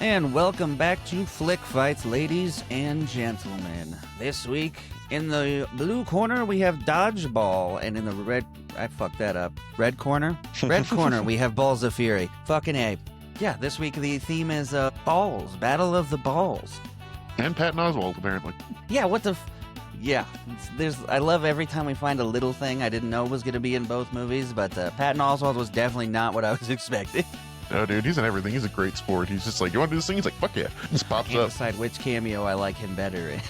And welcome back to Flick Fights, ladies and gentlemen. This week, in the blue corner, we have Dodgeball, and in the red... I fucked that up. Red corner? Red corner, we have Balls of Fury. Fucking A. Yeah, this week the theme is balls. Battle of the Balls. And Patton Oswalt, apparently. Yeah, what the... Yeah, I love every time we find a little thing I didn't know was going to be in both movies, but Patton Oswalt was definitely not what I was expecting. No, dude, he's in everything. He's a great sport. He's just like, you want to do this thing? He's like, fuck yeah. Just pops Can't up. decide which cameo I like him better in.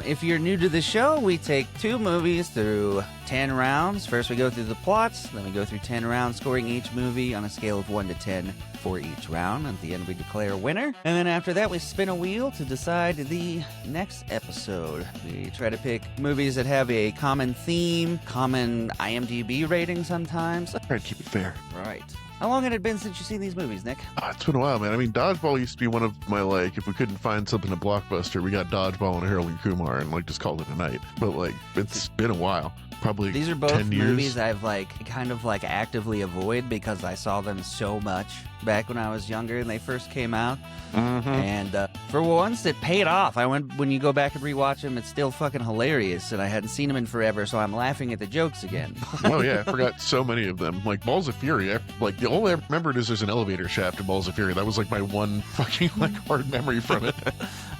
If you're new to the show, we take 2 movies through 10 rounds. First we go through the plots, then we go through 10 rounds, scoring each movie on a scale of 1 to 10 for each round. At the end we declare a winner. And then after that we spin a wheel to decide the next episode. We try to pick movies that have a common theme, common IMDb rating sometimes. Try to keep it fair. Right. How long had it been since you've seen these movies, Nick? It's been a while, man. I mean, Dodgeball used to be one of my, like, if we couldn't find something at Blockbuster, we got Dodgeball and Harold and Kumar and, like, just called it a night. But, like, it's been a while. Probably These are both 10 years. movies I've, like, kind of, like, actively avoid because I saw them so much back when I was younger and they first came out. Mm-hmm. And for once, it paid off. When you go back and rewatch them, it's still fucking hilarious, and I hadn't seen them in forever, so I'm laughing at the jokes again. Oh, yeah, I forgot so many of them. Like, Balls of Fury, the only I remembered is there's an elevator shaft in Balls of Fury. That was, like, my one fucking, like, hard memory from it.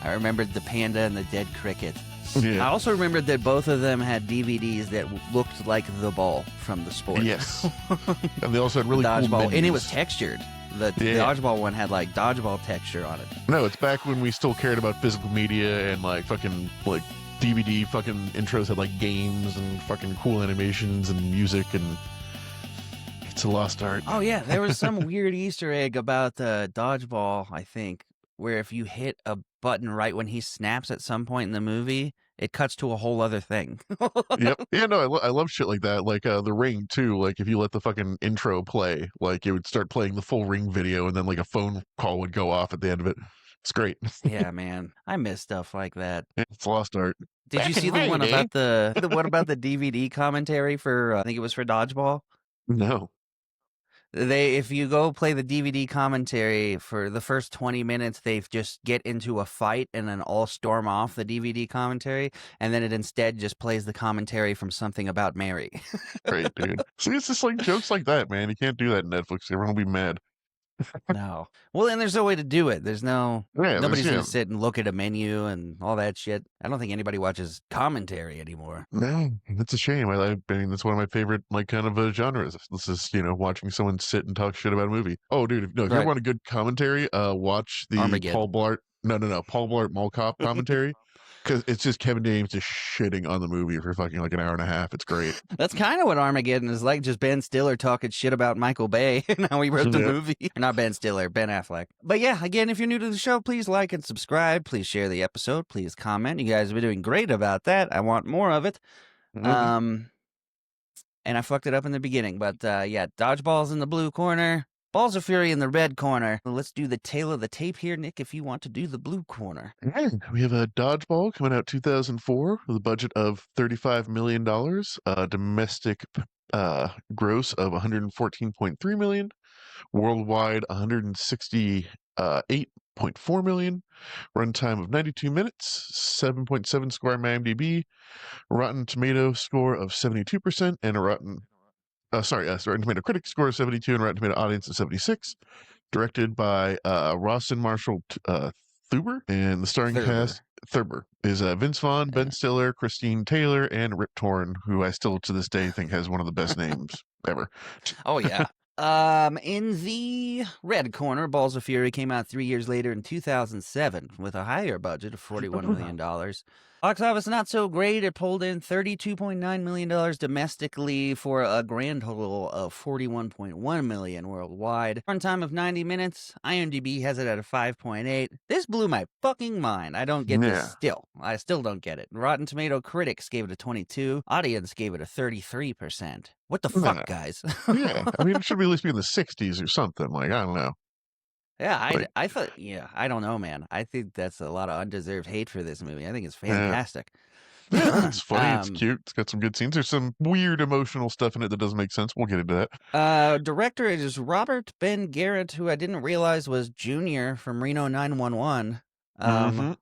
I remembered the panda and the dead cricket. Yeah. I also remembered that both of them had DVDs that looked like the ball from the sport. Yes. And they also had really cool Dodgeball, menus. and it was textured. The Dodgeball one had, like, dodgeball texture on it. No, it's back when we still cared about physical media and, like, fucking, like, DVD fucking intros had, like, games and fucking cool animations and music, and it's a lost art. Oh, yeah, there was some weird Easter egg about Dodgeball, I think, where if you hit a button right when he snaps at some point in the movie, it cuts to a whole other thing. Yep. Yeah, no, I love shit like that. Like, The Ring, too. Like, if you let the fucking intro play, like, it would start playing the full Ring video, and then, like, a phone call would go off at the end of it. It's great. Yeah, man. I miss stuff like that. It's lost art. Did you see the one about the what about the DVD commentary for, I think it was for Dodgeball? No. If you go play the DVD commentary for the first 20 minutes, they just get into a fight and then all storm off the DVD commentary, and then it instead just plays the commentary from Something About Mary. Great, dude. See, it's just like jokes like that, man. You can't do that in Netflix. Everyone will be mad. No. Well, and there's no way to do it. Nobody's Yeah, going to sit and look at a menu and all that shit. I don't think anybody watches commentary anymore. No, it's a shame. I mean, that's one of my favorite, like, kind of genres. This is, watching someone sit and talk shit about a movie. Oh, dude, if you ever want a good commentary, watch the Armageddon. Paul Blart. No, Paul Blart Mall Cop commentary. Because it's just Kevin James just shitting on the movie for fucking like an hour and a half. It's great. That's kind of what Armageddon is like, just Ben Stiller talking shit about Michael Bay and how he wrote the movie. Not Ben Stiller, Ben Affleck. But yeah, again, if you're new to the show, please like and subscribe. Please share the episode. Please comment. You guys have been doing great about that. I want more of it. Mm-hmm. And I fucked it up in the beginning. But yeah, Dodgeball's in the blue corner. Balls of Fury in the red corner. Let's do the tail of the tape here, Nick, if you want to do the blue corner. We have a Dodgeball coming out 2004 with a budget of $35 million, domestic gross of $114.3 million, worldwide $168.4 million, runtime of 92 minutes, 7.7 score on IMDb, Rotten Tomato score of 72%, and a Rotten Tomato critic score of 72 and Rotten Tomato audience of 76. Directed by Rawson Marshall Thuber, and the starring cast Thurber is Vince Vaughn, Ben Stiller, Christine Taylor, and Rip Torn, who I still to this day think has one of the best names ever. Oh yeah. In the red corner, Balls of Fury came out 3 years later in 2007 with a higher budget of $41 million. Box office not so great. It pulled in $32.9 million domestically for a grand total of $41.1 million worldwide. Runtime of 90 minutes. IMDb has it at a 5.8. This blew my fucking mind. I don't get this still. I still don't get it. Rotten Tomato critics gave it a 22. Audience gave it a 33%. What the fuck, guys? Yeah, I mean, it should at least be in the 60s or something. Like, I don't know. Yeah, I thought, I don't know, man. I think that's a lot of undeserved hate for this movie. I think it's fantastic. It's funny. It's um, cute. It's got some good scenes. There's some weird emotional stuff in it that doesn't make sense. We'll get into that. Director is Robert Ben Garrett, who I didn't realize was Junior from Reno 911. Mm-hmm.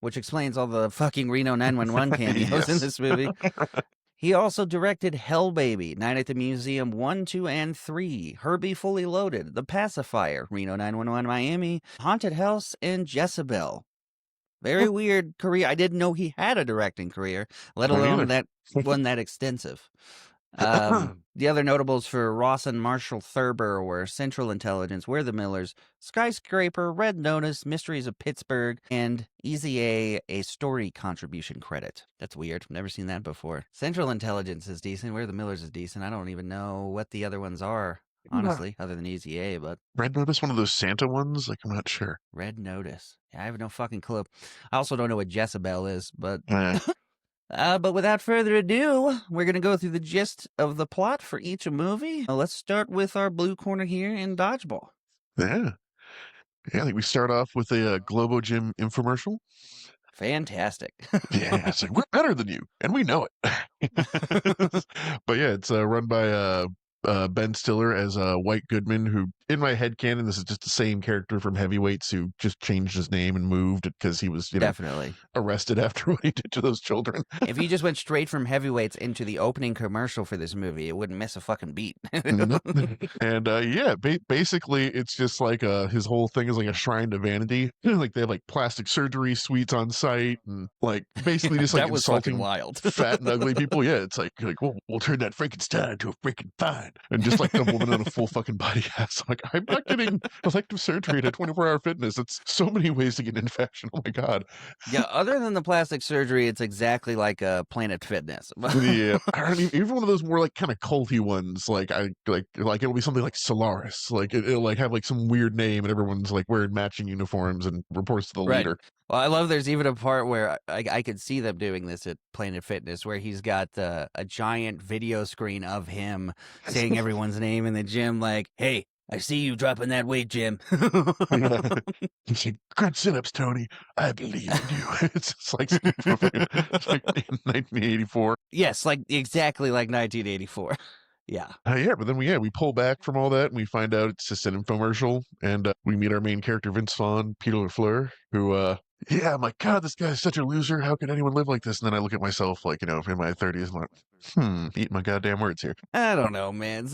Which explains all the fucking Reno 911 cameos in Yes. this movie. He also directed Hell Baby, Night at the Museum 1, 2, and 3, Herbie Fully Loaded, The Pacifier, Reno 911 Miami, Haunted House, and Jezebel. Very weird career. I didn't know he had a directing career, let Me alone neither. that one that extensive. The other notables for Ross and Marshall Thurber were Central Intelligence, We're the Millers, Skyscraper, Red Notice, Mysteries of Pittsburgh, and Easy a story contribution credit. That's weird. Never seen that before. Central Intelligence is decent. We're the Millers is decent. I don't even know what the other ones are, honestly, other than Easy A, but Red Notice, one of those Santa ones? Like, I'm not sure. Red Notice. Yeah, I have no fucking clue. I also don't know what Jezebel is, but but without further ado, we're going to go through the gist of the plot for each movie. Let's start with our blue corner here in Dodgeball. Yeah. Yeah, I think we start off with a Globo Gym infomercial. Fantastic. Yeah, it's like, we're better than you, and we know it. But yeah, it's run by Ben Stiller as White Goodman, who, in my head canon, this is just the same character from Heavyweights who just changed his name and moved because he was, Definitely. arrested after what he did to those children. If you just went straight from Heavyweights into the opening commercial for this movie, it wouldn't miss a fucking beat. And yeah, basically it's just like his whole thing is like a shrine to vanity. Like they have like plastic surgery suites on site and like basically just like that was fucking insulting wild. fat and ugly people. Yeah, it's like we'll turn that Frankenstein into a freaking fine. And just like the woman in a full fucking body cast. Like, I'm not getting elective surgery at a 24-hour fitness. It's so many ways to get into fashion. Oh my god. Yeah, other than the plastic surgery, it's exactly like a Planet Fitness. Yeah, I don't even one of those more like kind of culty ones. Like it'll be something like Solaris. Like it'll like have like some weird name, and everyone's like wearing matching uniforms and reports to the Right. leader. Well, I love there's even a part where I could see them doing this at Planet Fitness where he's got a giant video screen of him saying everyone's name in the gym like, hey, I see you dropping that weight, Jim. He's like, good sit-ups, Tony. I believe in you. It's like 1984. Yes, like exactly like 1984. Yeah. Yeah, but then we pull back from all that and we find out it's just an infomercial, and we meet our main character Vince Vaughn, Peter LaFleur, who yeah, I'm like, God, this guy's such a loser. How could anyone live like this? And then I look at myself like, in my 30s, I'm like, eat my goddamn words here. I don't know, man.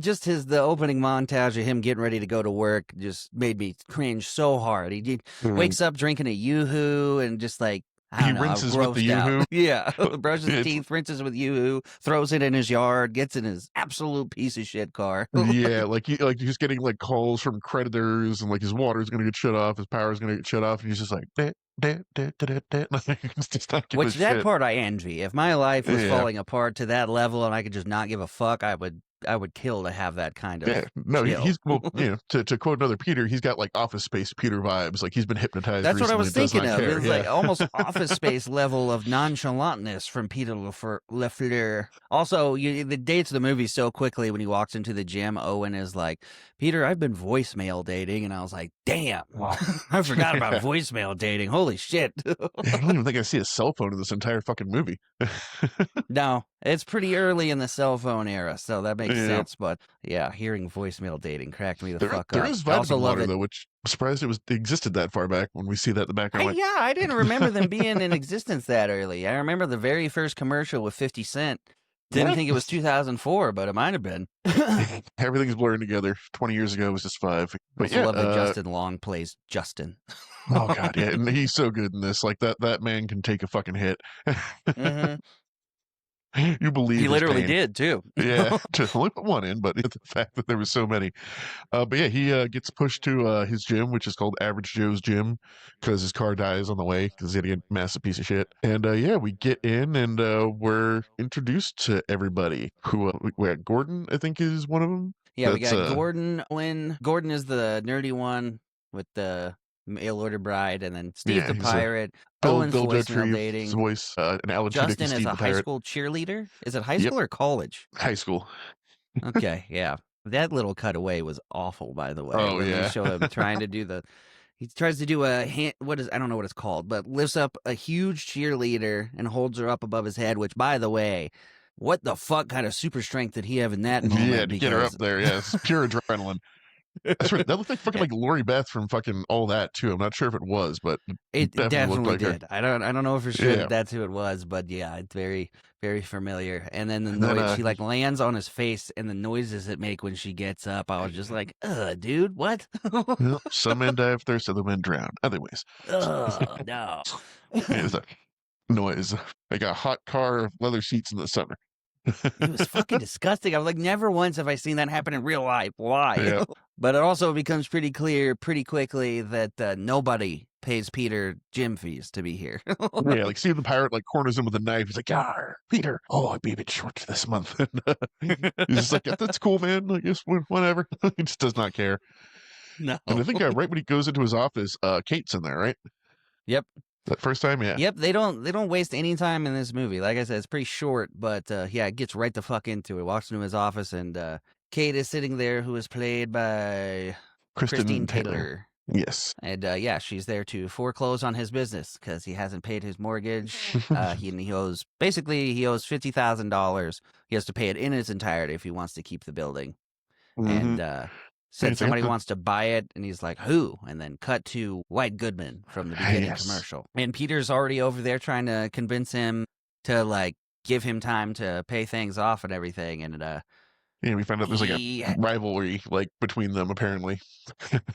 Just the opening montage of him getting ready to go to work just made me cringe so hard. He wakes up drinking a Yoo-Hoo and just like, I don't know, rinses with the grossed out. Yoo-Hoo. Yeah, brushes his teeth, rinses with Yoo-Hoo, throws it in his yard, gets in his absolute piece of shit car. Yeah, he's getting like calls from creditors, and like his water's gonna get shut off, his power's gonna get shut off, and he's just like, it's just not giving Which a that shit. part I envy. If my life was falling apart to that level and I could just not give a fuck, I would kill to have that kind of No, chill. he's well, to quote another Peter, he's got like Office Space Peter vibes. Like he's been hypnotized. That's what I was thinking of. Care. It's like almost Office Space level of nonchalantness from Peter LaFleur. Also, the dates of the movie so quickly when he walks into the gym. Owen is like, Peter, I've been voicemail dating. And I was like, damn, I forgot about voicemail dating. Holy shit. I don't even think I see a cell phone in this entire fucking movie. No, it's pretty early in the cell phone era, so that makes sense. But yeah, hearing voicemail dating cracked me the fuck up. There is vitamin water, though, which I'm surprised it existed that far back when we see that in the background. I didn't remember them being in existence that early. I remember the very first commercial with 50 Cent. Didn't think it was 2004, but it might have been. Everything's blurring together. 20 years ago, it was just 5. But I love that Justin Long plays Justin. Oh, God, yeah. And he's so good in this. Like, that man can take a fucking hit. Mm-hmm. You believe he literally pain. did too. Yeah, to only put one in, but the fact that there was so many. But yeah, he gets pushed to his gym, which is called Average Joe's Gym, because his car dies on the way because he's a massive piece of shit. And yeah, we get in and we're introduced to everybody. Who we got Gordon, I think, is one of them. Yeah, we got Gordon. Gordon is the nerdy one with the mail order bride, and then Steve the pirate. Owen's voicemail dating. His voice, an Alan Justin Tudyk is a high pirate. school cheerleader. Is it high school or college? High school. Okay, yeah. That little cutaway was awful, by the way. Oh, when yeah. They show him trying to do the, He tries to do a hand, I don't know what it's called, but lifts up a huge cheerleader and holds her up above his head, which, by the way, what the fuck kind of super strength did he have in that Yeah, moment? to get her up Because there, yeah, it's pure adrenaline. I swear, that looked like fucking like Lori Beth from fucking all that too. I'm not sure if it was, but it it definitely looked definitely like her. did. I don't know for sure Yeah. that that's who it was, but yeah, it's very, very familiar. And then the And then noise, she like lands on his face, and the noises it make when she gets up, I was just like, dude, what? well, some men die of thirst, other men drown. Anyways, Ugh, no. it's a noise. Like a hot car, leather seats in the summer. It was fucking disgusting. I was like, never once have I seen that happen in real life. Why? Yeah. But it also becomes pretty clear pretty quickly that nobody pays Peter gym fees to be here. Yeah, like see the pirate like corners him with a knife. He's like, "Yar, Peter. Oh, I'd be a bit short this month." And, he's just like, yeah, "That's cool, man. Like, just whatever." He just does not care. No. And I think right when he goes into his office, Kate's in there, right? Yep. That first time, yeah. Yep. They don't waste any time in this movie. Like I said, it's pretty short, but yeah, it gets right the fuck into it. Walks into his office, and Kate is sitting there, who is played by Christine Taylor. Yes. And yeah, she's there to foreclose on his business because he hasn't paid his mortgage. He owes $50,000. He has to pay it in its entirety if he wants to keep the building. Mhm. And said somebody wants to buy it, and he's like, "Who?" And then cut to White Goodman from the beginning Yes. commercial. And Peter's already over there trying to convince him to like give him time to pay things off and everything. And Yeah, we found out there's like he a rivalry like between them apparently.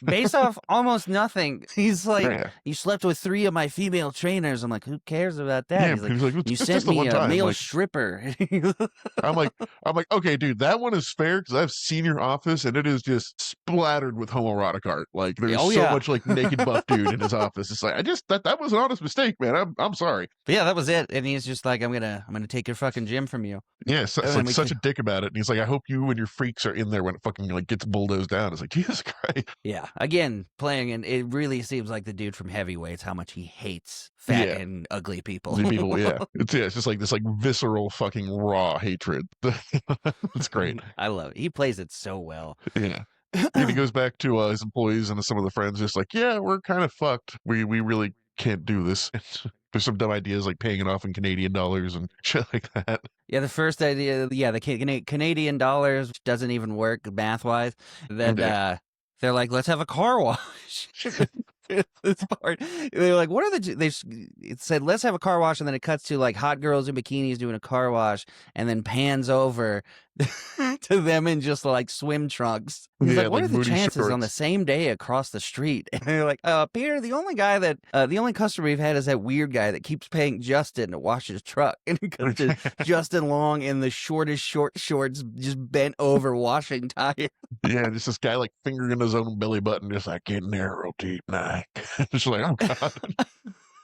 based off almost nothing. He's like, Yeah. "You slept with 3 of my female trainers." I'm like, "Who cares about that?" Yeah, He's like, he was like, "You "It's sent just the me one a time." male Like, stripper." I'm like, okay, dude, that one is fair because I've seen your office and it is just splattered with homoerotic art. Like, there's Oh, so yeah. much like naked buff dude in his office. It's like, that was an honest mistake, man. I'm sorry. But yeah, that was it. And he's just like, I'm gonna take your fucking gym from you. Yeah, so, And it's then like we such can- a dick about it. And he's like, I hope you and your freaks are in there when it fucking like gets bulldozed down. It's like, Jesus Christ. Yeah, again, playing, and it really seems like the dude from Heavyweights, how much he hates fat Yeah. and ugly people. The people, yeah. It's just like this like visceral fucking raw hatred. It's great. I love it. He plays it so well. Yeah. And he goes back to his employees and some of the friends, just like, yeah, we're kind of fucked. We really can't do this. There's some dumb ideas like paying it off in Canadian dollars and shit like that. Yeah, the first idea, yeah, the Canadian dollars doesn't even work math wise. Then Okay. they're like, let's have a car wash. This part, they're like, what are it said, let's have a car wash, and then it cuts to like hot girls in bikinis doing a car wash, and then pans over to them in just like swim trunks. He's Yeah, like, what like are the booty chances on the shorts. same day across the street? And they're like, Peter, the only customer we've had is that weird guy that keeps paying Justin to wash his truck. And it comes to Justin Long in the shortest short shorts, just bent over washing tires. Yeah, just this guy like fingering his own belly button, just like getting there real deep now. Just like, oh god.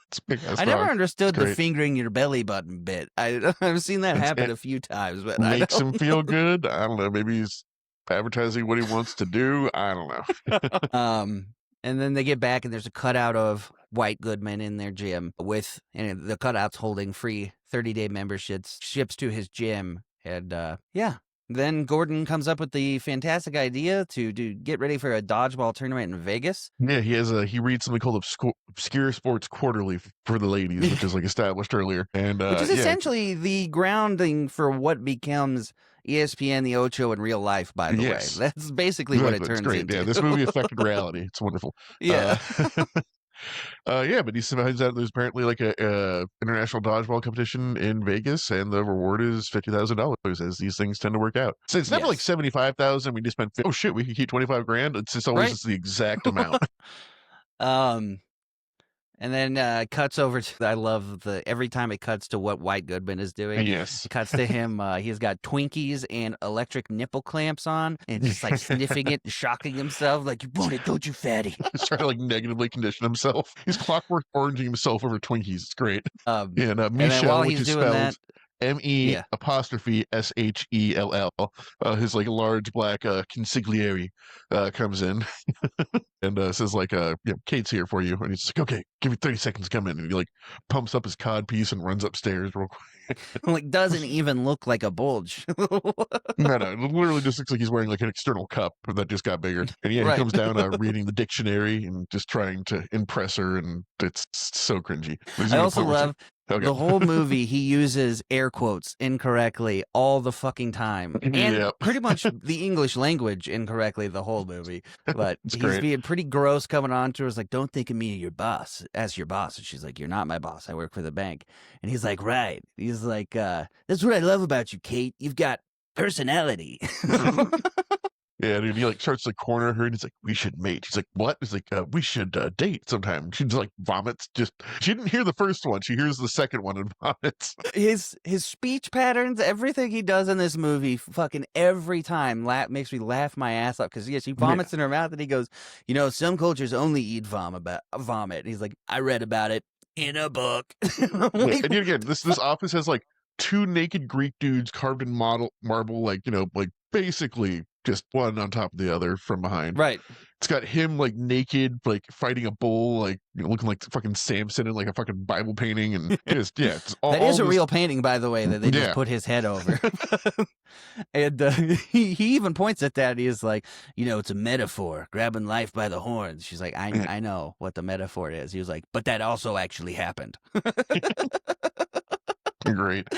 It's big ass I never dog. understood the great. fingering your belly button bit. I've seen that happen a few times, but I Makes him don't feel good. I don't know. Maybe he's advertising what he wants to do. I don't know. And then they get back, and there's a cutout of White Goodman in their gym and the cutout's holding free 30-day memberships, ships to his gym. And yeah. Then Gordon comes up with the fantastic idea to get ready for a dodgeball tournament in Vegas. Yeah, he reads something called Obscure Sports Quarterly for the ladies, which is like established earlier, and Which is yeah. essentially the grounding for what becomes ESPN, the Ocho in real life, by the Yes. way. That's basically what it It's turns great. into. Yeah, this movie affected reality. It's wonderful. Yeah. Yeah, but he finds out there's apparently like a international dodgeball competition in Vegas, and the reward is $50,000, as these things tend to work out. So it's never like 75,000. We just spent. Oh shit, we can keep 25 grand. It's just always Right. just the exact amount. And then cuts over to, I love every time it cuts to what White Goodman is doing. Yes. It cuts to him, he's got Twinkies and electric nipple clamps on, and just like sniffing it and shocking himself, like, you want it, don't you, fatty? He's trying to like negatively condition himself. He's clockwork oranging himself over Twinkies. It's great. And And then Michelle, while which he's is doing spelled that, M-E Yeah. apostrophe S-H-E-L-L. His like large black consigliere comes in and says like, Kate's here for you. And he's like, okay, give me 30 seconds to come in. And he like pumps up his cod piece and runs upstairs real quick. Like, doesn't even look like a bulge. No, it literally just looks like he's wearing like an external cup that just got bigger. And yeah, he Right. comes down reading the dictionary and just trying to impress her, and it's so cringy. I also love the whole movie, he uses air quotes incorrectly all the fucking time. And Yep. pretty much the English language incorrectly the whole movie. But It's he's great. being pretty gross coming on to her. He's like, don't think of me as your boss. And she's like, you're not my boss. I work for the bank. And he's like, right. He's like, that's what I love about you, Kate. You've got personality. Yeah, dude, he like starts to corner her and he's like, we should mate. She's like, what? He's like, we should date sometime. She's like vomits. She didn't hear the first one. She hears the second one and vomits. His speech patterns, everything he does in this movie, fucking every time makes me laugh my ass off. Because she vomits in her mouth and he goes, some cultures only eat vomit. And he's like, I read about it in a book. And again, this office has like 2 naked Greek dudes carved in marble, like basically just one on top of the other from behind. Right. It's got him like naked, like fighting a bull, like looking like fucking Samson in like a fucking Bible painting, and just it's all. That is a real painting, by the way, that they just put his head over. And he even points at that. He's like, it's a metaphor, grabbing life by the horns. She's like, I know what the metaphor is. He was like, but that also actually happened. Great.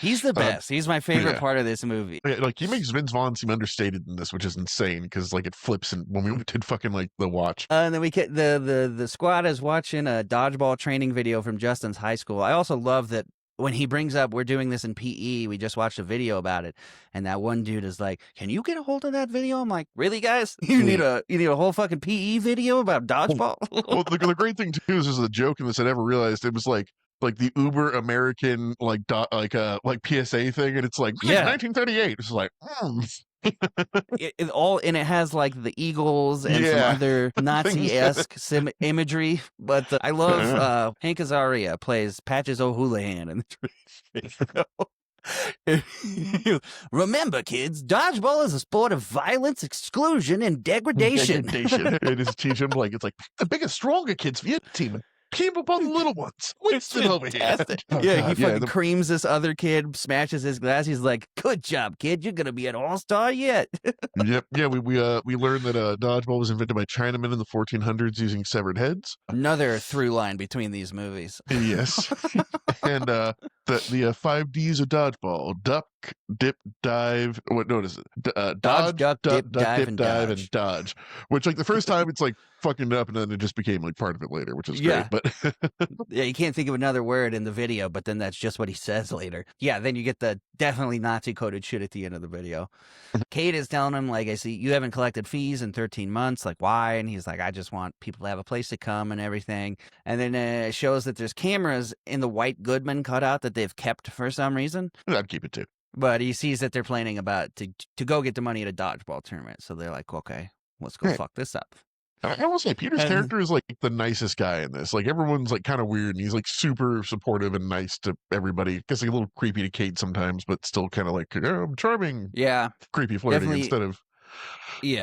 He's the best. He's my favorite part of this movie. Like he makes Vince Vaughn seem understated in this, which is insane because like it flips and when we did fucking like the watch. And then we get the squad is watching a dodgeball training video from Justin's high school. I also love that when he brings up we're doing this in PE, we just watched a video about it, and that one dude is like, "Can you get a hold of that video?" I'm like, "Really, guys? You need a whole fucking PE video about dodgeball?" Well, the great thing too is there's a joke in this I never realized. It was like the Uber American like PSA thing, and it's like 1938. It's like it has like the Eagles and some other Nazi-esque imagery, but I love Hank Azaria plays Patches O'Houlihan in the Remember, kids, dodgeball is a sport of violence, exclusion, and degradation. It is teach him like it's like the biggest, stronger kids for your team. And keep up on the little ones. Winston over here. He fucking creams this other kid, smashes his glass. He's like, "Good job, kid. You're gonna be an all-star yet." Yep. Yeah. We learned that dodgeball was invented by Chinamen in the 1400s using severed heads. Another through line between these movies. Yes. And the 5 Ds of dodgeball: duck, dip, dive. What is it? Dodge, duck, dip, dive, and dodge. Which like the first time it's like fucking it up, and then it just became like part of it later, which is great. But you can't think of another word in the video, but then that's just what he says later. Yeah, then you get the definitely Nazi coded shit at the end of the video. Kate is telling him, like, I see you haven't collected fees in 13 months. Like, why? And he's like, I just want people to have a place to come and everything. And then it shows that there's cameras in the White Goodman cutout that they've kept for some reason. I'd keep it too. But he sees that they're planning about to go get the money at a dodgeball tournament. So they're like, okay, let's go fuck this up. I will say Peter's character is like the nicest guy in this. Like everyone's like kind of weird, and he's like super supportive and nice to everybody. Guess like a little creepy to Kate sometimes, but still kind of like I'm charming. Yeah, creepy flirting instead of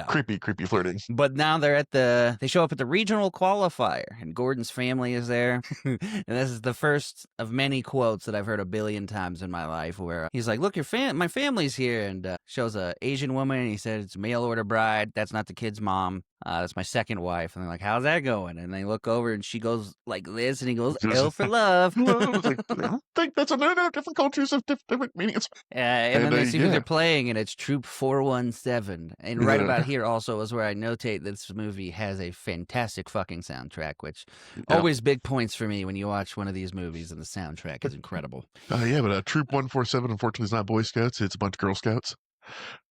creepy flirting. But now they show up at the regional qualifier, and Gordon's family is there. And this is the first of many quotes that I've heard a billion times in my life, where he's like, "Look, my family's here," and shows a Asian woman, and he said it's a mail order bride. That's not the kid's mom. That's my second wife. And they're like, "How's that going?" And they look over, and she goes like this, and he goes, "L for love." I think that's different cultures have different meanings. And then they see who they're playing, and it's Troop 417. And right about here also is where I notate that this movie has a fantastic fucking soundtrack, which always big points for me when you watch one of these movies, and the soundtrack is incredible. But Troop 147 unfortunately is not Boy Scouts; it's a bunch of Girl Scouts.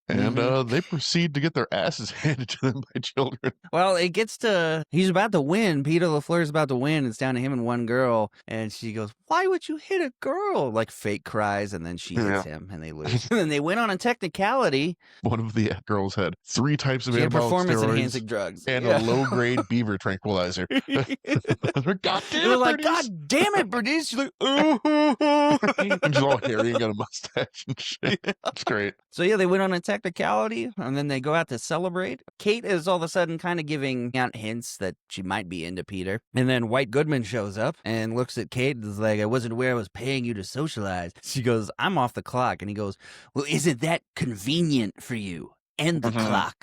And they proceed to get their asses handed to them by children. Well, it gets to, he's about to win. Peter LaFleur's about to win. It's down to him and one girl. And she goes, "Why would you hit a girl?" Like fake cries. And then she hits him and they lose. And then they win on a technicality. One of the girls had 3 types of She had anabolic performance-enhancing steroids drugs. and a low-grade beaver tranquilizer. God damn They're it, like, Bernice. "God damn it, Bernice." She's like, "Oh." And she's all hairy and got a mustache and shit. It's great. So yeah, they went on a technicality, and then they go out to celebrate. Kate is all of a sudden kind of giving out hints that she might be into Peter. And then White Goodman shows up and looks at Kate and is like, "I wasn't aware I was paying you to socialize." She goes, "I'm off the clock." And he goes, "Well, isn't that convenient for you? End the clock."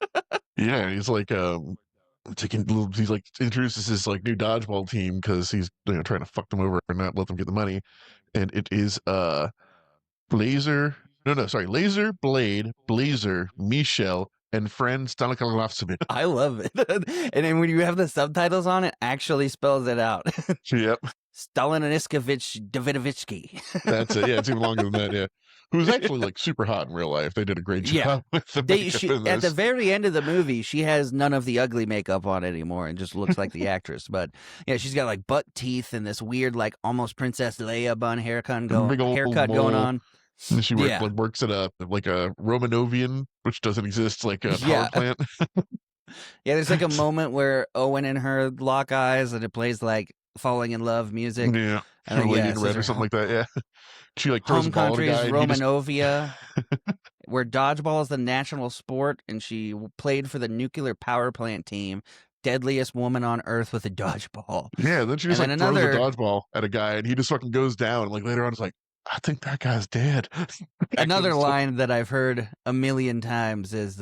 Yeah, and he's like, he's like introduces his like new dodgeball team because he's trying to fuck them over and not let them get the money. And it is Laser, Blade, Blazer, Michelle, and friend Stanislavski. I love it. And then when you have the subtitles on, it actually spells it out. Yep. Staliniskevich Davidovitsky. That's it. Yeah, it's even longer than that. Yeah. Who's actually like super hot in real life. They did a great job with the makeup in this. At the very end of the movie, she has none of the ugly makeup on anymore and just looks like the actress. But yeah, she's got like buck teeth and this weird, like almost Princess Leia bun haircut going on. And she works at a Romanovian, which doesn't exist, like a power plant. Yeah, there's like a moment where Owen and her lock eyes and it plays like Falling in Love music. Yeah. And Lady in Red or something like that. Yeah. She like throws home a ball country at a is guy. Romanovia, where dodgeball is the national sport, and she played for the nuclear power plant team. Deadliest woman on earth with a dodgeball. Yeah, then she just throws a dodgeball at a guy, and he just fucking goes down. And like later on, it's like, I think that guy's dead. Another line that I've heard a million times is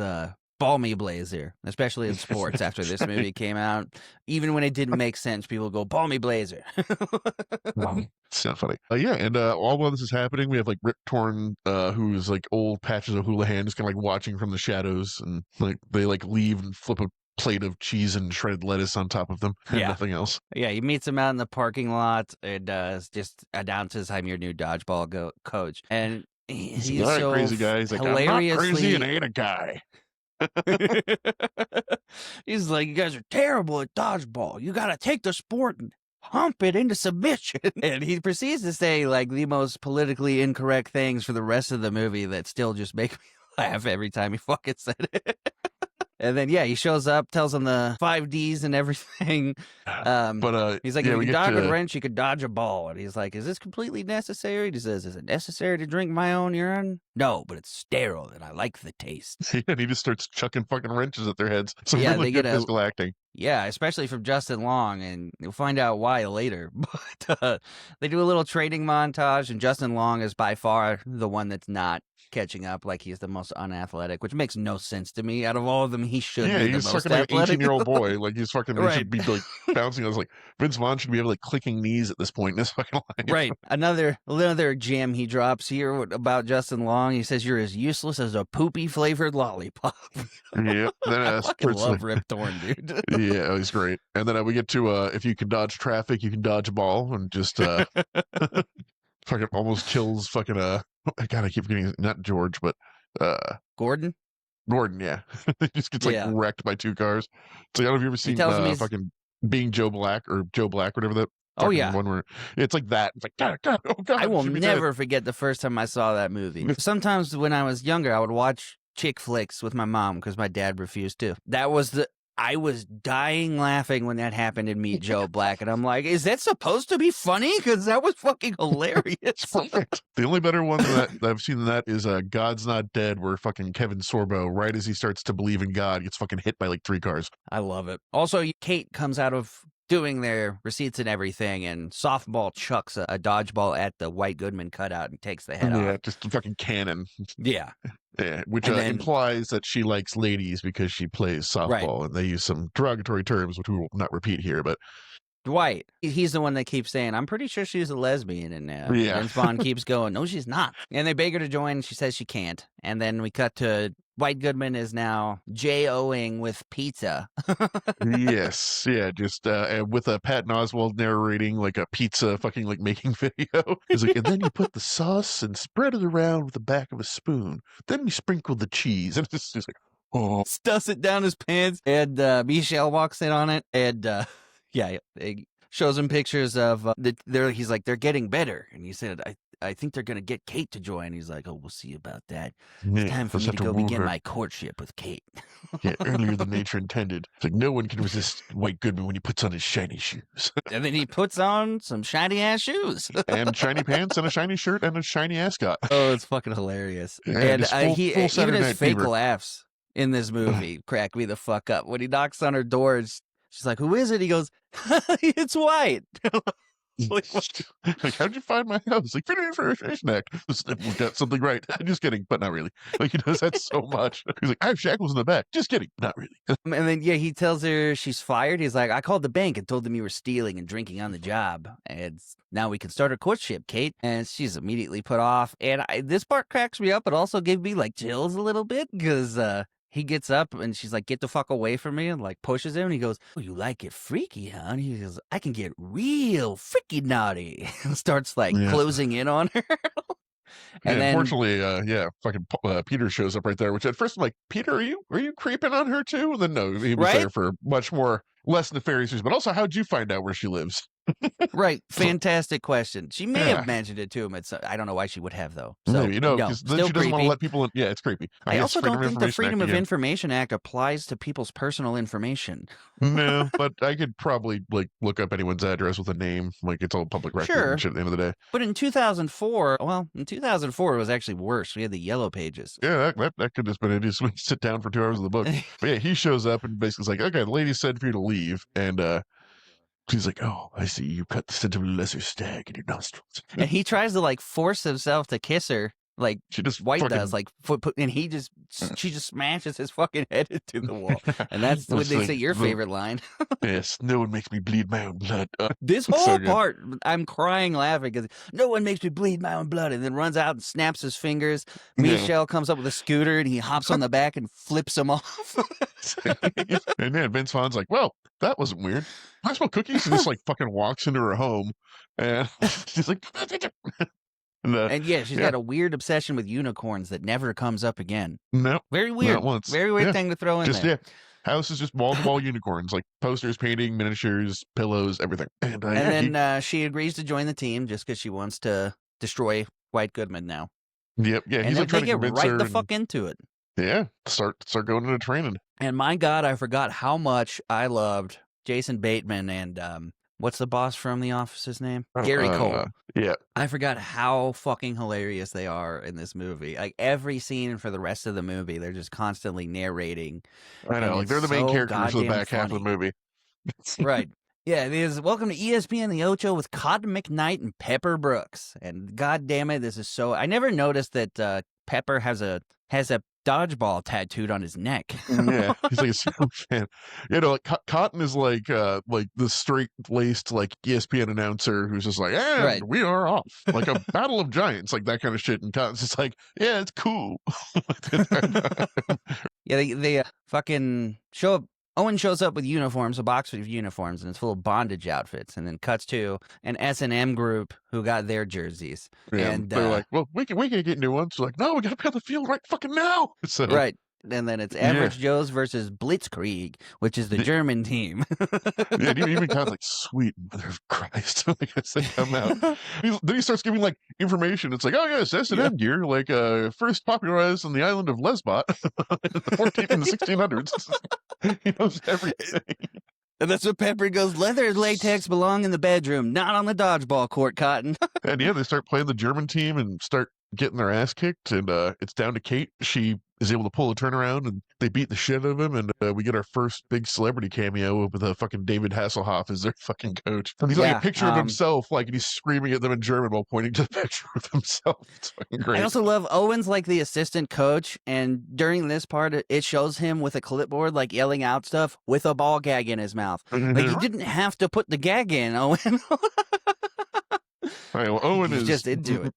"Ball me, Blazer," especially in sports. After this movie came out, even when it didn't make sense, people go, "Ball me, Blazer." It's not funny. Yeah, and all while this is happening, we have like Rip Torn, who's like old Patches of Houlihan, just kind of like watching from the shadows, and like they like leave and flip a plate of cheese and shredded lettuce on top of them, and nothing else. Yeah, he meets him out in the parking lot and just announces, "I'm your new dodgeball coach," and he's all right, so crazy guy. He's like, "I'm not crazy and I ain't a guy." He's like, "You guys are terrible at dodgeball. You got to take the sport and hump it into submission." And he proceeds to say like the most politically incorrect things for the rest of the movie that still just make me laugh every time he fucking said it. And then, he shows up, tells him the 5 Ds and everything. But he's like, if you could dodge a wrench, you could dodge a ball. And he's like, "Is this completely necessary?" He says, "Is it necessary to drink my own urine?" "No, but it's sterile and I like the taste." And he just starts chucking fucking wrenches at their heads. So really they get physical acting. Yeah, especially from Justin Long, and you'll find out why later. But they do a little training montage, and Justin Long is by far the one that's not catching up. Like, he's the most unathletic, which makes no sense to me. Out of all of them, he should be the most fucking athletic. Like an 18-year-old boy. Like, he's fucking, he should be like bouncing. I was like, Vince Vaughn should be able to like clicking knees at this point in his fucking life. Right. Another gem he drops here about Justin Long. He says, "You're as useless as a poopy flavored lollipop." Yeah. Then I fucking love Rip Torn, dude. Yeah, he's great. And then we get to if you can dodge traffic, you can dodge a ball, and just fucking almost kills fucking God, I keep forgetting, not George, but Gordon, yeah. He just gets like wrecked by 2 cars. So I don't know if you've ever seen fucking Being Joe Black or Joe Black, whatever that. Oh yeah, one where it's like that. It's like God, oh God. I will never forget the first time I saw that movie. Sometimes when I was younger, I would watch chick flicks with my mom because my dad refused to. I was dying laughing when that happened in Meet Joe Black, and I'm like, is that supposed to be funny? Because that was fucking hilarious. Perfect. The only better one that I've seen that is God's Not Dead, where fucking Kevin Sorbo, right as he starts to believe in God, gets fucking hit by like 3 cars. I love it. Also, Kate comes out of doing their receipts and everything, and softball chucks a dodgeball at the White Goodman cutout and takes the head off. Yeah, just a fucking cannon. Yeah. Yeah, which implies that she likes ladies because she plays softball, and they use some derogatory terms, which we will not repeat here, but Dwight, he's the one that keeps saying, "I'm pretty sure she's a lesbian," and Vince Vaughn keeps going, "No, she's not." And they beg her to join, and she says she can't. And then we cut to White Goodman is now J-O-ing with pizza. Yes, yeah, just and with Patton Oswalt narrating like a pizza fucking like making video. He's like, and then you put the sauce and spread it around with the back of a spoon. Then you sprinkle the cheese, and it's just like, oh, Stuffs it down his pants, and Michelle walks in on it, and yeah, it shows him pictures of he's like, they're getting better, and he said, I think they're gonna get Kate to join. He's like, oh, we'll see about that. It's yeah, time for let's me have to go woo begin her. my courtship with Kate. Yeah, earlier than nature intended. It's like no one can resist White Goodman when he puts on his shiny shoes. And then he puts on some shiny ass shoes. And shiny pants and a shiny shirt and a shiny ascot. Oh, it's fucking hilarious. And it's full Even Saturday his Night fake Fever. laughs in this movie crack me the fuck up. When he knocks on her door, she's like, "Who is it?" He goes, "It's White." Like, Like, how'd you find my house? Like, Freedom of Information Act. We got something right. Just kidding, but not really. Like, he does that so much. He's like, I have shackles in the back. Just kidding, not really. and then yeah, he tells her she's fired. He's like, "I called the bank and told them you were stealing and drinking on the job, and now we can start our courtship, Kate." And she's immediately put off. And this part cracks me up. It also gave me like chills a little bit because he gets up and she's like, "Get the fuck away from me," and like pushes him. And he goes, "Oh, you like it freaky, huh?" And he goes, "I can get real freaky naughty," and starts like closing in on her. And then, unfortunately, fucking Peter shows up right there. Which at first I'm like, Peter, are you creeping on her too? And then no, he was there for much more less nefarious reasons. But also, how'd you find out where she lives? Right, fantastic question. She may have mentioned it to him. I don't know why she would have though. So Maybe, because then she doesn't want to let people in. Yeah, it's creepy. I also don't think the Freedom of Information Act applies to people's personal information. No, but I could probably like look up anyone's address with a name. Like it's all public record and shit at the end of the day. But in 2004, it was actually worse. We had the Yellow Pages. Yeah, that could just been it. Just sit down for 2 hours of the book. But yeah, he shows up and basically is like, okay, the lady said for you to leave, and she's like, "Oh, I see. You cut the scent of a lesser stag in your nostrils." And he tries to like force himself to kiss her, like she just White does, like and she just smashes his fucking head into the wall. And that's when they say your favorite line. Yes, no one makes me bleed my own blood. This whole part, I'm crying laughing because no one makes me bleed my own blood, and then runs out and snaps his fingers. Michelle comes up with a scooter and he hops on the back and flips him off. And then Vince Vaughn's like, "Well, that wasn't weird. I smell cookies," and just like fucking walks into her home, and she's like, and yeah, she's got a weird obsession with unicorns that never comes up again. No, very weird. Not once. Very weird thing to throw in there. Yeah. House is just wall-to-wall unicorns, like posters, painting, miniatures, pillows, everything. And then she agrees to join the team just because she wants to destroy White Goodman now. Yep, yeah. He's like trying to convince her. Right the fuck into it. Yeah, start going into training. And my God, I forgot how much I loved Jason Bateman and what's the boss from The Office's name? Gary Cole. Yeah. I forgot how fucking hilarious they are in this movie. Like every scene for the rest of the movie, they're just constantly narrating. I know, like they're the main characters for the back half of the movie. Right. Yeah, it is. Welcome to ESPN The Ocho with Cotton McKnight and Pepper Brooks. And God damn it, this is so. I never noticed that Pepper has a dodgeball tattooed on his neck. Yeah, he's like a super fan. Like Cotton is like the straight-laced like ESPN announcer who's just like, "And we are off," like a battle of giants, like that kind of shit. And Cotton's just like, "Yeah, it's cool." Yeah, they fucking show up. Owen shows up with uniforms, a box of uniforms, and it's full of bondage outfits, and then cuts to an S&M group who got their jerseys. Yeah, and they're like, "Well, we can get new ones." They're like, "No, we got to be on the field right fucking now." So, right. And then it's Average Joe's versus Blitzkrieg, which is the German team. Yeah, even kind of like, sweet mother of Christ. Like as they come out. Then he starts giving like information. It's like, "Oh yes, S&M gear, like first popularized on the island of Lesbos in the 14th and the 1600s. He knows everything. And that's what Pepper goes, "Leather and latex belong in the bedroom, not on the dodgeball court, Cotton." And yeah, they start playing the German team and start getting their ass kicked, and it's down to Kate. She is able to pull a turnaround, and they beat the shit out of him, and we get our first big celebrity cameo with fucking David Hasselhoff as their fucking coach. And he's like a picture of himself, like, and he's screaming at them in German while pointing to the picture of himself. It's fucking great. I also love Owen's like the assistant coach, and during this part, it shows him with a clipboard, like yelling out stuff with a ball gag in his mouth. Like, you didn't have to put the gag in, Owen. Right, well, Owen He's is just into it.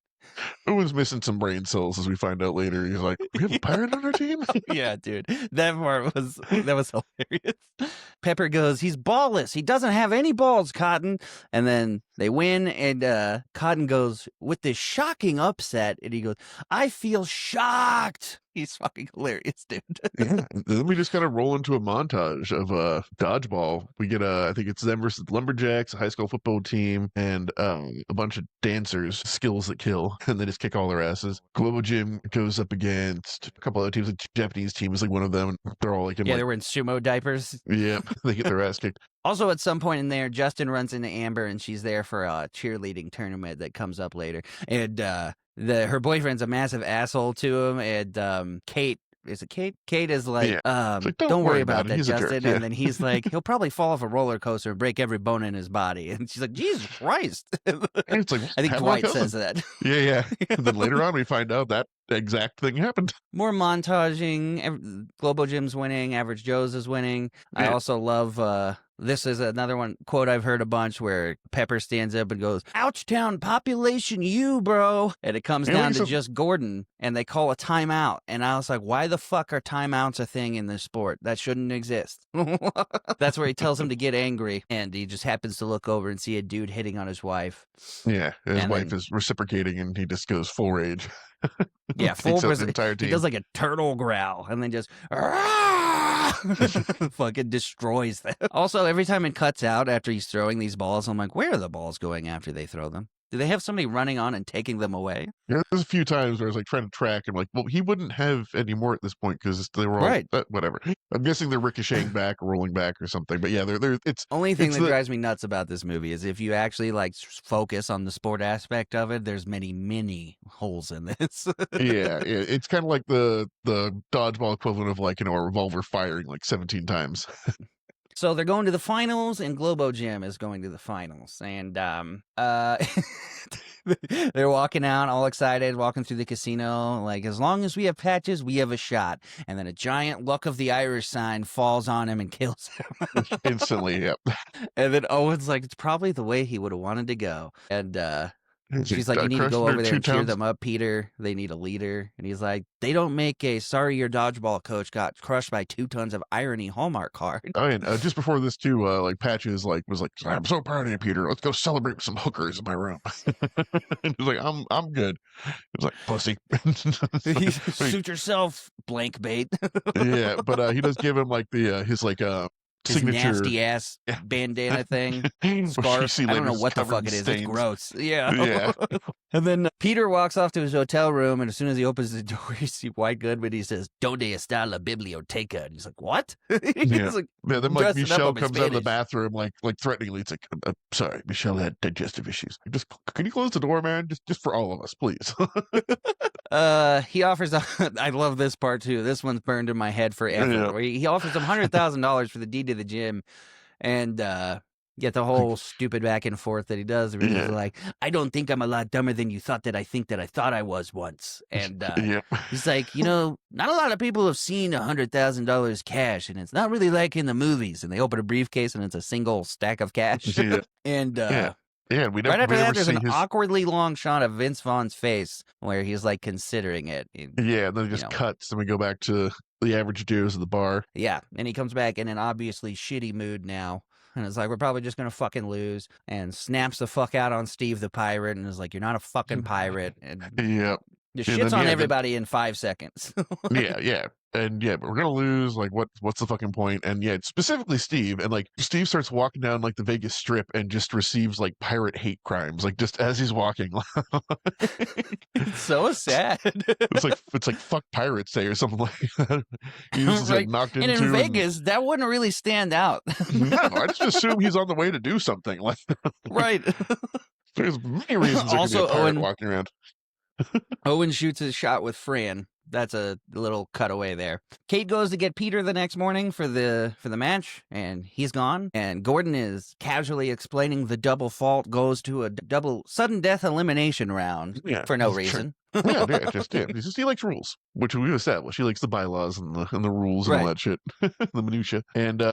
Owen's missing some brain cells, as we find out later. He's like, "We have a pirate on our team." Yeah, dude. That part was hilarious. Pepper goes, "He's ballless. He doesn't have any balls, Cotton." And then they win, and Cotton goes with this shocking upset, and he goes, "I feel shocked." He's fucking hilarious, dude. Yeah. And then we just kind of roll into a montage of dodgeball. We get I think it's them versus the Lumberjacks, a high school football team, and a bunch of dancers, skills that kill, and they just kick all their asses. Global Gym goes up against a couple other teams. The Japanese team is like one of them. They're all like in They're wearing sumo diapers. Yeah, they get their ass kicked. Also, at some point in there, Justin runs into Amber, and she's there for a cheerleading tournament that comes up later. And her boyfriend's a massive asshole to him. And Kate, is it Kate? Kate is like, like, don't worry about that, He's Justin. Yeah. And then he's like, he'll probably fall off a roller coaster and break every bone in his body. And she's like, Jesus Christ. And it's like, I think Dwight says that. Yeah. And then later on, we find out that exact thing happened. More montaging. Global Gym's winning. Average Joe's is winning. Yeah. I also love this is another one quote I've heard a bunch where Pepper stands up and goes, "Ouchtown population, you bro," and it comes down to just Gordon, and they call a timeout. And I was like, why the fuck are timeouts a thing in this sport? That shouldn't exist. That's where he tells him to get angry, and he just happens to look over and see a dude hitting on his wife. Yeah, his wife is reciprocating, and he just goes full rage. Yeah, full the entire team. He does like a turtle growl, and then just fucking destroys them. Also, every time it cuts out after he's throwing these balls, I'm like, where are the balls going after they throw them? Do they have somebody running on and taking them away? Yeah, there's a few times where I was like trying to track and like, well, he wouldn't have any more at this point because they were all right. Whatever. I'm guessing they're ricocheting back or rolling back or something. But yeah, it's only thing that drives me nuts about this movie is if you actually like focus on the sport aspect of it, there's many holes in this. yeah, it's kind of like the dodgeball equivalent of like, a revolver firing like 17 times. So they're going to the finals, and Globo Gym is going to the finals. And they're walking out all excited, walking through the casino. Like, as long as we have patches, we have a shot. And then a giant Luck of the Irish sign falls on him and kills him. Instantly, yep. And then Owen's like, it's probably the way he would have wanted to go. And she's like, you need to go over there and cheer them up, Peter. They need a leader. And he's like, they don't make a sorry your dodgeball coach got crushed by 2 tons of irony Hallmark card. Oh, and just before this too, like Patches was like, "I'm so proud of you, Peter. Let's go celebrate with some hookers in my room." And he's like, I'm good. He's like, pussy. Suit yourself, blank bait. Yeah, but he does give him like his signature nasty ass bandana thing, scarf. I don't know what the fuck it is. Stains. It's gross. Yeah. And then Peter walks off to his hotel room, and as soon as he opens the door, you see White Goodman. He says, "Donde está la biblioteca?" And he's like, "What?" He's like, then like Michelle comes out of the bathroom, like threateningly. It's like, "I'm sorry, Michelle had digestive issues. Just can you close the door, man? Just for all of us, please." He offers. I love this part too. This one's burned in my head forever. Yeah. Where he offers him $100,000 for the deed to the gym, and get the whole stupid back and forth that he does. Where he's like, "I don't think I'm a lot dumber than you thought that I think that I thought I was once." And he's like, not a lot of people have seen $100,000 cash, and it's not really like in the movies. And they open a briefcase, and it's a single stack of cash. And yeah, right after that, there's an awkwardly long shot of Vince Vaughn's face where he's like considering it. Yeah, and then it just cuts, and we go back to the Average Joe's at the bar. Yeah, and he comes back in an obviously shitty mood now. And it's like, we're probably just going to fucking lose. And snaps the fuck out on Steve the pirate and is like, you're not a fucking pirate. And just shits on everybody in 5 seconds. Yeah. And but we're gonna lose. Like, what's the fucking point? And it's specifically Steve. And like, Steve starts walking down like the Vegas Strip and just receives like pirate hate crimes, like just as he's walking. It's so sad. It's like fuck Pirates Day or something like that. He's just like knocked into. And in Vegas, that wouldn't really stand out. No, I just assume he's on the way to do something. Like, right. There's many reasons. Also, Owen walking around. Owen shoots his shot with Fran. That's a little cutaway there. Kate goes to get Peter the next morning for the match, and he's gone. And Gordon is casually explaining the double fault goes to a double sudden death elimination round for no reason. He likes rules, which we've established. He likes the bylaws and the rules and all that shit, the minutia. And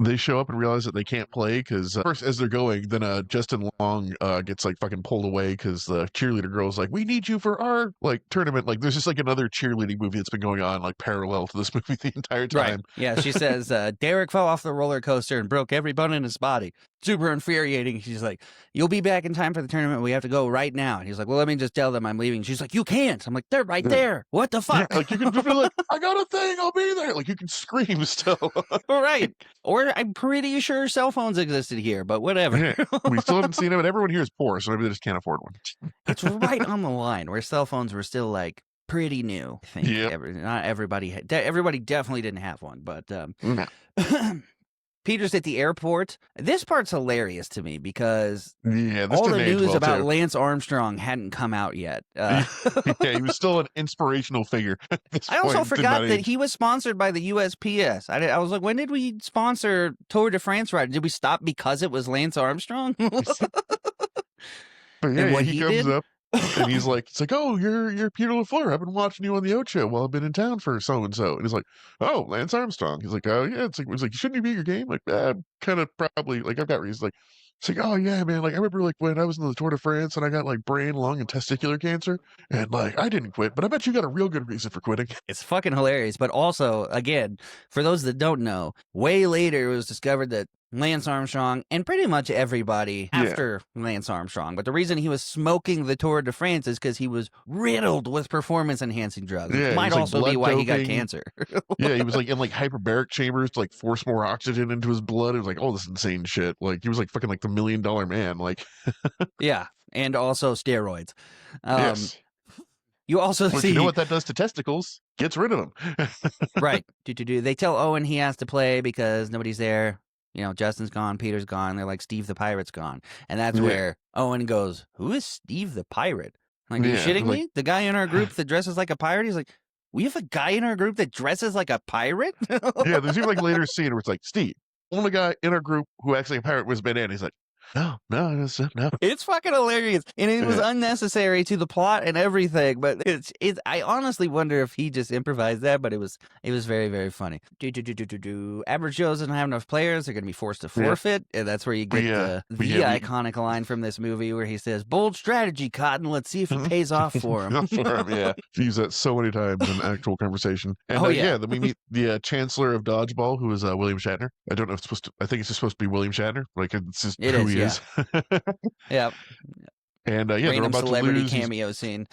they show up and realize that they can't play because first, as they're going, then Justin Long gets like fucking pulled away because the cheerleader girl's like, "We need you for our like tournament." Like, there's just like another cheerleading movie that's been going on like parallel to this movie the entire time. Right. Yeah, she says Derek fell off the roller coaster and broke every bone in his body. Super infuriating. She's like, "You'll be back in time for the tournament. We have to go right now." And he's like, "Well, let me just tell them I'm leaving." She's like, "You can't." I'm like, "They're right there. What the fuck?" Yeah, like you can just be like, "I got a thing. I'll be there." Like you can scream still. Right. Or I'm pretty sure cell phones existed here, but whatever. Yeah, we still haven't seen him, and everyone here is poor, so maybe they just can't afford one. It's right on the line where cell phones were still like pretty new. I think Yep. not everybody everybody definitely didn't have one, but No. Peter's at the airport. This part's hilarious to me because Yeah, this all the didn't age news well, about too. Lance Armstrong hadn't come out yet. Yeah, he was still an inspirational figure. At this I also point. Did forgot not that age. he was sponsored by the USPS. I was like, when did we sponsor Tour de France ride? Did we stop because it was Lance Armstrong? But yeah, And what he he comes did? up and he's like, "It's like, oh, you're Peter LaFleur. I've been watching you on the Ocho while I've been in town for so and so." And he's like, "Oh, Lance Armstrong." He's like, "Oh yeah." It's like, "Shouldn't he be at your game?" Like, kind of probably. Like, I've got reasons. Like, it's like, "Oh yeah, man. Like, I remember like when I was in the Tour de France and I got like brain, lung, and testicular cancer, and like I didn't quit, but I bet you got a real good reason for quitting." It's fucking hilarious. But also, again, for those that don't know, way later it was discovered that Lance Armstrong and pretty much everybody Yeah. after Lance Armstrong, but the reason he was smoking the Tour de France is because he was riddled with performance enhancing drugs. Yeah, It he might was, like, also be blood why he got doping. cancer. Yeah, he was like in like hyperbaric chambers to like force more oxygen into his blood. It was like, oh, this insane shit. Like he was like fucking like the $1 million man. Like, Yeah. And also steroids. yes. You also Which, see. you know what that does to testicles? Gets rid of them. Right. They tell Owen he has to play because nobody's there. You know, Justin's gone, Peter's gone. They're like, Steve the Pirate's gone. And that's Yeah. where Owen goes, "Who is Steve the Pirate?" I'm like, are you Yeah, shitting like- me? The guy in our group that dresses like a pirate? He's like, "We have a guy in our group that dresses like a pirate?" Yeah, there's even like a later scene where it's like, "Steve, only guy in our group who acts like a pirate was Ben." He's like, no. It's fucking hilarious. And it was unnecessary to the plot and everything. But it's I honestly wonder if he just improvised that, but it was very, very funny. Average Joe's doesn't have enough players. They're going to be forced to forfeit. And that's where you get the iconic line from this movie where he says, "Bold strategy, Cotton. Let's see if it pays off for him." Yeah. Use that so many times in actual conversation. And then we meet the Chancellor of Dodgeball, who is William Shatner. I don't know if it's supposed to, I think it's just supposed to be William Shatner. Like, it's just who he is. Yeah. And they're Random about celebrity to lose. cameo scene.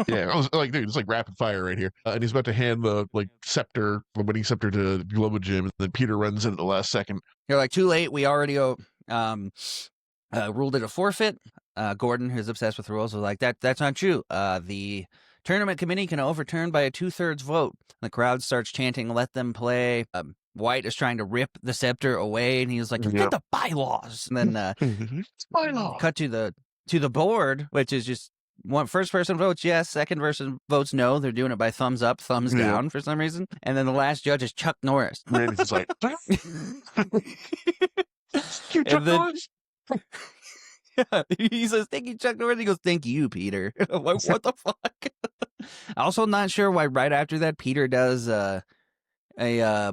Yeah, I was like, dude, it's like rapid fire right here. And he's about to hand the like scepter, the winning scepter, to Globo Gym, and then Peter runs in at the last second. You're like, too late. We already ruled it a forfeit. Gordon, who's obsessed with rules, was like, that's not true. The tournament committee can overturn by a 2/3 vote. The crowd starts chanting, "Let them play." White is trying to rip the scepter away, and he's like, "Get the bylaws." And then bylaw. Cut to the board, which is just first person votes yes, second person votes no. They're doing it by thumbs up, thumbs down for some reason. And then the last judge is Chuck Norris. And he's like, "You Chuck Norris?" Yeah, he says, "Thank you, Chuck Norris." He goes, "Thank you, Peter." What the fuck? Also not sure why right after that Peter does a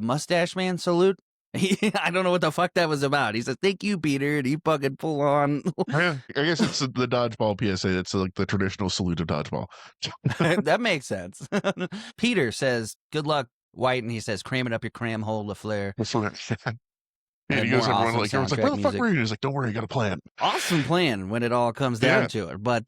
mustache man salute. I don't know what the fuck that was about. He says, "Thank you, Peter," and he fucking full on. Yeah, I guess it's the Dodgeball PSA. It's like the traditional salute of Dodgeball. That makes sense. Peter says, "Good luck, White," and he says, "Cram it up your cram hole, LaFleur." And he goes, everyone's like, everyone's like, "Where the fuck were you?" He's like, "Don't worry, I got a plan." Awesome plan when it all comes down to it. But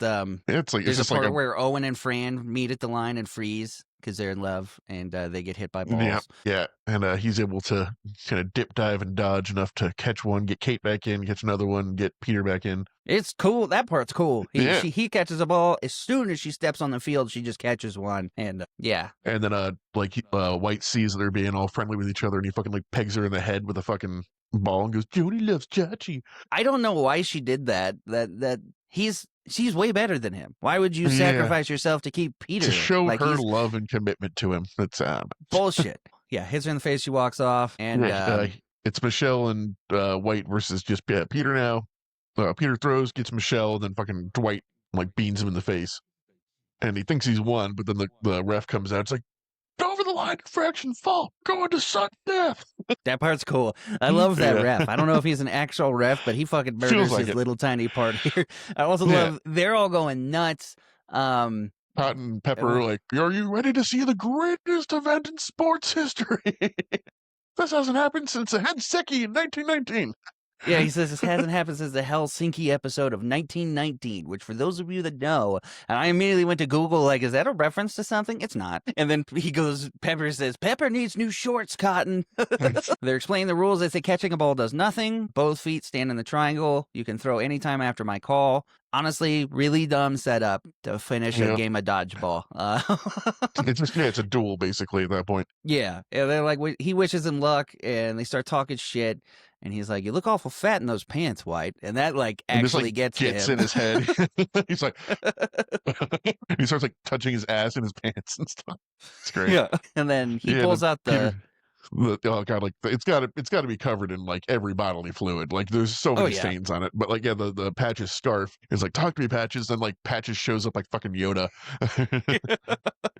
it's like there's it's a just part like where Owen and Fran meet at the line and freeze because they're in love and they get hit by balls. Yeah, and he's able to kind of dip, dive, and dodge enough to catch one, get Kate back in, catch another one, get Peter back in. It's cool. That part's cool. He catches a ball as soon as she steps on the field. She just catches one, and And then White sees that they're being all friendly with each other, and he fucking like pegs her in the head with a fucking ball and goes, "Jody loves Chachi." I don't know why she did that. She's way better than him. Why would you sacrifice yourself to keep Peter? To show like her love and commitment to him. That's bullshit. Yeah, hits her in the face. She walks off, and it's Michelle and White versus just Peter now. Peter throws, gets Michelle, then fucking Dwight like beans him in the face, and he thinks he's won. But then the ref comes out. It's like, "Go over the line infraction, fall, going to sudden death. That part's cool. I love that Yeah. ref. I don't know if he's an actual ref, but he fucking Feels murders like his it. little tiny part here. I also Yeah. love they're all going nuts. Cotton Pepper, like, are you ready to see the greatest event in sports history? This hasn't happened since the Helsinki in 1919. Yeah, he says this hasn't happened since the Helsinki episode of 1919, which for those of you that know, and I immediately went to Google, like, is that a reference to something? It's not. And then he goes, Pepper says, Pepper needs new shorts, Cotton. They're explaining the rules. They say catching a ball does nothing. Both feet stand in the triangle. You can throw anytime after my call. Honestly, really dumb setup to finish a game of dodgeball. It's a duel, basically, at that point. Yeah, they're like, he wishes him luck, and they start talking shit. And he's like, you look awful fat in those pants, White. And that, like, actually gets to him. In his head. He's like, he starts, like, touching his ass in his pants and stuff. It's great. Yeah. And then he pulls out the oh god, like it's got to be covered in like every bodily fluid. Like there's so many stains on it. But like the Patches scarf is like, talk to me, Patches. Then like Patches shows up like fucking Yoda,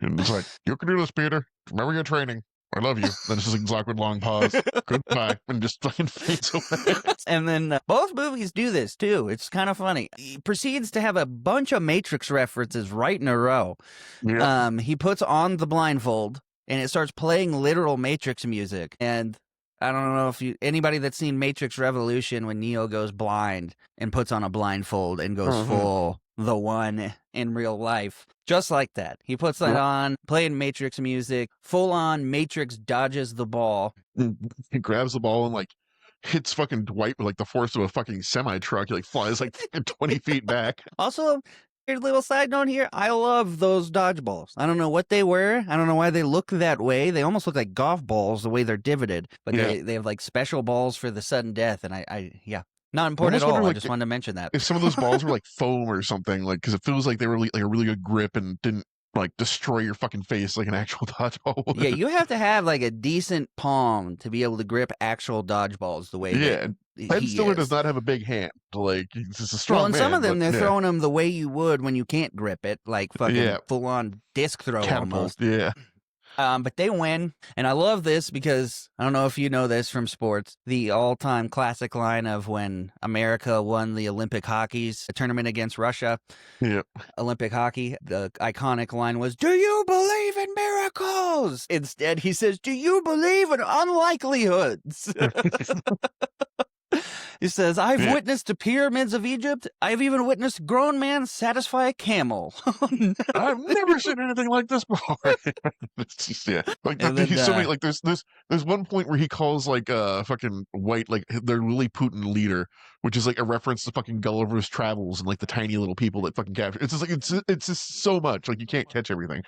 and it's like, you can do this, Peter. Remember your training. I love you. Then it's just like this awkward long pause. Goodbye, and just fucking fades away. And then both movies do this too. It's kind of funny. He proceeds to have a bunch of Matrix references right in a row. Yeah. He puts on the blindfold. And it starts playing literal Matrix music. And I don't know if anybody that's seen Matrix Revolution when Neo goes blind and puts on a blindfold and goes full the one in real life. Just like that. He puts that on, playing Matrix music, full on Matrix dodges the ball. He grabs the ball and like hits fucking Dwight with like the force of a fucking semi-truck. He like flies like 20 feet back. Also, here's a little side note here. I love those dodgeballs. I don't know what they were. I don't know why they look that way. They almost look like golf balls the way they're divoted. But they have like special balls for the sudden death. And not important at all. Like, I just wanted to mention that. If some of those balls were like foam or something, like, because it feels like they were like a really good grip and didn't like destroy your fucking face like an actual dodgeball would. Yeah, you have to have like a decent palm to be able to grip actual dodgeballs the way Ben Stiller does not have a big hand. Like, he's just a strong man. Well, and some of them, they're throwing them the way you would when you can't grip it, like fucking full-on disc throw almost. Yeah. But they win, and I love this because, I don't know if you know this from sports, the all-time classic line of when America won the Olympic hockeys, a tournament against Russia, Olympic hockey, the iconic line was, "Do you believe in miracles?" Instead, he says, "Do you believe in unlikelihoods?" He says, I've witnessed the pyramids of Egypt. I've even witnessed a grown man satisfy a camel. I've never seen anything like this before. It's just, like he's so many, like there's one point where he calls like fucking White like their Lilliputian leader, which is like a reference to fucking Gulliver's Travels and like the tiny little people that fucking capture. It's just like it's just so much, like you can't catch everything.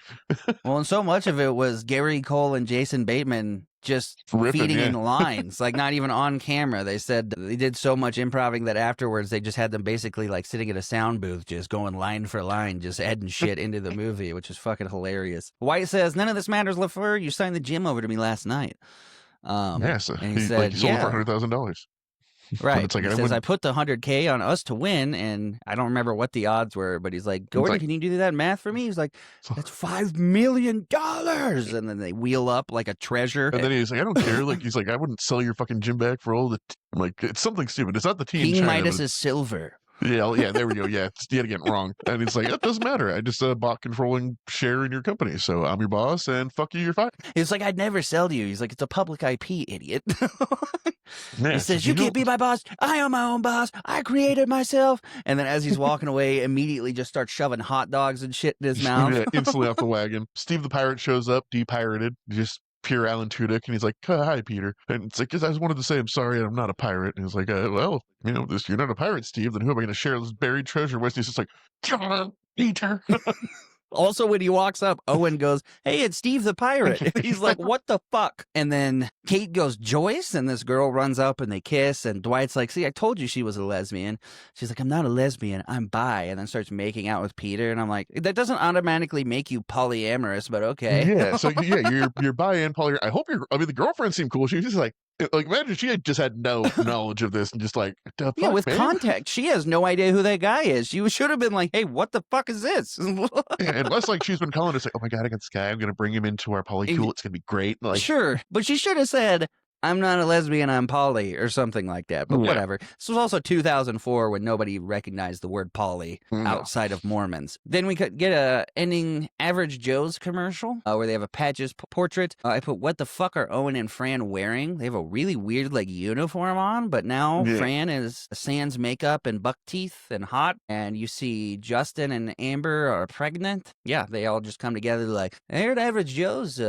Well, and so much of it was Gary Cole and Jason Bateman just feeding in lines, like not even on camera. They said they did so much improvising that afterwards they just had them basically like sitting in a sound booth, just going line for line, just adding shit into the movie, which is fucking hilarious. White says, none of this matters, LaFleur. You signed the gym over to me last night. So and he said, he sold for $100,000. Right. It's like, he says, I put the $100K on us to win, and I don't remember what the odds were, but he's like, Gordon, can you do that math for me? He's like, that's $5 million. And then they wheel up like a treasure. And then he's like, I don't care. Like, he's like, I wouldn't sell your fucking gym back for all the. I'm like, it's something stupid. It's not the team. King Midas is silver. Yeah, there we go. Yeah, it's yet again wrong. And it's like, it doesn't matter. I just bought controlling share in your company. So I'm your boss, and fuck you, you're fine. He's like, I'd never sell to you. He's like, it's a public IP, idiot. He says, you can't be my boss. I am my own boss. I created myself. And then as he's walking away, immediately just starts shoving hot dogs and shit in his mouth. Yeah, instantly off the wagon. Steve the Pirate shows up, depirated, just pure Alan Tudyk, and he's like, hi, Peter. And it's like, I just wanted to say I'm sorry I'm not a pirate. And he's like, well, you know, you're not a pirate, Steve, then who am I going to share this buried treasure with? And he's just like, Peter. Also, when he walks up, Owen goes, hey, it's Steve the Pirate. He's like, what the fuck? And then Kate goes, Joyce? And this girl runs up and they kiss. And Dwight's like, see, I told you she was a lesbian. She's like, I'm not a lesbian. I'm bi. And then starts making out with Peter. And I'm like, that doesn't automatically make you polyamorous, but okay. Yeah, so yeah, you're bi and poly. I mean, the girlfriend seemed cool. She was just like, Like, imagine she had just had no knowledge of this and just like, the Yeah, fuck, with man? context, she has no idea who that guy is. She should have been like, "Hey, what the fuck is this?" Yeah, unless like she's been calling us like, oh my god, I got this guy, I'm gonna bring him into our polycule, it's gonna be great. Like, Sure, but she should have said, "I'm not a lesbian, I'm poly," or something like that. But yeah, whatever. This was also 2004 when nobody recognized the word poly no. outside of Mormons. Then we could get a ending Average Joe's commercial where they have a Patches portrait. I put, "What the fuck are Owen and Fran wearing?" They have a really weird like uniform on, but now Yeah. Fran is sans makeup and buck teeth and hot, and you see Justin and Amber are pregnant. Yeah, they all just come together like, "Here at Average Joe's,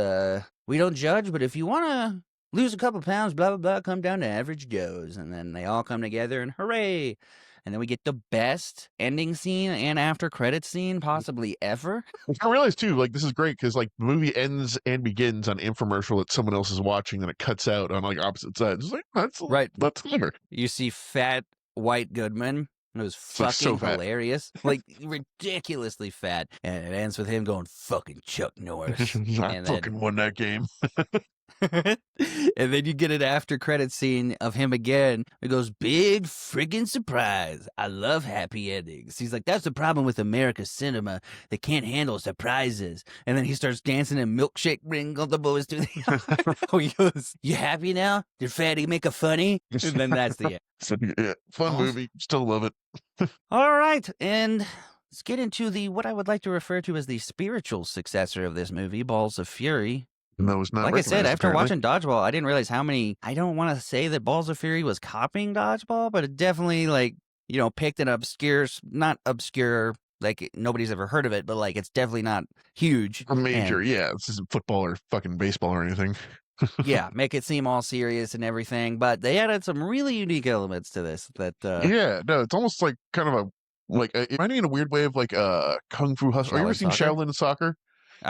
we don't judge, but if you want to lose a couple pounds, blah, blah, blah, come down to Average Joe's." And then they all come together and hooray. And then we get the best ending scene and after credit scene possibly ever. I realized too, like, this is great because like the movie ends and begins on an infomercial that someone else is watching, and it cuts out on like opposite sides. It's like, Right. that's clever. You see fat white Goodman. It was like, fucking so fat. Like ridiculously fat. And it ends with him going, "Fucking Chuck Norris." I And fucking won that game. and then you get an after credit scene of him again. It goes, "Big friggin' surprise. I love happy endings." He's like, "That's the problem with America's cinema. They can't handle surprises." And then he starts dancing in milkshake ring all the boys to the Oh, he goes, "You happy now? Did Fatty make a funny?" And then that's the end. So, yeah, fun Awesome. movie. Still love it. All right, and let's get into the what I would like to refer to as the spiritual successor of this movie, Balls of Fury. No, it's not. Like I said, recognized, after apparently. watching Dodgeball, I didn't realize how many. I don't want to say that Balls of Fury was copying Dodgeball, but it definitely, like, picked an not obscure, like nobody's ever heard of it, but like it's definitely not huge. A major, And, yeah. This isn't football or fucking baseball or anything. yeah, make it seem all serious and everything. But they added some really unique elements to this that. Yeah, no, it's almost like kind of a like it reminded me in a weird way of like Kung Fu Hustle. Have you ever seen Soccer? Shaolin Soccer?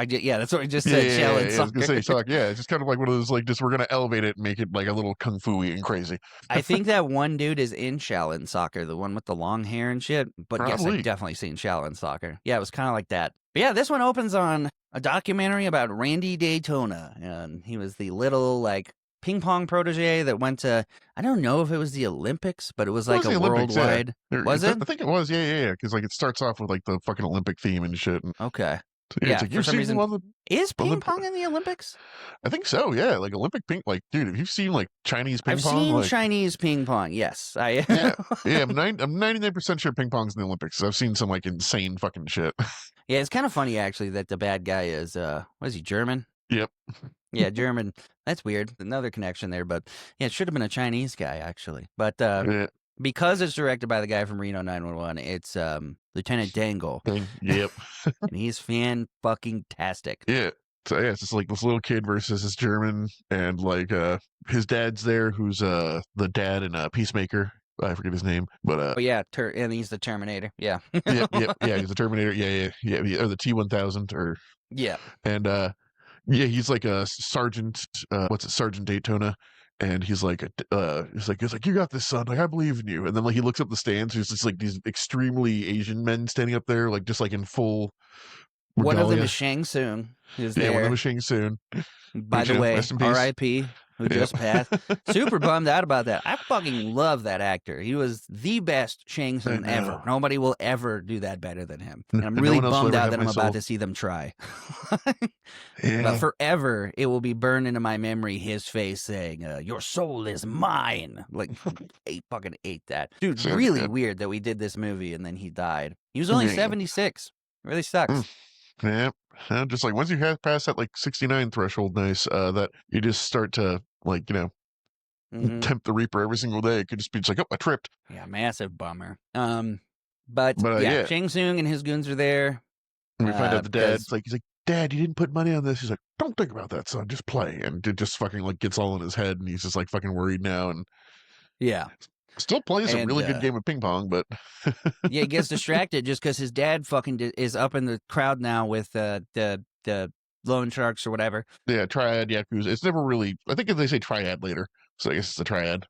Yeah, that's what I just Yeah, said. yeah, Shaolin I was gonna Soccer. say soccer. Yeah, it's just kind of like one of those like just we're gonna elevate it and make it like a little kung fu-y and crazy. I think that one dude is in Shaolin Soccer, the one with the long hair and shit. But yes, Probably. I've definitely seen Shaolin Soccer. Yeah, it was kind of like that. But yeah, this one opens on a documentary about Randy Daytona, and he was the little like ping pong protege that went to, I don't know if it was the Olympics, but it was like It was a the Olympics, yeah. worldwide. Was it? I think it was, yeah. Because like it starts off with like the fucking Olympic theme and shit. And, Okay. yeah, Yeah, it's like for you've some seen reason. one of the Is ping Olymp- pong in the Olympics? I think so, yeah. Like Olympic ping, like dude, have you seen like Chinese ping I've pong? seen Like, Chinese ping pong. Yes, I. yeah. I'm 99% sure ping pong's in the Olympics. I've seen some like insane fucking shit. Yeah, it's kind of funny actually that the bad guy is what is he, German? Yep. Yeah, German. That's weird. Another connection there, but yeah, it should have been a Chinese guy actually. But Yeah. because it's directed by the guy from Reno 911, it's Lieutenant Dangle, Yep. and he's fan-fucking-tastic. Yeah. So yeah, it's just like this little kid versus this German, and like his dad's there, who's the dad in Peacemaker. I forget his name, but Oh yeah, and he's the Terminator. Yeah. yep, he's the Terminator. Yeah, or the T-1000, or Yeah. and yeah, he's like a sergeant. Sergeant Daytona, and he's like, he's like, you got this, son. Like I believe in you. And then like he looks up the stands. There's just like these extremely Asian men standing up there, like just like in full. One of them regalia. is Shang Tsung, who's Yeah, there. one of them is Shang Tsung. By the way, rest in peace. R.I.P., who just passed. Super bummed out about that. I fucking love that actor. He was the best Shang Tsung ever. Nobody will ever do that better than him. And I'm really bummed out that I'm about to see them try. Yeah. But forever, it will be burned into my memory, his face saying, "Your soul is mine." Like, he fucking ate that. Dude, Sounds really good. weird that we did this movie and then he died. He was only Yeah. 76. It really sucks. Yeah, just like once you have passed that like 69 threshold, nice, that you just start to like tempt the Reaper every single day. It could just be just like, oh, I tripped. Yeah, massive bummer. But yeah, yeah. Shang Tsung and his goons are there. And we find out the dad. because- He's like, Dad, you didn't put money on this. He's like, don't think about that, son. Just play. And it just fucking like gets all in his head, and he's just like fucking worried now, and Yeah, still plays a And, really good game of ping pong, but yeah, he gets distracted just because his dad fucking is up in the crowd now with the loan sharks or whatever. yeah, triad, yakuza. It's never really. I think they say triad later, so I guess it's a triad.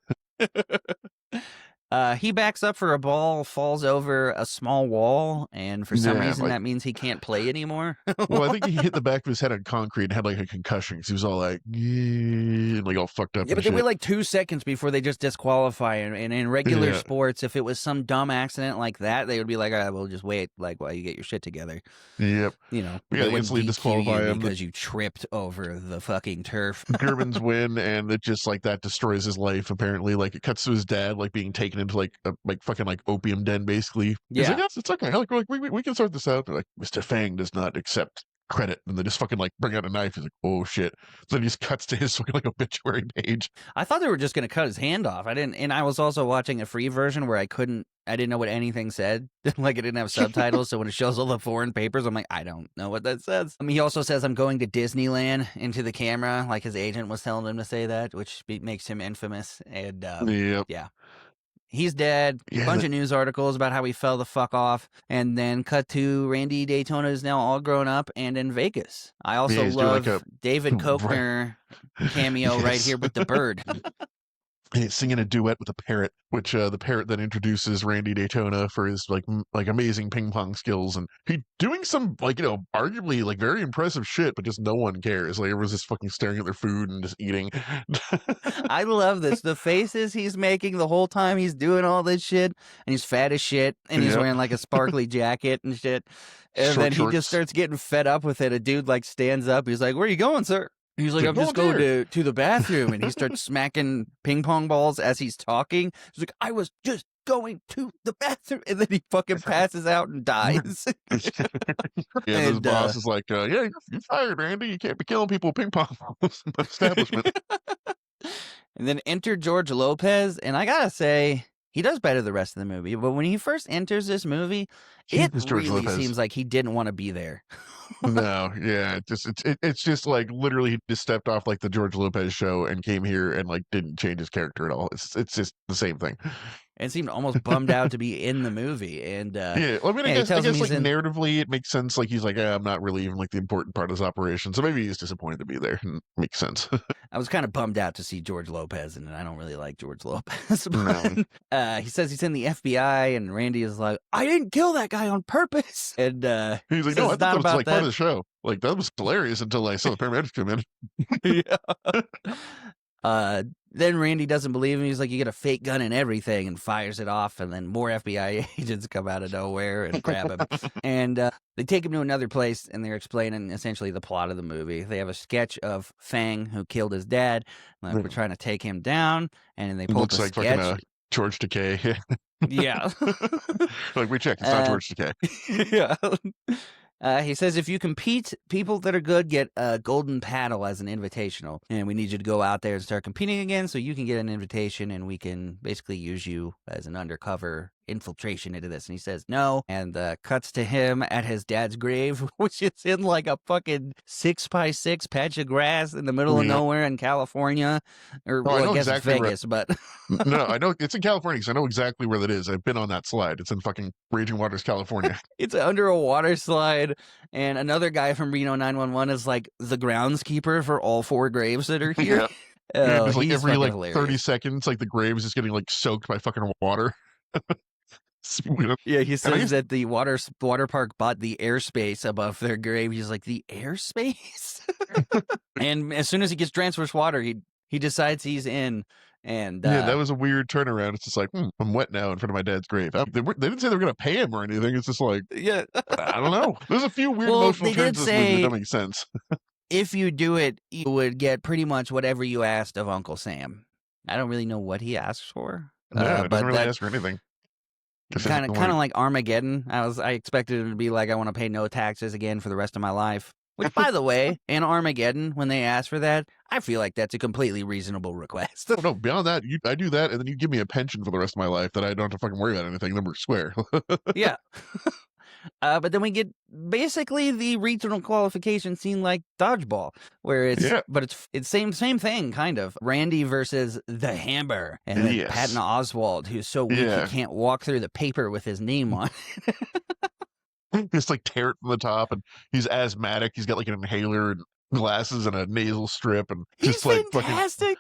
He backs up for a ball, falls over a small wall, and for some reason that means he can't play anymore. Well, I think he hit the back of his head on concrete and had like a concussion because he was all like, yeah, and like all fucked up Yeah, and but they shit. wait like 2 seconds before they just disqualify him. And in regular sports, if it was some dumb accident like that, they would be like, we'll just wait like while you get your shit together. Yep. You know, We they got wouldn't instantly DQ disqualify you him. because you tripped over the fucking turf. Germans win, and it just like that destroys his life. Apparently, like it cuts to his dad like being taken into like a fucking like opium den. Basically, he's like, yes, it's okay. Like we can sort this out. They're like, Mr. Fang does not accept credit, and they just fucking like bring out a knife. He's like, oh shit. So then he just cuts to his fucking like obituary page. I thought they were just gonna cut his hand off. I didn't, and I was also watching a free version where I didn't know what anything said. Like it didn't have subtitles, so when it shows all the foreign papers, I'm like, I don't know what that says. I mean, he also says I'm going to Disneyland into the camera, like his agent was telling him to say that, which makes him infamous. And yeah. He's dead. Yeah, Bunch of news articles about how he fell the fuck off. And then cut to Randy Daytona is now all grown up and in Vegas. I also love David Koechner cameo right here with the bird. And he's singing a duet with a parrot, which the parrot then introduces Randy Daytona for his like amazing ping pong skills, and he doing some like arguably like very impressive shit, but just no one cares. Like everyone's just fucking staring at their food and just eating. I love this. The faces he's making the whole time he's doing all this shit, and he's fat as shit, and he's wearing like a sparkly jacket and shit, and then he just starts getting fed up with it. A dude like stands up. He's like, "Where are you going, sir?" He's like, I'm just going to the bathroom. And he starts smacking ping pong balls as he's talking. He's like, I was just going to the bathroom. And then he fucking passes out and dies. Yeah, his boss is like, yeah, you're fired, Randy. You can't be killing people with ping pong balls in the establishment. And then enter George Lopez. And I got to say, he does better the rest of the movie. But when he first enters this movie, it really seems like he didn't want to be there. No, yeah, it's just like literally he just stepped off like the George Lopez show and came here and like didn't change his character at all. It's just the same thing. And seemed almost bummed out to be in the movie. And yeah, well, I mean, I guess like narratively, it makes sense. Like he's like, I'm not really even like the important part of this operation, so maybe he's disappointed to be there. Makes sense. I was kind of bummed out to see George Lopez, and I don't really like George Lopez. But, he says he's in the FBI, and Randy is like, I didn't kill that guy on purpose. And he's like, no, I thought that was like part of the show. Like that was hilarious until I saw the paramedics come in. Yeah. Then Randy doesn't believe him. He's like, you get a fake gun and everything, and fires it off. And then more FBI agents come out of nowhere and grab him. And they take him to another place, and they're explaining essentially the plot of the movie. They have a sketch of Fang, who killed his dad. Like, we're trying to take him down, and then they pull up a sketch. Fucking, George Takei. Yeah. Like, we checked. It's not George Takei. Yeah. He says, if you compete, people that are good get a golden paddle as an invitational. And we need you to go out there and start competing again so you can get an invitation and we can basically use you as an undercover infiltration into this. And he says no, and cuts to him at his dad's grave, which is in like a fucking 6x6 patch of grass in the middle of nowhere in California. Or well, I guess exactly it's Vegas, but no, I know it's in California because I know exactly where that is. I've been on that slide. It's in fucking Raging Waters, California. It's under a water slide, and another guy from Reno 911 is like the groundskeeper for all 4 graves that are here. Yeah, it's like every like hilarious. 30 seconds, like the grave is just getting like soaked by fucking water. Yeah, he says that the water park bought the airspace above their grave. He's like, the airspace? And as soon as he gets transverse water, he decides he's in. And yeah, that was a weird turnaround. It's just like, I'm wet now in front of my dad's grave. They didn't say they were going to pay him or anything. It's just like, yeah, I don't know. There's a few weird emotional turns in this movie that don't make sense. If you do it, you would get pretty much whatever you asked of Uncle Sam. I don't really know what he asks for. No, it doesn't really ask for anything. Kind of like Armageddon. I expected it to be like, I want to pay no taxes again for the rest of my life. Which, by the way, in Armageddon, when they ask for that, I feel like that's a completely reasonable request. No, beyond that, I do that, and then you give me a pension for the rest of my life that I don't have to fucking worry about anything. Then we're square. Yeah. But then we get basically the regional qualification scene like Dodgeball, where it's same thing, kind of. Randy versus the Hammer, and then Patton Oswalt, who's so weak he can't walk through the paper with his name on it. Just like tear it from the top, and he's asthmatic. He's got like an inhaler and glasses and a nasal strip, and he's just like fantastic.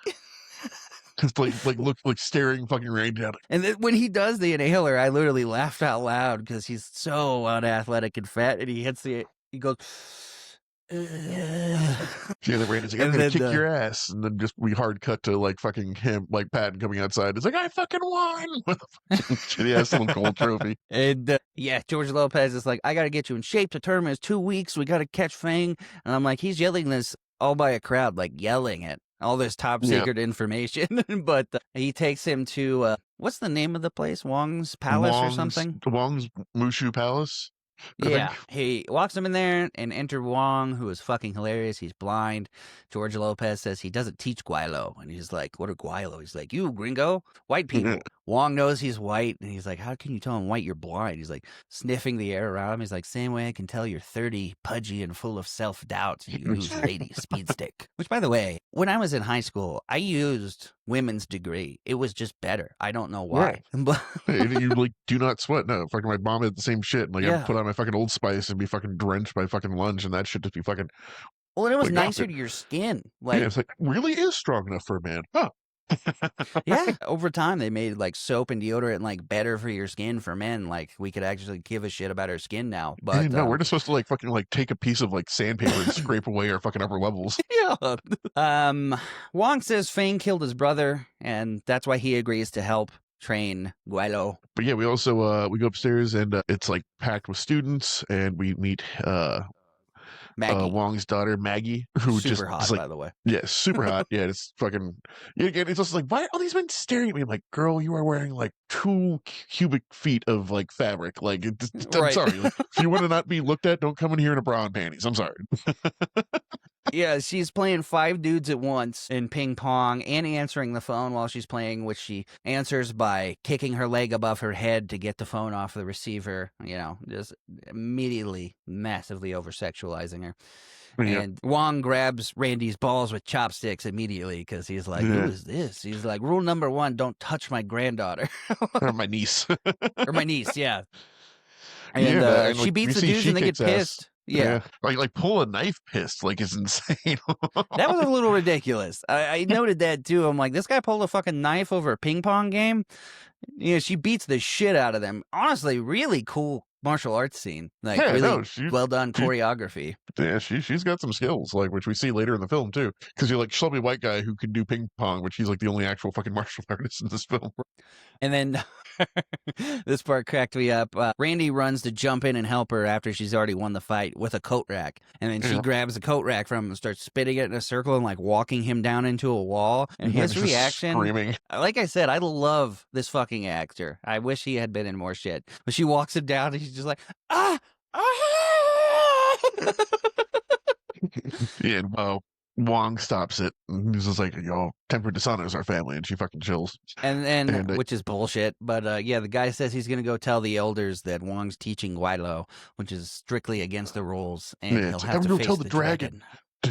Just look like staring fucking rain down. And then when he does the inhaler, I literally laughed out loud because he's so unathletic and fat, and he goes. Yeah, the rain is like, I'm And gonna then kick your ass, and then just we hard cut to like fucking him, like Patton coming outside. It's like, I fucking won with a fucking shitty ass little gold trophy. And yeah, George Lopez is like, I got to get you in shape. The tournament is 2 weeks. We got to catch Fang. And I'm like, he's yelling this all by a crowd, like yelling it, all this top Yeah. secret information. But he takes him to, what's the name of the place? Wong's Palace or something? Wong's Mushu Palace. I Yeah, think. he walks him in there and enter Wong, who is fucking hilarious. He's blind. George Lopez says he doesn't teach Guaylo. And he's like, what are Guaylo? He's like, you gringo, white people. Wong knows he's white. And he's like, how can you tell him white? You're blind. He's like sniffing the air around him. He's like, same way I can tell you're 30, pudgy and full of self-doubt. You use lady speed stick. Which, by the way, when I was in high school, I used women's degree. It was just better. I don't know why. But You like do not sweat. No, fucking my mom had the same shit. Like Yeah. I'd put on my fucking Old Spice and be fucking drenched by fucking lunch, and that shit just be fucking. well, and it was Like, nicer oh, to your skin. Yeah, Like, it's like really is strong enough for a man, huh? yeah, over time they made like soap and deodorant like better for your skin for men. Like we could actually give a shit about our skin now. But No, we're just supposed to like fucking like take a piece of like sandpaper and scrape away our fucking upper levels. yeah. Wong says Fang killed his brother, and that's why he agrees to help train Guaylo. But yeah, we also we go upstairs and it's like packed with students, and we meet Maggie, Wong's daughter Maggie, who super just hot, is like, by the way. yeah, super hot. Yeah, it's fucking. Yeah, it's just like, why are all these men staring at me? I'm like, girl, you are wearing like 2 cubic feet of like fabric. Like, I'm Right. sorry. Like, if you want to not be looked at, don't come in here in a bra and panties. I'm sorry. Yeah, she's playing 5 dudes at once in ping pong and answering the phone while she's playing, which she answers by kicking her leg above her head to get the phone off the receiver. You know, just immediately massively over sexualizing her. Yeah. And Wong grabs Randy's balls with chopsticks immediately because he's like, Yeah. who is this? He's like, rule number 1, don't touch my granddaughter. Or my niece. Or my niece, yeah. And, Yeah, and, she like, beats you the see dudes she and they get kicks ass. pissed. Yeah. Like pull a knife pissed, like it's insane. That was a little ridiculous. I noted that too. I'm like, this guy pulled a fucking knife over a ping pong game. You know, she beats the shit out of them. Honestly, really cool martial arts scene. Like, Yeah, really no, well done choreography. Yeah, she's got some skills, like which we see later in the film too. Because you're like Shelby White guy who can do ping pong, which he's like the only actual fucking martial artist in this film. And then this part cracked me up. Randy runs to jump in and help her after she's already won the fight with a coat rack. And then she grabs a coat rack from him and starts spinning it in a circle and like walking him down into a wall. And his just reaction, screaming. like I said, I love this fucking actor. I wish he had been in more shit. But she walks him down and he's just like, ah! Yeah, and Wong stops it. And he's just like, yo, tempered dishonors our family, and she fucking chills. And which is bullshit. But yeah, the guy says he's gonna go tell the elders that Wong's teaching Guaylo, which is strictly against the rules, and Yeah, he'll it's like, have I'm to gonna face tell the the dragon.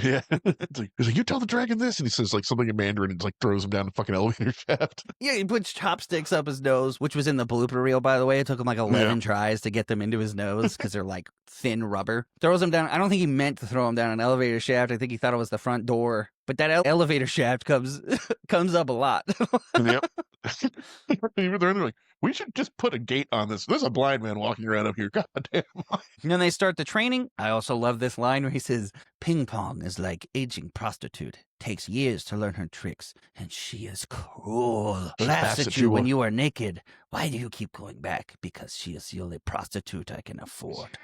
Yeah, he's like, you tell the dragon this, and he says like something in Mandarin, and like throws him down the fucking elevator shaft. Yeah, he puts chopsticks up his nose, which was in the blooper reel, by the way. It took him like 11 tries to get them into his nose because they're like thin rubber. Throws him down. I don't think he meant to throw him down an elevator shaft. I think he thought it was the front door. But that elevator shaft comes up a lot. Yep. Even they're like, we should just put a gate on this. There's a blind man walking around up here. God damn. And then they start the training. I also love this line where he says, ping pong is like aging prostitute. Takes years to learn her tricks. And she is cruel. Laughs at you when you are naked. Why do you keep going back? Because she is the only prostitute I can afford.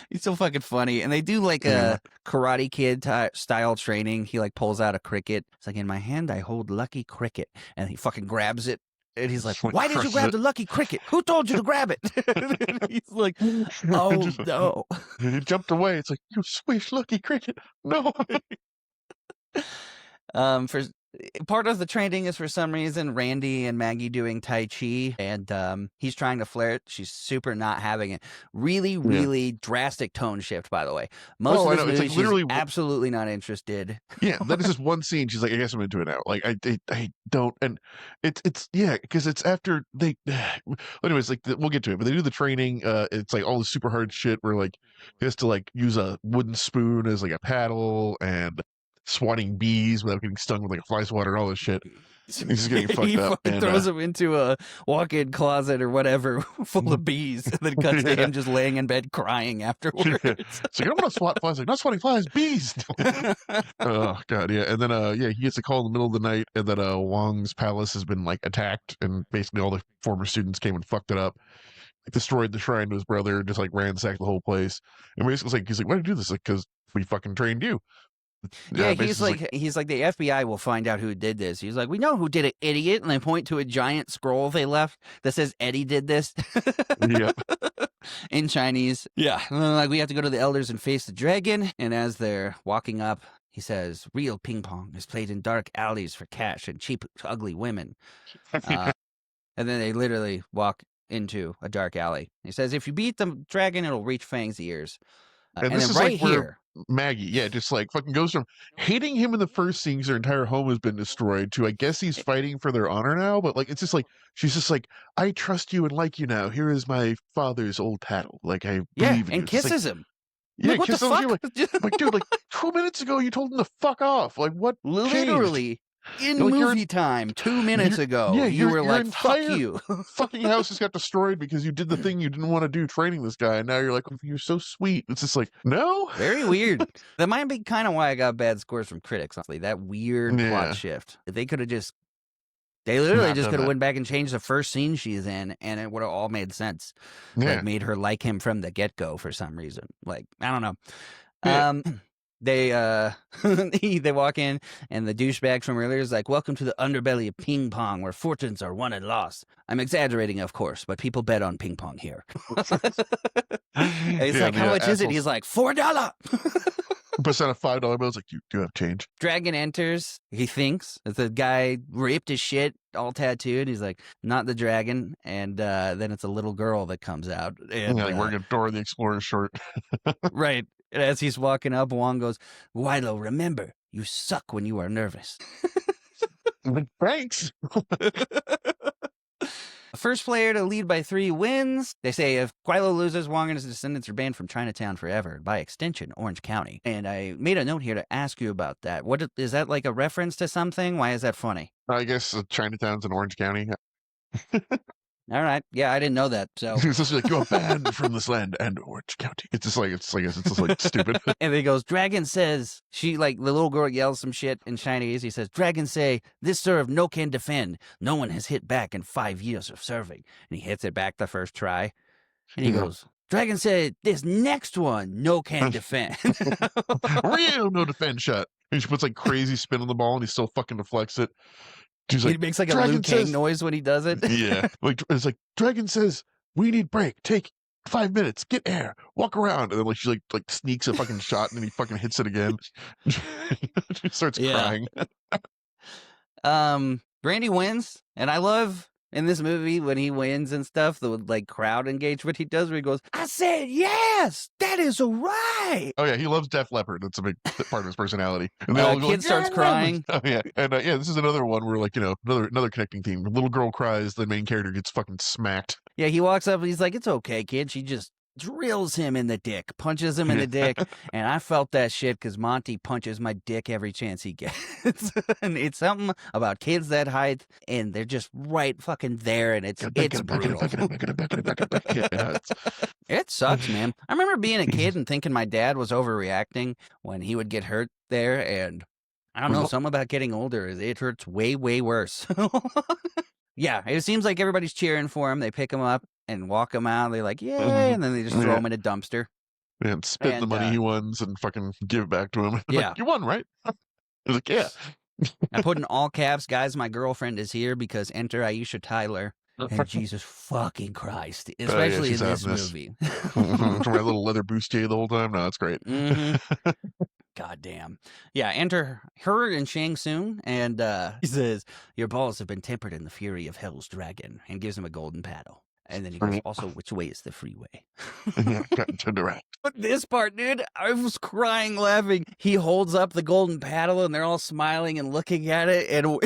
He's so fucking funny. And they do like a Karate Kid style training. He like pulls out a cricket. It's like, in my hand, I hold Lucky Cricket. And he fucking grabs it. And he's like, why did you grab the Lucky Cricket? Who told you to grab it? And he's like, oh, no. He jumped away. It's like, you swish Lucky Cricket. No. For part of the training is for some reason Randy and Maggie doing Tai Chi, and he's trying to flirt. She's super not having it. Really drastic tone shift, by the way. Most of this movie, she's literally absolutely not interested. Yeah, that is just one scene. She's like, I guess I'm into it now. Like, I don't, and it's because it's after they. Anyways, like we'll get to it, but they do the training. It's like all the super hard shit where like he has to like use a wooden spoon as like a paddle, and swatting bees without getting stung with like a fly swatter and all this shit. He's just getting fucked He up. fucking And throws him into a walk-in closet or whatever full of bees, and then cuts to him just laying in bed crying afterwards. It's like, I don't want to swat flies. Like, not swatting flies, bees. Oh god, yeah. And then he gets a call in the middle of the night, and then Wong's palace has been like attacked, and basically all the former students came and fucked it up, like destroyed the shrine to his brother, just like ransacked the whole place. And basically it's like, he's like, why did you do this? Like, because we fucking trained you. Yeah, he's like the FBI will find out who did this. He's like, we know who did it, idiot. And they point to a giant scroll they left that says Eddie did this. Yep. In Chinese. Yeah. And then, like, we have to go to the elders and face the dragon. And as they're walking up, he says, real ping pong is played in dark alleys for cash and cheap, ugly women. And then they literally walk into a dark alley. He says, if you beat the dragon, it'll reach Fang's ears. And and this then is right like where here, Maggie, just like fucking goes from hating him in the first scene because her entire home has been destroyed to I guess he's fighting for their honor now. But like, it's just like, she's just like, I trust you and like you now. Here is my father's old tattle. Like, I believe in you. And kisses him. Yeah, like, what the fuck? Like, dude, like 2 minutes ago you told him to fuck off. Like, what? Literally. In like, movie time, 2 minutes ago, you were like, fuck you. Fucking house just got destroyed because you did the thing you didn't want to do training this guy. And now you're like, you're so sweet. It's just like, no. Very weird. That might be kind of why I got bad scores from critics, honestly. That weird plot shift. They could have just, they literally just could have went back and changed the first scene she's in, and it would have all made sense. Yeah. Like, made her like him from the get-go for some reason. Like, I don't know. Yeah. They they walk in, and the douchebag from earlier is like, welcome to the underbelly of ping pong where fortunes are won and lost. I'm exaggerating, of course, but people bet on ping pong here. And he's like, how much is it? He's like, $4. Puts on a $5 bill. It's like, you do have change. Dragon enters. He thinks that the guy ripped his shit, all tattooed. He's like, not the dragon. And then it's a little girl that comes out. And like wearing a Dora the Explorer shirt. Right. And as he's walking up, Wong goes, Wilo, remember, you suck when you are nervous. Thanks. First player to lead by 3 wins. They say if Quilo loses, Wong and his descendants are banned from Chinatown forever, by extension, Orange County. And I made a note here to ask you about that. What is that, like a reference to something? Why is that funny? I guess Chinatown's in Orange County. All right. Yeah, I didn't know that. So it's just like, you're banned from this land and Orange County. It's just like stupid. And then he goes, Dragon says, the little girl yells some shit in Chinese. He says, Dragon say, this serve no can defend. No one has hit back in 5 years of serving. And he hits it back the first try. And he goes, Dragon said, this next one, no can defend. Real no defend shot. And she puts like crazy spin on the ball and he still fucking deflects it. He makes like a Liu Kang noise when he does it. Yeah. Like, it's like, Dragon says, we need break. Take 5 minutes. Get air. Walk around. And then like she like sneaks a fucking shot and then he fucking hits it again. She starts crying. Brandy wins. And I love in this movie when he wins and stuff, the like crowd engagement he does where he goes, I said yes, that is right. Oh yeah, he loves Def Leppard. That's a big part of his personality. And the kid starts crying. Oh yeah, and this is another one where like another connecting theme. The little girl cries, the main character gets fucking smacked. Yeah, he walks up and he's like, "It's okay, kid." She just drills him in the dick, punches him in the dick, and I felt that shit because Monty punches my dick every chance he gets. And it's something about kids that height, and they're just right fucking there, and it's brutal. It sucks, man. I remember being a kid and thinking my dad was overreacting when he would get hurt there, and I don't know, something about getting older, it hurts way, way worse. Yeah, it seems like everybody's cheering for him. They pick him up and walk him out. They're like, yay, and then they just throw him in a dumpster. Yeah, and spit the money he wins and fucking give it back to him. Yeah. Like, you won, right? He's like, yeah. I put in all caps, guys, my girlfriend is here because enter Aisha Tyler. And Jesus fucking Christ. Especially in this movie. For my little leather bustier the whole time. No, that's great. God damn. Yeah, enter her and Shang Tsung, and he says, your balls have been tempered in the fury of Hell's Dragon, and gives him a golden paddle. And then he goes, also, which way is the freeway? But this part, dude, I was crying laughing. He holds up the golden paddle, and they're all smiling and looking at it, and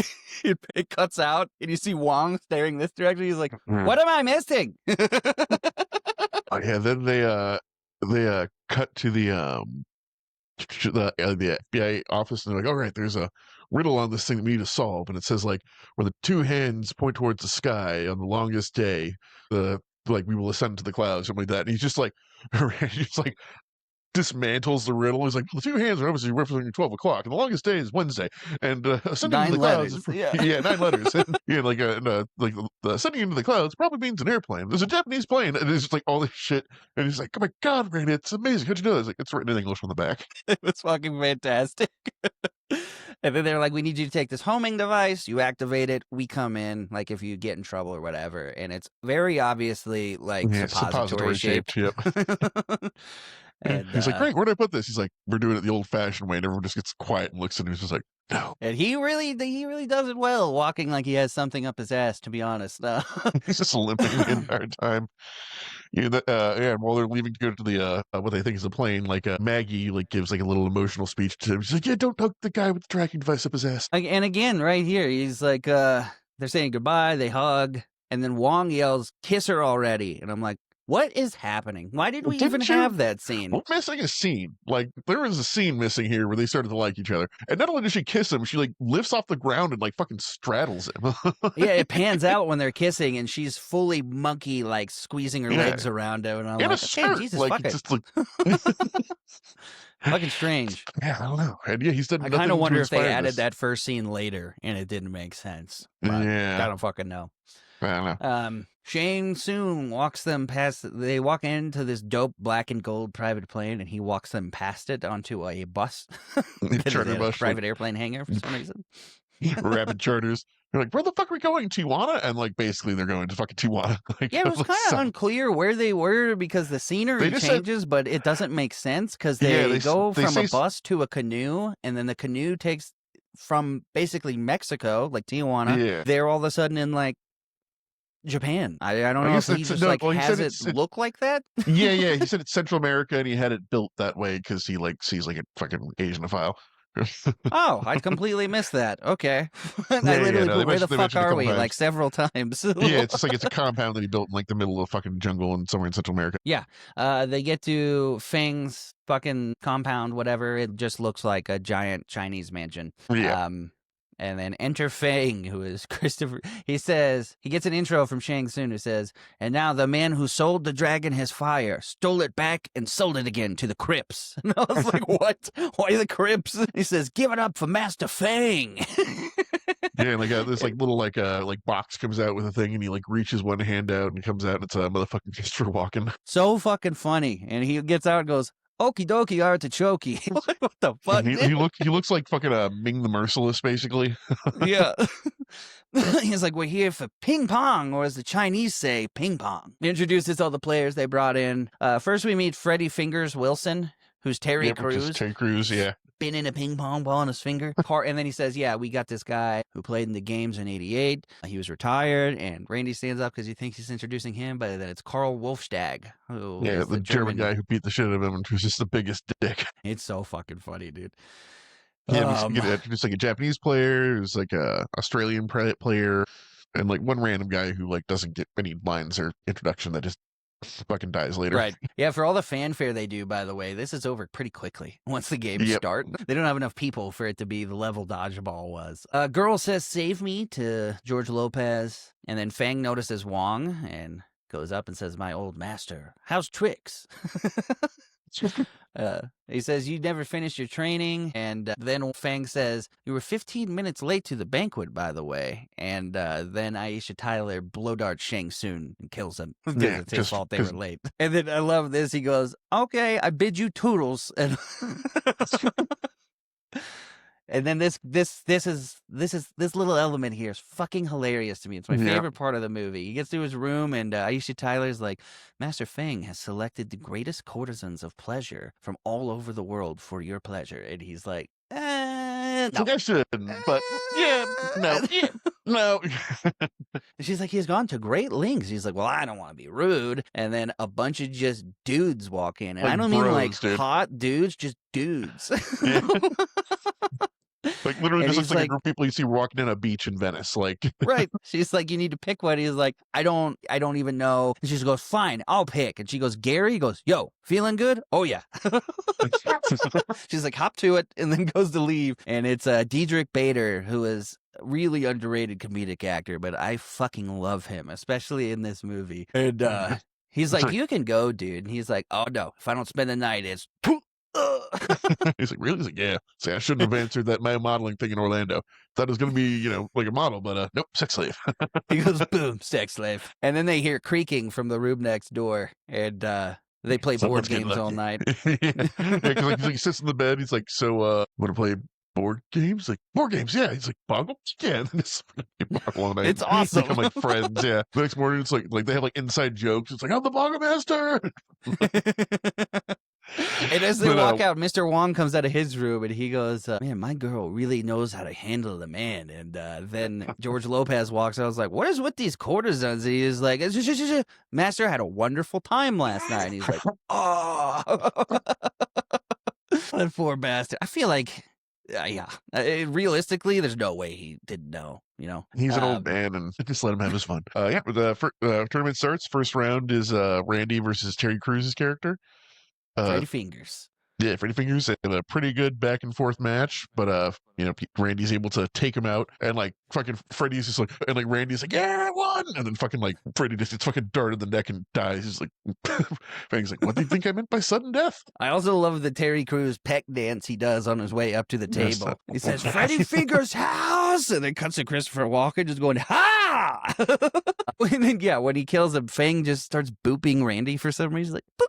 it cuts out, and you see Wong staring this direction. He's like, what am I missing? Oh, yeah, then they cut to the the FBI office, and they're like, all right, there's a riddle on this thing that we need to solve, and it says like where the two hands point towards the sky on the longest day, the like we will ascend to the clouds, something like that. And he's just like, he's like dismantles the riddle. He's like, the two hands are obviously representing 12 o'clock, and the longest day is Wednesday, and ascending 9 into the clouds letters. is Yeah. 9 letters. And, like the ascending into the clouds probably means an airplane. There's a Japanese plane, and it's just like all this shit. And he's like, oh my god, Randy, it's amazing. How'd you know that? It's like, it's written in English on the back. It was fucking fantastic. And then they're like, we need you to take this homing device. You activate it. We come in, like, if you get in trouble or whatever. And it's very obviously, like, suppository shaped. Yep. And he's like, great, where did I put this? He's like, we're doing it the old-fashioned way. And everyone just gets quiet and looks at him. He's just like, no. And he really does it well, walking like he has something up his ass, to be honest. He's just limping the entire time. And while they're leaving to go to the what they think is a plane, like Maggie like gives like a little emotional speech to him. She's like, yeah, don't hook the guy with the tracking device up his ass. And again, right here, he's like, they're saying goodbye, they hug, and then Wong yells, kiss her already. And I'm like, what is happening? Why did we even have that scene? We're missing a scene. Like, there was a scene missing here where they started to like each other. And not only does she kiss him, she, like, lifts off the ground and, like, fucking straddles him. Yeah, it pans out when they're kissing, and she's fully monkey, like, squeezing her legs around him. And I'm like, okay, Jesus, like, fuck it. just, like... Fucking strange. Yeah, I don't know. And yeah, he's done I nothing kind of wonder if they inspire added this. that first scene later, and it didn't make sense. But Yeah. I don't fucking know. I don't know. Shang Tsung walks them past. They walk into this dope black and gold private plane, and he walks them past it onto a bus. Charter bus, private airplane hangar for some reason. Rapid charters. They're like, where the fuck are we going? Tijuana? And like, basically, they're going to fucking Tijuana. Like, yeah, it was kind of unclear where they were because the scenery changes, but it doesn't make sense because they go from a bus to a canoe, and then the canoe takes from basically Mexico, like Tijuana. Yeah. They're all of a sudden in like Japan. I don't know if he just has it look like that. Yeah. He said it's Central America, and he had it built that way because he like sees like a fucking Asianophile. Oh, I completely missed that. Okay. I literally put, where the fuck are we? Like several times. Yeah, it's just like it's a compound that he built in like the middle of the fucking jungle and somewhere in Central America. Yeah. They get to Feng's fucking compound, whatever. It just looks like a giant Chinese mansion. Yeah. And then enter Feng, who is Christopher. He says, he gets an intro from Shang Tsung who says, and now the man who sold the dragon his fire, stole it back and sold it again to the Crips. And I was like, what? Why the Crips? He says, give it up for Master Feng. Yeah, like this like little like box comes out with a thing, and he like reaches one hand out and it comes out, and it's a motherfucking Christopher Walken. So fucking funny. And he gets out and goes, okie dokie artichoke. What the fuck? He looks like fucking Ming the Merciless, basically. Yeah. He's like, we're here for ping pong, or as the Chinese say, ping pong. He introduces all the players they brought in. First we meet Freddie Fingers Wilson, who's Terry Crews. Terry Crews, yeah. Spinning a ping pong ball on his finger. And then he says, yeah, we got this guy who played in the games in '88. He was retired, and Randy stands up because he thinks he's introducing him, but then it's Carl Wolfstag, who is the German guy who beat the shit out of him and who's just the biggest dick. It's so fucking funny, dude. Yeah, it's like a Japanese player, who's like a Australian player, and like one random guy who like doesn't get any lines or introduction that just fucking dies later. Right. Yeah, for all the fanfare they do, by the way, this is over pretty quickly. Once the games start, they don't have enough people for it to be the level Dodgeball was. Girl says, save me to George Lopez. And then Fang notices Wong and goes up and says, my old master, how's tricks? He says, you never finished your training. And then Fang says, you were 15 minutes late to the banquet, by the way. And then Aisha Tyler blow darts Shang Tsung and kills him because it's his fault they were late. And then I love this. He goes, okay, I bid you toodles. And and then this little element here is fucking hilarious to me. It's my favorite part of the movie. He gets to his room, and Aisha Tyler's like, Master Feng has selected the greatest courtesans of pleasure from all over the world for your pleasure. And he's like, no. I shouldn't, but no. She's like, he's gone to great lengths. He's like, well, I don't want to be rude. And then a bunch of just dudes walk in. And like I don't mean like dude. hot dudes, just dudes. Like literally And just looks he's like a like, group of people you see walking in a beach in Venice. Like right. She's like, you need to pick one. He's like, I don't even know. And she goes, fine, I'll pick. And she goes, Gary? He goes, yo, feeling good? Oh yeah. She's like, hop to it, and then goes to leave. And it's Diedrich Bader, who is a really underrated comedic actor, but I fucking love him, especially in this movie. And he's like, you can go, dude. And he's like, oh no, if I don't spend the night, it's he's like, really? He's like, yeah. Say I shouldn't have answered that my modeling thing in Orlando. Thought it was gonna be, like a model, but nope, sex slave. He goes, boom, sex slave. And then they hear creaking from the room next door, and they play board Someone's getting games all lucky. night. Yeah, because like, he sits in the bed. He's like, so want to play board games? Like board games? Yeah. He's like, boggle? Yeah. And this boggle all night. It's awesome. Become like friends. Yeah. The next morning, it's like they have like inside jokes. It's like, I'm the boggle master. And as they walk out, Mr. Wong comes out of his room and he goes, man, my girl really knows how to handle the man. And then George Lopez walks out. I was like, what is with these courtesans? And he's like, Master had a wonderful time last night. And he's like, oh, that poor bastard. I feel like, realistically, there's no way he didn't know, He's an old man, and just let him have his fun. Yeah, the tournament starts. First round is Randy versus Terry Crews's character. Freddy Fingers. Yeah, Freddy Fingers in a pretty good back and forth match, but Randy's able to take him out, and like fucking Freddy's just like, and like Randy's like, yeah, I won, and then fucking like Freddy just gets fucking dart in the neck and dies. He's like, Fang's like, what do you think I meant by sudden death? I also love the Terry Crews peck dance he does on his way up to the table. He says, Freddy Fingers' house, and then cuts to Christopher Walken just going, ha! And then, yeah, when he kills him, Fang just starts booping Randy for some reason. Like, boop.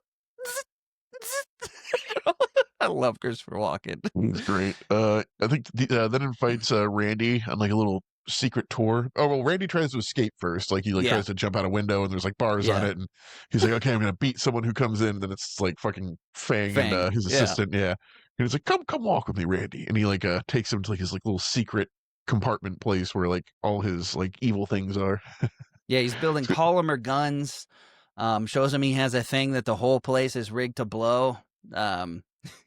I love Christopher Walken. He's great. I think then invites Randy on like a little secret tour. Oh well, Randy tries to escape first. Like he tries to jump out a window, and there's like bars on it, and he's like, okay, I'm gonna beat someone who comes in. And then it's like fucking Fang. And his assistant. Yeah. And he's like, come walk with me, Randy. And he like takes him to like his like little secret compartment place where like all his like evil things are. Yeah, he's building polymer guns. Shows him he has a thing that the whole place is rigged to blow.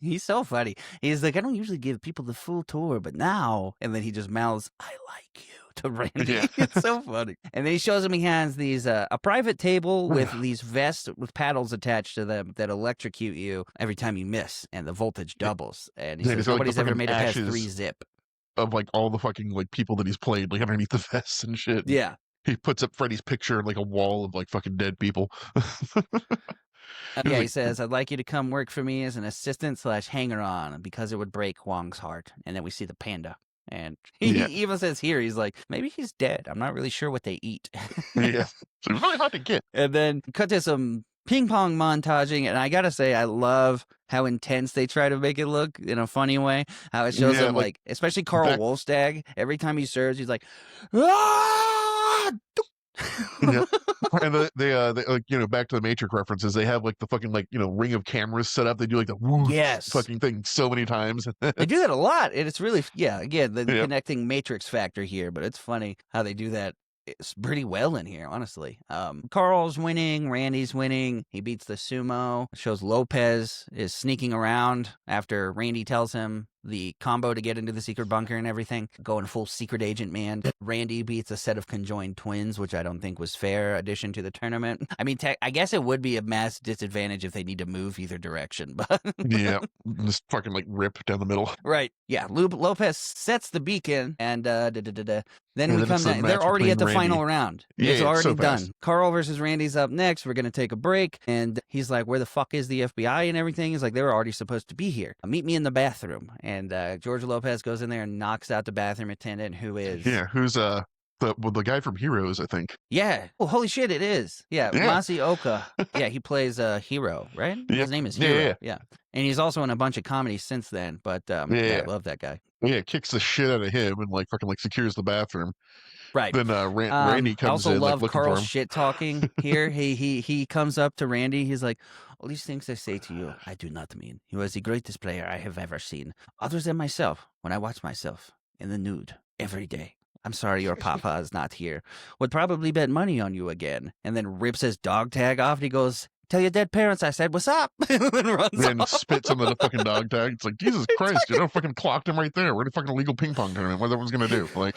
He's so funny. He's like, I don't usually give people the full tour, but now, and then he just mouths, I like you, to Randy. Yeah. It's so funny. And then he shows him he has these, a private table with these vests with paddles attached to them that electrocute you every time you miss, and the voltage doubles. And he says, nobody's ever made it past 3 zip. Of like all the fuking like people that he's played, like underneath the vests and shit. Yeah. He puts up Freddy's picture in like a wall of like fucking dead people. He says, I'd like you to come work for me as an assistant / hanger-on because it would break Wong's heart. And then we see the panda. And he even says here, he's like, maybe he's dead. I'm not really sure what they eat. Yeah. So it's really hard to get. And then cut to some ping pong montaging. And I got to say, I love how intense they try to make it look in a funny way. How it shows them like, especially Carl Wolfstag, every time he serves, he's like, ah! Yeah. And they like, back to the Matrix references, they have like the fucking like, ring of cameras set up. They do like the whoosh fucking thing so many times. They do that a lot. And it's really, again, the connecting Matrix factor here, but it's funny how they do that. It's pretty well in here, honestly. Carl's winning. Randy's winning. He beats the sumo. It shows Lopez is sneaking around after Randy tells him the combo to get into the secret bunker and everything. Going full secret agent man. Randy beats a set of conjoined twins, which I don't think was fair addition to the tournament. I mean, I guess it would be a mass disadvantage if they need to move either direction, but yeah, just fucking like rip down the middle. Right. Yeah. Lopez sets the beacon and then we come down. They're already at the final round. Yeah, it's already so done. Carl versus Randy's up next. We're going to take a break. And he's like, where the fuck is the FBI and everything? He's like, they were already supposed to be here. Meet me in the bathroom. And George Lopez goes in there and knocks out the bathroom attendant, who is... Yeah, who's the guy from Heroes, I think. Yeah. Oh, holy shit, it is. Yeah, Masioka. Yeah, he plays Hero, right? Yeah. His name is Hero. Yeah. And he's also in a bunch of comedies since then, but I love that guy. Yeah, kicks the shit out of him and like fucking like secures the bathroom. Right. Then Randy comes in. I also love like, Carl's shit talking here. He comes up to Randy. He's like, all these things I say to you, I do not mean. You are the greatest player I have ever seen. Other than myself, when I watch myself in the nude every day. I'm sorry your papa is not here. Would probably bet money on you again. And then rips his dog tag off and he goes, tell your dead parents I said, what's up? And then runs And off. spits on the fucking dog tag. It's like, Jesus Christ, dude, I fucking clocked him right there. We're in a fucking illegal ping pong tournament. What everyone's gonna do? Like,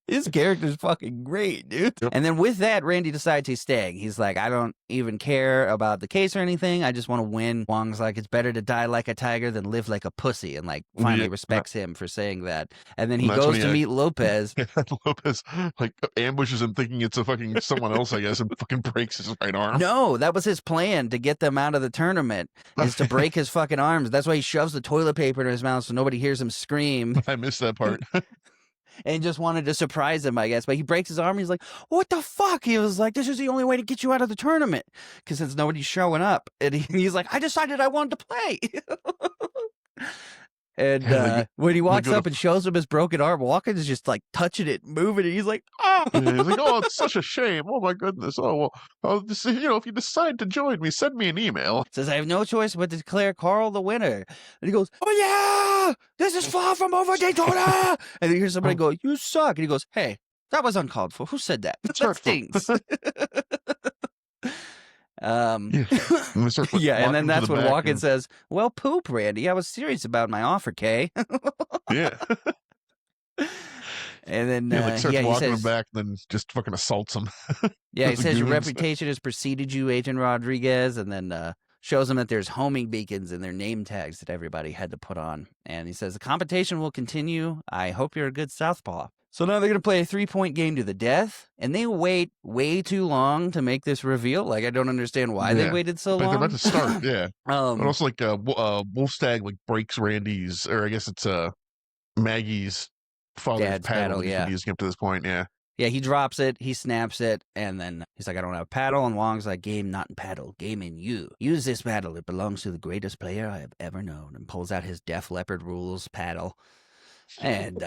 His character's fucking great, dude. Yep. And then with that, Randy decides he's staying. He's like, I don't even care about the case or anything. I just want to win. Wong's like, it's better to die like a tiger than live like a pussy. And like finally respects him for saying that. And then he goes to meet Lopez. Lopez like ambushes him thinking it's a fucking someone else, I guess, and fucking breaks his right arm. No, that was his plan to get them out of the tournament, is to break his fucking arms. That's why he shoves the toilet paper in his mouth so nobody hears him scream. I missed that part. And just wanted to surprise him, I guess. But he breaks his arm. He's like, what the fuck? He was like, this is the only way to get you out of the tournament. Because since nobody's showing up. And he's like, I decided I wanted to play. And when he walks up and shows him his broken arm, Walken is just like touching it, moving it. He's like, oh. He's like, oh, it's such a shame. Oh, my goodness. Oh, well, if you decide to join me, send me an email. Says, I have no choice but to declare Carl the winner. And he goes, oh, yeah, this is far from over, Daytona. And you hear somebody go, you suck. And he goes, hey, that was uncalled for. Who said that? That stinks. Yeah, and then that's when Walken says, well, poop, Randy. I was serious about my offer, Kay. Yeah. And then starts he walking says, him back, then just fucking assaults him. Yeah, he says your reputation has preceded you, Agent Rodriguez, and then shows him that there's homing beacons and their name tags that everybody had to put on. And he says the competition will continue. I hope you're a good southpaw. So now they're going to play a 3-point game to the death, and they wait way too long to make this reveal. Like, I don't understand why they waited so long. They're about to start, yeah. But also, like, Wolfstag, like, breaks Randy's, or I guess it's Maggie's father's paddle. He's been using up to this point, yeah. Yeah, he drops it, he snaps it, and then he's like, I don't have a paddle. And Wong's like, game not in paddle, game in you. Use this paddle. It belongs to the greatest player I have ever known. And pulls out his Def Leppard rules paddle. And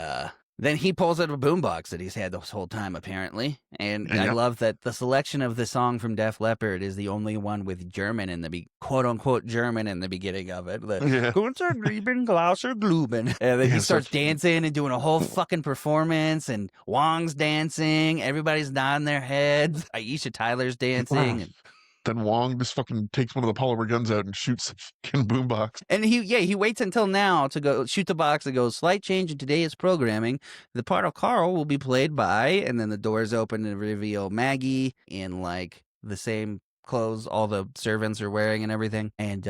then he pulls out a boombox that he's had this whole time, apparently. And I love that the selection of the song from Def Leppard is the only one with German in the quote-unquote German in the beginning of it. Gunter Grieben, Glauser Gluben. And then he starts dancing and doing a whole fucking performance, and Wong's dancing. Everybody's nodding their heads. Aisha Tyler's dancing. And then Wong just fucking takes one of the polymer guns out and shoots the fucking boombox. And he waits until now to go shoot the box and goes, slight change in today's programming. The part of Carl will be played by, and then the doors open and reveal Maggie in like the same clothes all the servants are wearing and everything. And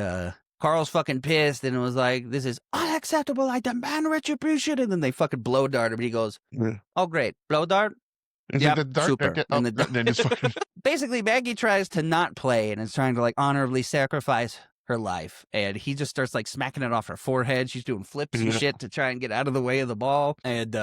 Carl's fucking pissed and was like, this is unacceptable. I demand retribution. And then they fucking blow dart him. And he goes, oh, great. Blow dart? Yeah, super. Basically, Maggie tries to not play and is trying to like honorably sacrifice her life, and he just starts like smacking it off her forehead. She's doing flips and shit to try and get out of the way of the ball. And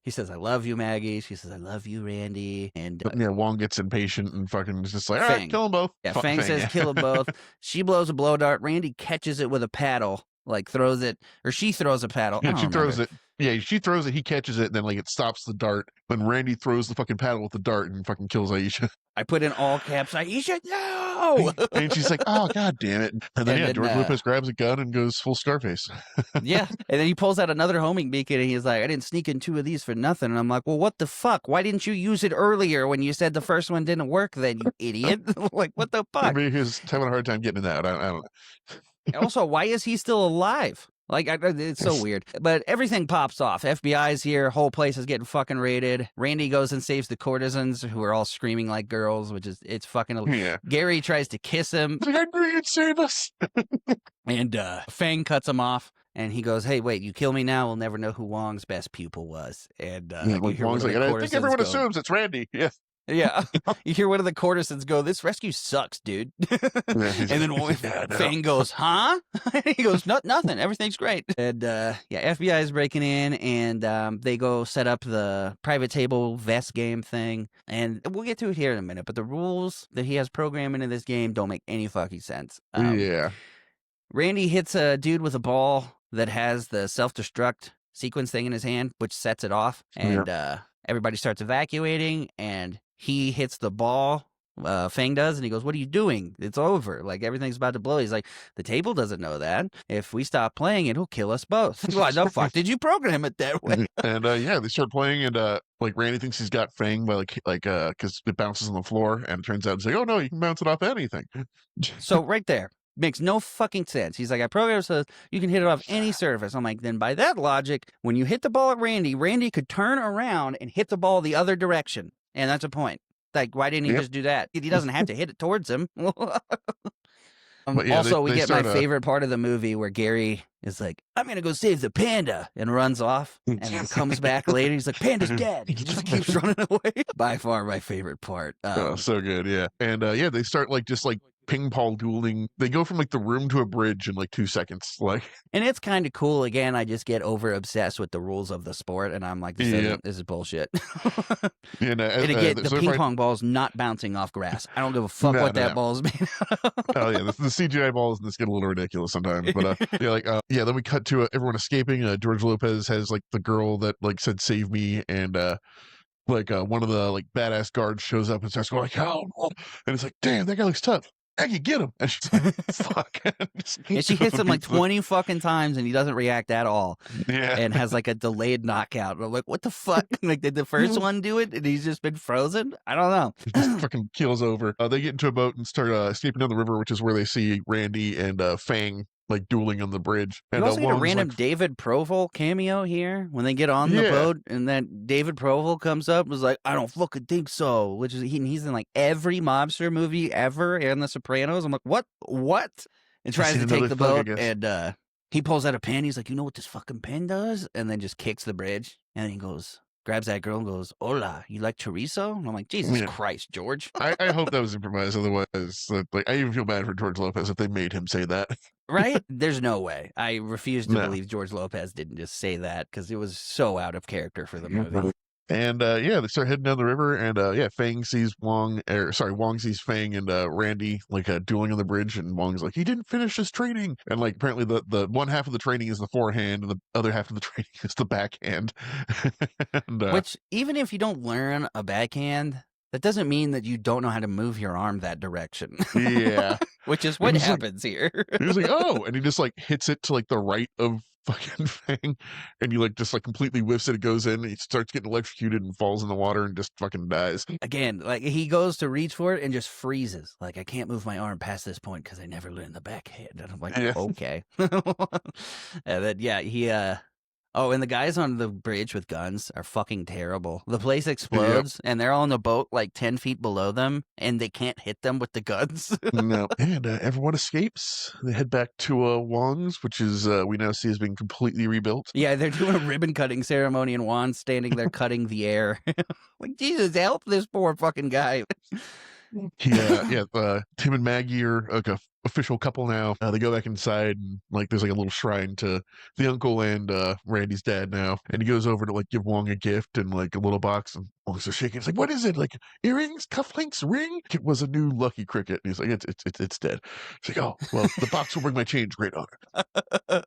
he says, "I love you, Maggie." She says, "I love you, Randy." And Wong gets impatient and fucking is just like, all right, kill them both. Yeah, Fang says, kill them both. She blows a blow dart. Randy catches it with a paddle, like throws it, or she throws a paddle. Yeah, she throws it. Yeah, she throws it, he catches it, and then like it stops the dart. Then Randy throws the fucking paddle with the dart and fucking kills Aisha. I put in all caps, Aisha, no! And she's like, oh, god damn it. And then, George Lucas grabs a gun and goes full Scarface. Yeah, and then he pulls out another homing beacon, and he's like, I didn't sneak in 2 of these for nothing. And I'm like, well, what the fuck? Why didn't you use it earlier when you said the first one didn't work then, you idiot? Like, what the fuck? Maybe he's having a hard time getting it out. I don't know. Also, why is he still alive? Like, it's so weird. But everything pops off. FBI's here. Whole place is getting fucking raided. Randy goes and saves the courtesans who are all screaming like girls, it's fucking... Yeah. Gary tries to kiss him. I agree, you'd save us. And Fang cuts him off. And he goes, hey, wait, you kill me now, we'll never know who Wong's best pupil was. And Wong's like, I think everyone assumes it's Randy. Yeah. Yeah, you hear one of the courtesans go, this rescue sucks, dude. And then Fang goes, huh? He goes, nothing, everything's great. And FBI is breaking in, and they go set up the private table vest game thing. And we'll get to it here in a minute, but the rules that he has programmed into this game don't make any fucking sense. Randy hits a dude with a ball that has the self-destruct sequence thing in his hand, which sets it off. And everybody starts evacuating, and he hits the ball Fang does, and he goes, "What are you doing? It's over. Like, everything's about to blow." He's like, "The table doesn't know that. If we stop playing, it'll kill us both." Why the fuck did you program it that way? And yeah, they start playing, and like Randy thinks he's got Fang by because it bounces on the floor, and it turns out it's like, oh no, you can bounce it off anything. So right there. Makes no fucking sense. He's like, I programmed so you can hit it off any surface. I'm like, then by that logic, when you hit the ball at Randy, Randy could turn around and hit the ball the other direction. And that's a point. Like, why didn't he just do that? He doesn't have to hit it towards him. Yeah, also, we get my favorite part of the movie where Gary is like, I'm going to go save the panda, and runs off, and then comes back later. He's like, Panda's dead. He just keeps running away. By far my favorite part. Oh, so good, yeah. And yeah, they start just ping pong dueling. They go from the room to a bridge in 2 seconds. And it's kind of cool. Again, I just get over obsessed with the rules of the sport, and I'm like, this is bullshit. Yeah, no, and again, the ping pong ball's not bouncing off grass. I don't give a fuck what that ball's made of. Oh yeah, the CGI balls in this get a little ridiculous sometimes. But yeah, then we cut to everyone escaping. George Lopez has the girl that said save me, and one of the badass guards shows up and starts going oh, and it's like, damn, that guy looks tough. Aggie, get him. And she's like, fuck. And she hits him 20 fucking times, and he doesn't react at all. Yeah. And has a delayed knockout. And I'm like, what the fuck? Did the first one do it and he's just been frozen? I don't know. He just fucking keels over. They get into a boat and start escaping down the river, which is where they see Randy and Fang dueling on the bridge. And you also get a random David Proval cameo here when they get on the boat, and then David Proval comes up and was like, I don't fucking think so, which is he's in every mobster movie ever and The Sopranos. I'm like, what? And tries to take the boat, and he pulls out a pen. He's like, you know what this fucking pen does? And then just kicks the bridge, and then he goes, grabs that girl and goes, hola, you like chorizo? And I'm like, Jesus Christ, George. I hope that was improvised. Otherwise, I even feel bad for George Lopez if they made him say that. Right? There's no way. I refuse to believe George Lopez didn't just say that, because it was so out of character for the movie. And yeah, they start heading down the river, and Fang sees Wong sees Fang and Randy dueling on the bridge, and Wong's like, he didn't finish his training, and apparently the one half of the training is the forehand, and the other half of the training is the backhand. And, which, even if you don't learn a backhand, that doesn't mean that you don't know how to move your arm that direction. Yeah. Which is what happens here. He was like, oh, and he just hits it to the right of fucking Fang, and he just completely whiffs it. It goes in, and he starts getting electrocuted and falls in the water and just fucking dies. Again, he goes to reach for it and just freezes. I can't move my arm past this point because I never learned the backhand. And I'm like, okay. And then he oh, and the guys on the bridge with guns are fucking terrible. The place explodes, and they're all on the boat 10 feet below them, and they can't hit them with the guns. No. And everyone escapes. They head back to Wong's, which is we now see has been completely rebuilt. Yeah, they're doing a ribbon-cutting ceremony, and Juan's standing there cutting the air. Like, Jesus, help this poor fucking guy. Yeah. Tim and Maggie are a official couple now. They go back inside, and there's a little shrine to the uncle and Randy's dad now. And he goes over to give Wong a gift and a little box, and Wong's so shaking. It's like, what is it? Earrings, cufflinks, ring? It was a new Lucky Cricket. And he's like, it's dead. It's like, oh, well, the box will bring my change. Great honor.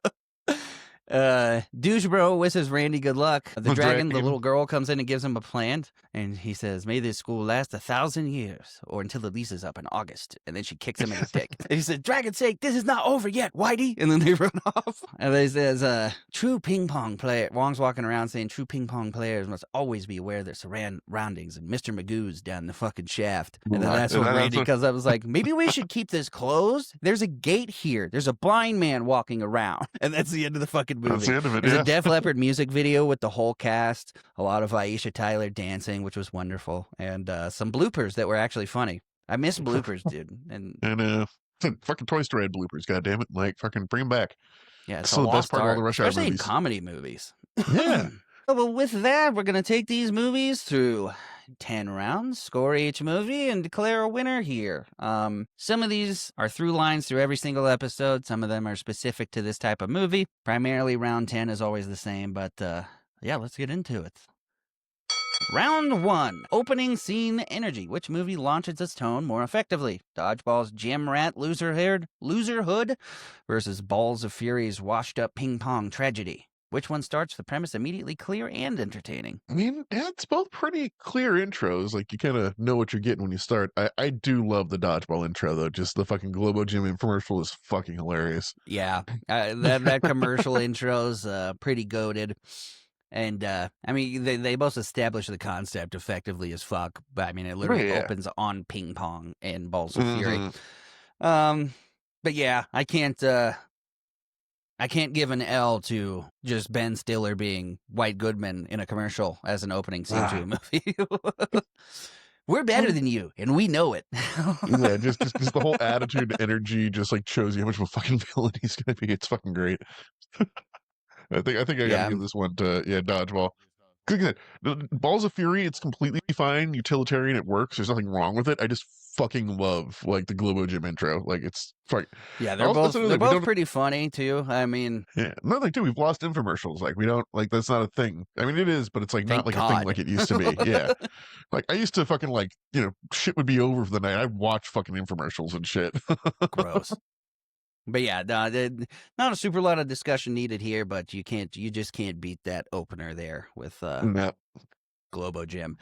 Douche bro wishes Randy good luck. The dragon, the little girl, comes in and gives him a plant, and he says, may this school last 1,000 years, or until the lease is up in August. And then she kicks him in the dick. And he says, dragon's sake, this is not over yet, Whitey. And then they run off. And he says, true ping pong player. Wong's walking around saying, true ping pong players must always be aware of their surroundings, and Mr. Magoo's down the fucking shaft. And then that's when Randy comes up and was like, maybe we should keep this closed. There's a gate here. There's a blind man walking around. And that's the end of the fucking movie. That's the end of it. There's a Def Leppard music video with the whole cast, a lot of Aisha Tyler dancing, which was wonderful, and some bloopers that were actually funny. I miss bloopers, dude. And fucking Toy Story had bloopers, goddammit. Fucking bring them back. Yeah, it's still the best part of all the Rush Hour especially movies. In comedy movies. Yeah. Well, with that, we're going to take these movies through 10 rounds, score each movie, and declare a winner here. Some of these are through lines through every single episode. Some of them are specific to this type of movie. Primarily, round 10 is always the same, but yeah, let's get into it. Round 1, opening scene energy. Which movie launches its tone more effectively? Dodgeball's Gym Rat Loserhood versus Balls of Fury's washed-up ping-pong tragedy. Which one starts the premise immediately clear and entertaining? I mean, yeah, it's both pretty clear intros. Like you kind of know what you're getting when you start. I do love the dodgeball intro though. Just the fucking Globo Gym infomercial is fucking hilarious. Yeah, that commercial intro's pretty goated. And I mean, they both establish the concept effectively as fuck. But I mean, it Oh, literally yeah. opens on ping pong and Balls of Fury. Hmm. Um, but yeah, I can't give an L to just Ben Stiller being White Goodman in a commercial as an opening scene to a movie. We're better than you, and we know it. Yeah, just the whole attitude and energy just like shows you how much of a fucking villain he's gonna be. It's fucking great. I think I gotta Yeah, give this one to dodgeball. Good, good. Balls of Fury, it's completely fine, utilitarian, it works. There's nothing wrong with it. I just fucking love like the Globo Gym intro. Like it's fine. yeah, Also, that's another they're thing. We both don't. pretty funny too. I mean, Yeah, another thing too. We've lost infomercials. Like we don't like that's not a thing. I mean, it is, but it's like not thank like a thing God. like it used to be. Yeah, like I used to fucking like shit would be over for the night. I'd watch fucking infomercials and shit. Gross. But yeah, not a super lot of discussion needed here, but you just can't beat that opener there with No, Globo Gym.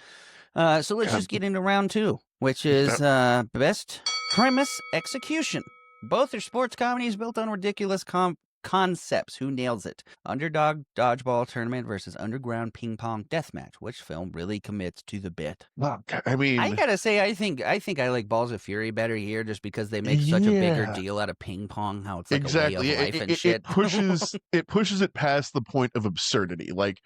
So let's God, just get into round two, which is that, best premise execution. Both are sports comedies built on ridiculous concepts. Who nails it? Underdog dodgeball tournament versus underground ping pong deathmatch. Which film really commits to the bit? fuck. I I mean, gotta say, I think I like Balls of Fury better here, just because they make such a bigger yeah. deal out of ping pong, how it's like a way of Exactly. life and shit. It pushes it past the point of absurdity. Like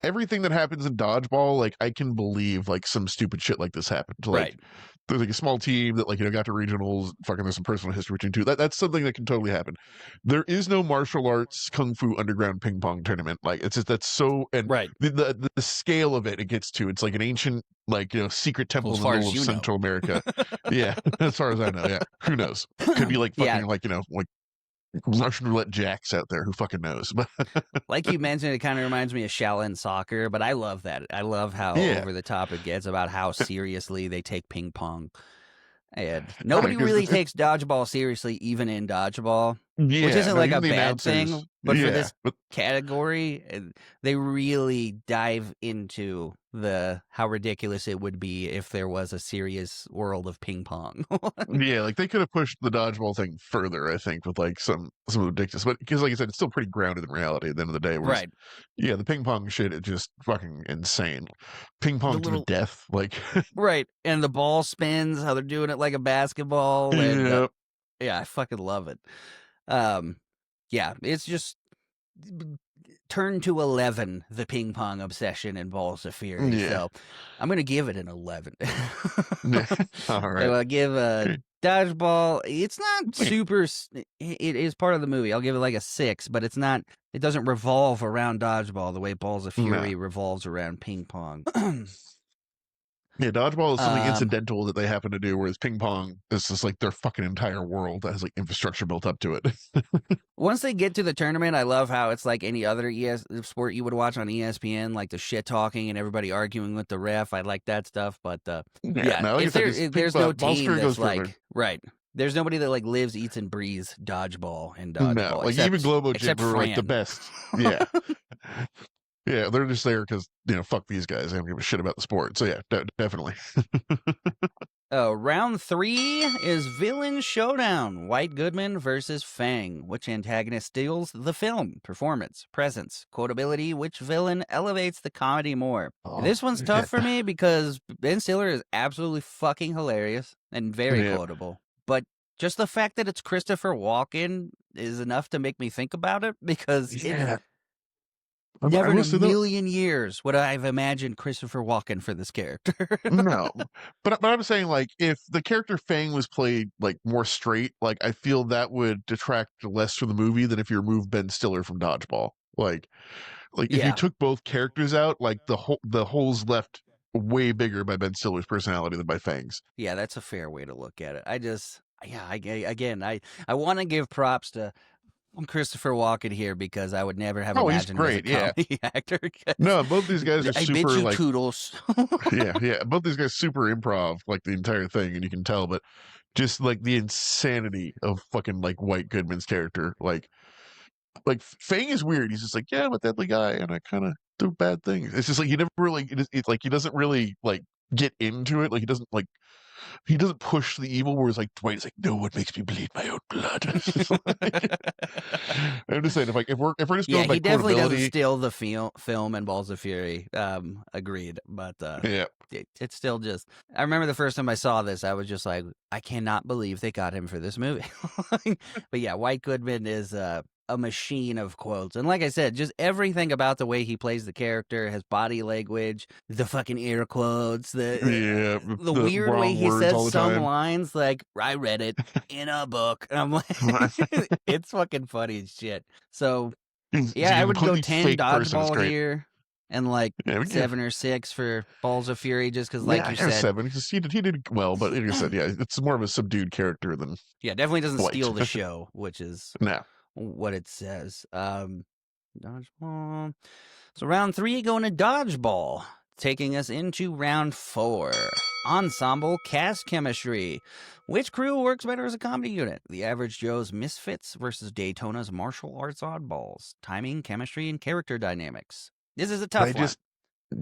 everything that happens in dodgeball, like I can believe like some stupid shit like this happened. Like Right. there's like a small team that like got to regionals. Fucking there's some personal history between two. That's something that can totally happen. There is no martial arts kung fu underground ping pong tournament. Like it's just that's so and Right. the scale of it gets to it's like an ancient like secret temple Well, as in the far middle as of you know. Central America. Yeah, as far as I know. Yeah, who knows? Could be like Yeah, fucking like like Russian roulette jacks out there. Who fucking knows? But like you mentioned, it kind of reminds me of Shaolin soccer, but I love that. I love how yeah, over the top it gets about how seriously they take ping pong. And oh, nobody because really takes dodgeball seriously, even in dodgeball, which yeah, isn't no, like a even the bad announcers, thing. But for yeah, this but category, they really dive into the how ridiculous it would be if there was a serious world of ping pong. yeah, like they could have pushed the dodgeball thing further. I think with like some ridiculous, but because like I said, it's still pretty grounded in reality at the end of the day. Whereas, Right. yeah, the ping pong shit is just fucking insane. Ping The pong to the little death, like right, and the ball spins, how they're doing it like a basketball, and yeah, yeah, I fucking love it. Um, yeah, it's just turn to 11, the ping pong obsession and Balls of Fury. yeah, So I'm gonna give it an 11. yeah. All right, I'll give okay. Dodgeball. It's not Okay. super. It is part of the movie. I'll give it like a 6, but it's not. It doesn't revolve around Dodgeball the way Balls of No. Fury revolves around ping pong. Yeah, dodgeball is something um, incidental that they happen to do, whereas ping pong is just like their fucking entire world that has like infrastructure built up to it. Once they get to the tournament, I love how it's like any other sport you would watch on ESPN, like the shit talking and everybody arguing with the ref. I like that stuff, but Yeah, yeah, no, like I said, just there's no ball team screen that's goes further. like right. There's nobody that like lives, eats, and breathes dodgeball and No, dodgeball like even Globo Gym, except who are like the Fran. best. Yeah, yeah, they're just there because fuck these guys. I don't give a shit about the sport. So yeah, definitely. Round 3 is Villain Showdown. White Goodman versus Fang. Which antagonist steals the film? Performance, presence, quotability. Which villain elevates the comedy more? Oh, This one's yeah, tough for me because Ben Stiller is absolutely fucking hilarious and very yeah, quotable. But just the fact that it's Christopher Walken is enough to make me think about it because it's yeah. I never in will a say though, million years would I have imagined Christopher Walken for this character. no, but I'm saying like if the character Fang was played like more straight, like I feel that would detract less from the movie than if you remove Ben Stiller from Dodgeball. Like if you Yeah. took both characters out, like the holes left way bigger by Ben Stiller's personality than by Fang's. Yeah, that's a fair way to look at it. Again, I want to give props to Christopher Walken here because I would never have Oh, he's imagined him as a great. Yeah. comedy actor. 'Cause No, both these guys are I bid super you like kudos. yeah, yeah. Both these guys super improv like the entire thing, and you can tell, but just like the insanity of fucking like White Goodman's character, like like Fang is weird. He's just like, yeah, I'm a deadly guy, and I kind of do bad things. It's just like he never really. It's like he doesn't really like get into it. Like he doesn't push the evil. Whereas like Dwight's like, no one makes me bleed my own blood. I'm just saying, if we're just Yeah, going by he definitely doesn't quotability, steal the film in Balls of Fury. Agreed, but yeah, it's still just. I remember the first time I saw this, I was just like, I cannot believe they got him for this movie. But yeah, White Goodman is a machine of quotes, and like I said, just everything about the way he plays the character, his body language, the fucking air quotes, yeah, the the weird way wrong he words says all the some time. lines, like I read it in a book, and I'm like, it's fucking funny as shit. So He's yeah, I a would go completely 10 fake person. It's Dodgeball great. here and like Yeah, 7 or 6 for Balls of Fury, just because, like yeah, you I was said, 7 because he did well, but like I said, yeah, it's more of a subdued character than yeah, definitely doesn't Dwight. steal the show, which is No, what it says. Dodgeball. So round 3 going to Dodgeball, taking us into round 4. Ensemble cast chemistry. Which crew works better as a comedy unit? The Average Joe's Misfits versus Daytona's martial arts oddballs. Timing, chemistry, and character dynamics. This is a I tough one. just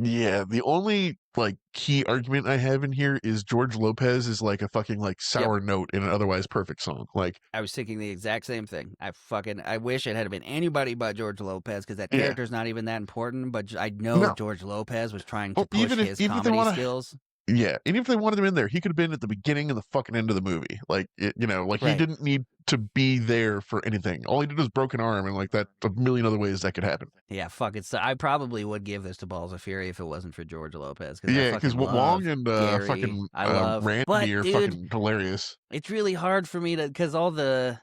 yeah, the only like key argument I have in here is George Lopez is like a fucking like Yep. sour note in an otherwise perfect song. Like, I was thinking the exact same thing. I wish it had been anybody but George Lopez, because that yeah, character's not even that important, but I know no. George Lopez was trying to Well, push his even if they comedy want to, skills. yeah, and if they wanted him in there, he could have been at the beginning and the fucking end of the movie. Like, like he Right. didn't need to be there for anything. All he did was broken arm, and like that, a million other ways that could happen. Yeah, fuck it. So I probably would give this to Balls of Fury if it wasn't for George Lopez, because I Yeah, fucking because Wong love and Gary. fucking I love, but Randy are dude, fucking hilarious. it's really hard for me to, because all the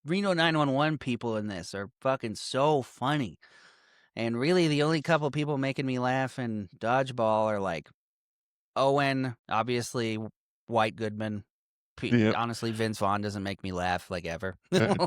Reno 911 people in this are fucking so funny, and really the only couple people making me laugh in Dodgeball are like Owen, obviously, White Goodman. Yeah, Honestly, Vince Vaughn doesn't make me laugh like ever.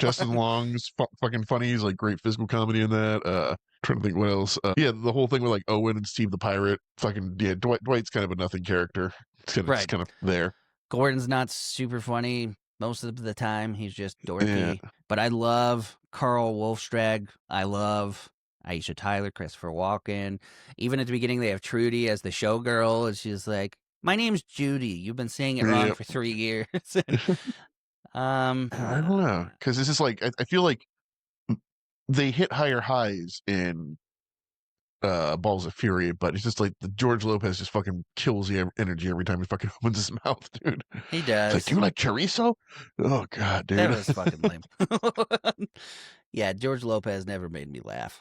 Justin Long's fucking funny. He's like great physical comedy in that. Trying to think what else. Yeah, the whole thing with like Owen and Steve the Pirate. Fucking yeah, Dwight's kind of a nothing character. It's kind of just Right. kind of there. Gordon's not super funny most of the time. He's just Yeah, dorky. But I love Carl Wolfstrag. I love Aisha Tyler, Christopher Walken. Even at the beginning, they have Trudy as the showgirl, and she's like, "My name's Judy. You've been saying it wrong yeah. for 3 years." I don't know because it's just like I feel like they hit higher highs in Balls of Fury, but it's just like the George Lopez just fucking kills the energy every time he fucking opens his mouth, dude. He It's like, do does. you like chorizo? Oh god, dude. That was fucking lame. Yeah, George Lopez never made me laugh.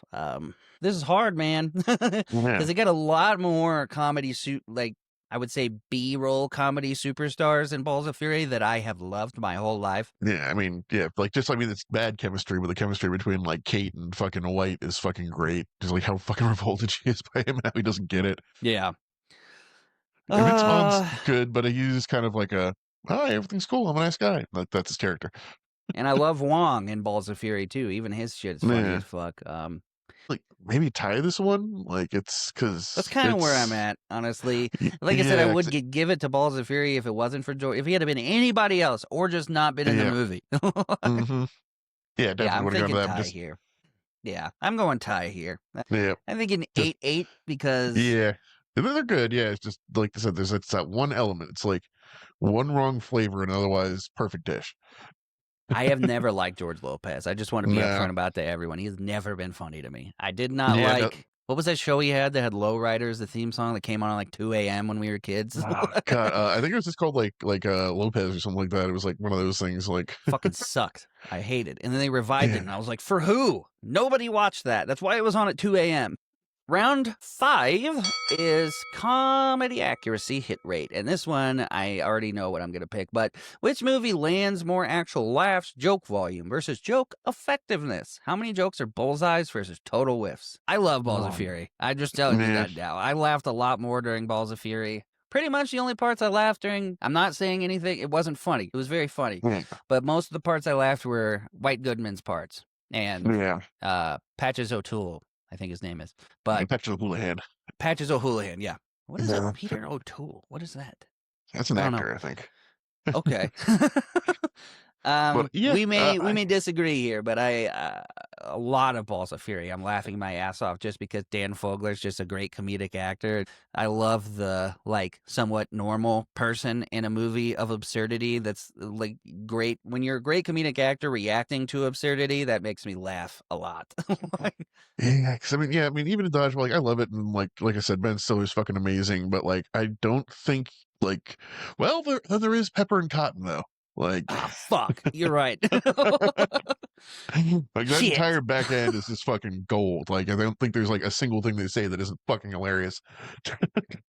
This is hard, man, because Yeah, they got a lot more comedy like I would say B-roll comedy superstars in Balls of Fury that I have loved my whole life. yeah. I mean, yeah, like just I mean, it's bad chemistry, but the chemistry between like Kate and fucking White is fucking great. Just like how fucking revolted she is by him and how he doesn't get it. Yeah. And Vince Vaughn's Uh, good, but he's kind of like a, oh, everything's cool. I'm a nice guy. Like that's his character. and I love Wong in Balls of Fury too. Even his shit is funny Yeah, as fuck. like maybe tie this one. Like it's That's because kind of where I'm at, honestly. Like I said, I yeah, would give it to Balls of Fury if it wasn't for George. If he had been anybody else or just not been in the yeah, movie. hmm yeah, Yeah, definitely I'm would have gone thinking to that. But tie just here. Yeah, I'm going tie here. yeah, I'm thinking just 8-8 because yeah. They're good. Yeah, it's just like I said. There's it's that one element. It's like one wrong flavor and otherwise perfect dish. I have never liked George Lopez. I just want to be Nah. upfront about that to everyone. He's never been funny to me. I did not Yeah. No, like. What was that show he had that had Lowriders, the theme song that came on at like 2 a.m. when we were kids? oh, God. I think it was just called like Lopez or something like that. It was like one of those things. Like Fucking sucked. I hated. And then they revived it, yeah, and I was like, for who? Nobody watched that. That's why it was on at 2 a.m. Round 5 is comedy accuracy hit rate. And this one, I already know what I'm going to pick. But which movie lands more actual laughs, joke volume versus joke effectiveness? How many jokes are bullseyes versus total whiffs? I love Balls of Fury. I'm just telling you yeah, that now. I laughed a lot more during Balls of Fury. Pretty much the only parts I laughed during, I'm not saying anything, it wasn't funny. It was very funny. yeah, But most of the parts I laughed were White Goodman's parts. And yeah. Patches O'Toole, I think his name is. But Patrick Houlihan. Patches O'Houlihan, yeah. What is Yeah, a Peter O'Toole? What is that? that's an I don't know. actor, I think. Okay. But yeah, we may disagree here, but a lot of Balls of Fury. I'm laughing my ass off just because Dan Fogler's just a great comedic actor. I love the like somewhat normal person in a movie of absurdity. That's like great when you're a great comedic actor reacting to absurdity. That makes me laugh a lot. yeah, because I mean, even in Dodgeball, like I love it, and like I said, Ben Stiller's fucking amazing. But like, I don't think like, well, there is Pepper and Cotton though. Like, Ah, fuck. You're right. like that Shit. entire back end is just fucking gold. Like, I don't think there's like a single thing they say that isn't fucking hilarious.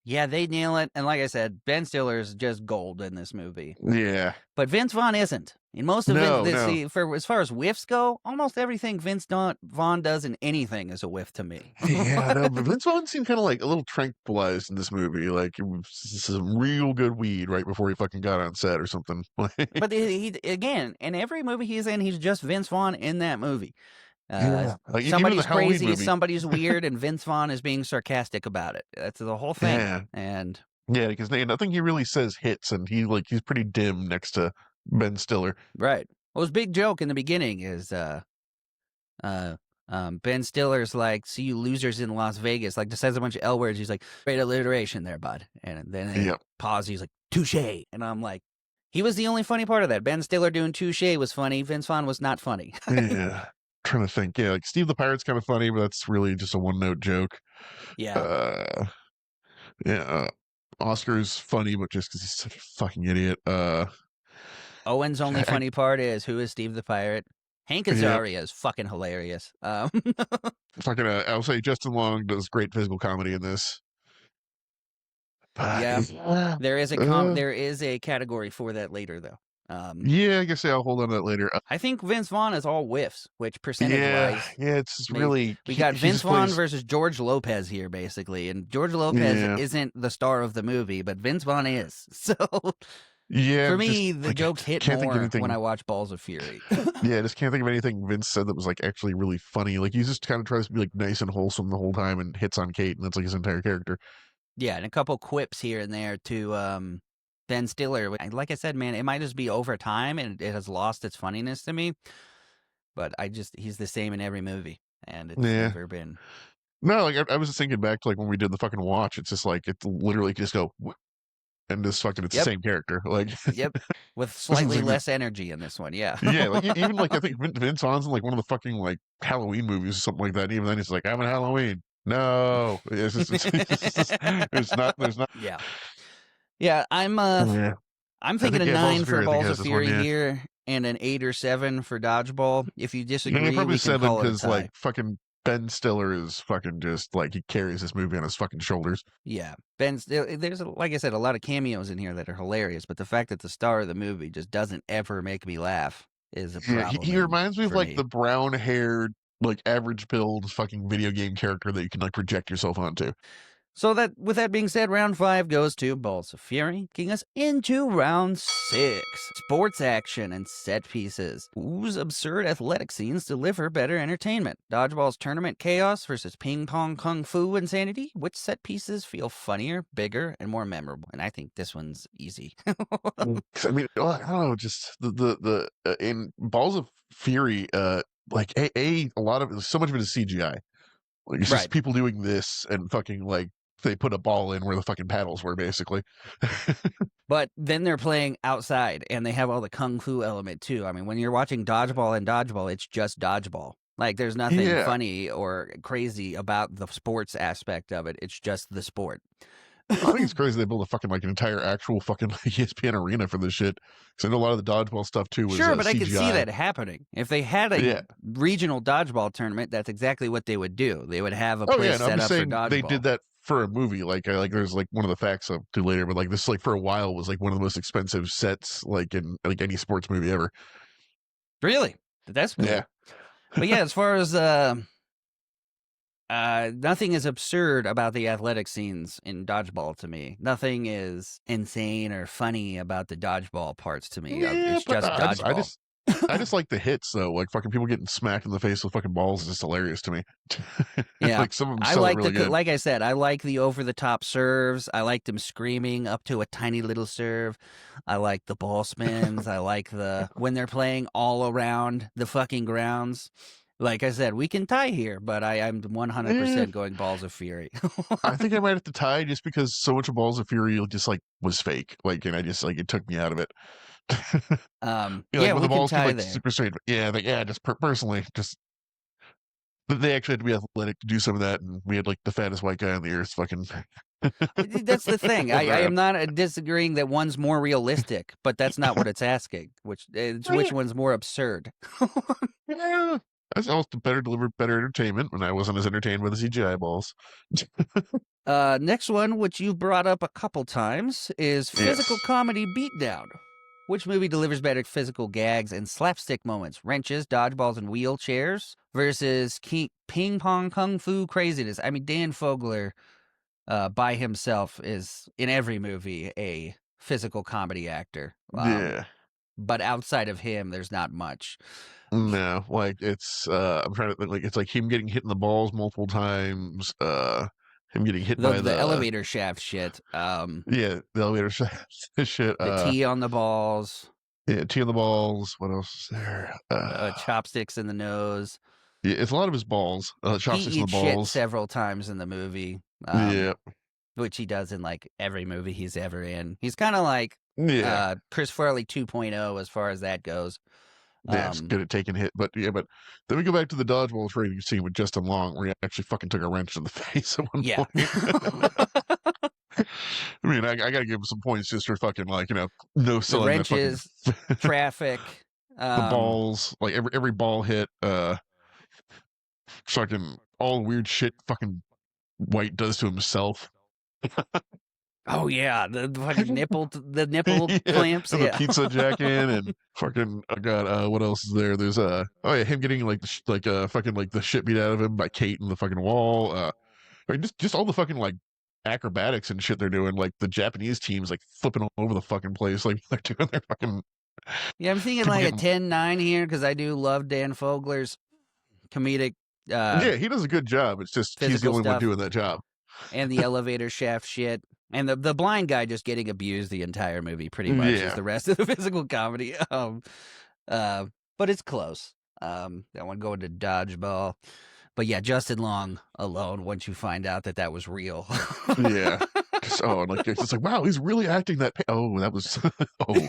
Yeah, they nail it. And like I said, Ben Stiller's just gold in this movie. Yeah. But Vince Vaughn isn't. In most of No. for as far as whiffs go, almost everything Vaughn does in anything is a whiff to me. Yeah, no, but Vince Vaughn seemed kind of like a little tranquilized in this movie. Like it was some real good weed right before he fucking got on set or something. But he again, in every movie he's in, he's just Vince Vaughn in that movie. Yeah, like even in the Somebody's Halloween crazy, movie. somebody's weird, and Vince Vaughn is being sarcastic about it. That's the whole thing. Yeah, And yeah, because nothing he really says hits, and he's pretty dim next to Ben Stiller. right. Well, his big joke in the beginning is Ben Stiller's like, "See you losers in Las Vegas." Like, just says a bunch of L words. He's like, "Great alliteration there, bud." And then they Yep. pause. He's like, "Touche." And I'm like, he was the only funny part of that. Ben Stiller doing touche was funny. Vince Vaughn was not funny. Yeah. Trying to think. Yeah, like Steve the Pirate's kind of funny, but that's really just a one note joke. Yeah. Yeah. Oscar's funny, but just because he's such a fucking idiot. Owen's only I- funny part is who is Steve the Pirate. Hank Azaria is fucking hilarious. Fucking, I'll say Justin Long does great physical comedy in this. Yeah. There is a category for that later though. Yeah, I guess I'll hold on to that later. I think Vince Vaughn is all whiffs, which percentage wise. Yeah, it's just really. We got Vince Vaughn versus George Lopez here, basically, and George Lopez isn't the star of the movie, but Vince Vaughn is. So yeah, for me, the jokes hit more when I watch Balls of Fury. Yeah, I just can't think of anything Vince said that was like actually really funny. Like he just kind of tries to be like nice and wholesome the whole time and hits on Kate, and that's like his entire character. Yeah, and a couple quips here and there to Ben Stiller. Like I said, man, it might just be over time and it has lost its funniness to me. But he's the same in every movie, and it's never been. No, like I was just thinking back to like when we did the fucking watch. It's just like it's literally just go and just fucking it's the same character. Like yep, with slightly less energy in this one. Yeah, yeah, like even like I think Vince Vaughn's in like one of the fucking like Halloween movies or something like that. And even then, it's like I'm in Halloween. No, it's there's not. Yeah. I'm thinking a 9 for Balls of Fury here, and an 8 or 7 for Dodgeball. If you disagree, probably we can 7 call it a because tie. like fucking Ben Stiller is fucking just like he carries this movie on his fucking shoulders. Yeah, there's like I said, a lot of cameos in here that are hilarious, but the fact that the star of the movie just doesn't ever make me laugh is a problem. He reminds me of like the brown-haired, like average build fucking video game character that you can like project yourself onto. So with that being said, round 5 goes to Balls of Fury, taking us into round 6. Sports action and set pieces. Whose absurd athletic scenes deliver better entertainment? Dodgeball's tournament chaos versus ping pong kung fu insanity? Which set pieces feel funnier, bigger, and more memorable? And I think this one's easy. I mean, I don't know, just the in Balls of Fury, like a lot of so much of it is CGI. Like it's just people doing this and fucking like they put a ball in where the fucking paddles were, basically. But then they're playing outside, and they have all the kung fu element too. I mean, when you're watching Dodgeball, it's just Dodgeball. Like, there's nothing funny or crazy about the sports aspect of it. It's just the sport. I think it's crazy they built a fucking like an entire actual fucking ESPN arena for this shit. Because I know a lot of the dodgeball stuff too was sure, but CGI. I could see that happening. If they had a regional dodgeball tournament, that's exactly what they would do. They would have a place set up for dodgeball. They did that for a movie. Like there's like one of the facts I'll do later, but like this like for a while was like one of the most expensive sets like in like any sports movie ever. Really? That's cool. Yeah. But yeah, as far as nothing is absurd about the athletic scenes in Dodgeball to me. Nothing is insane or funny about the Dodgeball parts to me. Yeah, it's just Dodgeball. I just like the hits though. Like fucking people getting smacked in the face with fucking balls is just hilarious to me. Yeah. Like some of them I sell it like really good. like I said, I like the over the top serves. I like them screaming up to a tiny little serve. I like the ball spins. I like when they're playing all around the fucking grounds. Like I said, we can tie here, but I'm Eh, 100% going Balls of Fury. I think I might have to tie just because so much of Balls of Fury just like was fake. Like, and I just like it took me out of it. Yeah, like Yeah, when we the can balls get tie like there. super straight. Yeah, like, yeah, just personally, just they actually had to be athletic to do some of that, and we had like the fattest white guy on the earth, fucking. That's the thing. Running I am around. not disagreeing that one's more realistic, but that's not what it's asking. Which one's more absurd? Yeah, that's also better delivered, better entertainment. When I wasn't as entertained by the CGI balls. Next one, which you brought up a couple times, is physical Yes. comedy beatdown. Which movie delivers better physical gags and slapstick moments? Wrenches, dodgeballs, and wheelchairs versus ping pong kung fu craziness. I mean, Dan Fogler, by himself, is in every movie a physical comedy actor. Yeah. But outside of him, there's not much. No, like it's I'm trying to think, like it's like him getting hit in the balls multiple times, him getting hit by The elevator shaft shit. the elevator shaft shit, The tea on the balls. yeah, tea on the balls. What else is there? Chopsticks in the nose. Yeah, it's a lot of his balls, He chopsticks in the eats shit balls. several times in the movie, Yeah, which he does in like every movie he's ever in. He's kind of like yeah, Chris Farley 2.0 as far as that goes. yeah. It's good at taking hit, but yeah, but then we go back to the dodgeball training scene with Justin Long, where he actually fucking took a wrench in the face at one Yeah. point. I mean, I gotta give him some points just for fucking like no The selling that fucking wrenches, traffic. the balls, like every ball hit, fucking all weird shit fucking White does to himself. Oh yeah, the fucking the nipple Yeah, clamps. and the Yeah. pizza jacket and fucking I got what else is there? There's oh yeah, him getting like fucking like the shit beat out of him by Kate in the fucking wall. I mean, just all the fucking like acrobatics and shit they're doing. Like the Japanese teams like flipping all over the fucking place, like they're doing their fucking Yeah, I'm thinking people like a getting. 10-9 here because I do love Dan Fogler's comedic Yeah, he does a good job. It's just he's the physical only one stuff doing that job. and the elevator shaft shit. And the blind guy just getting abused the entire movie pretty much is Yeah, the rest of the physical comedy. But it's close. That one going to Dodgeball. But yeah, Justin Long alone, once you find out that that was real. yeah. And like it's like wow, he's really acting that. Oh, that was oh.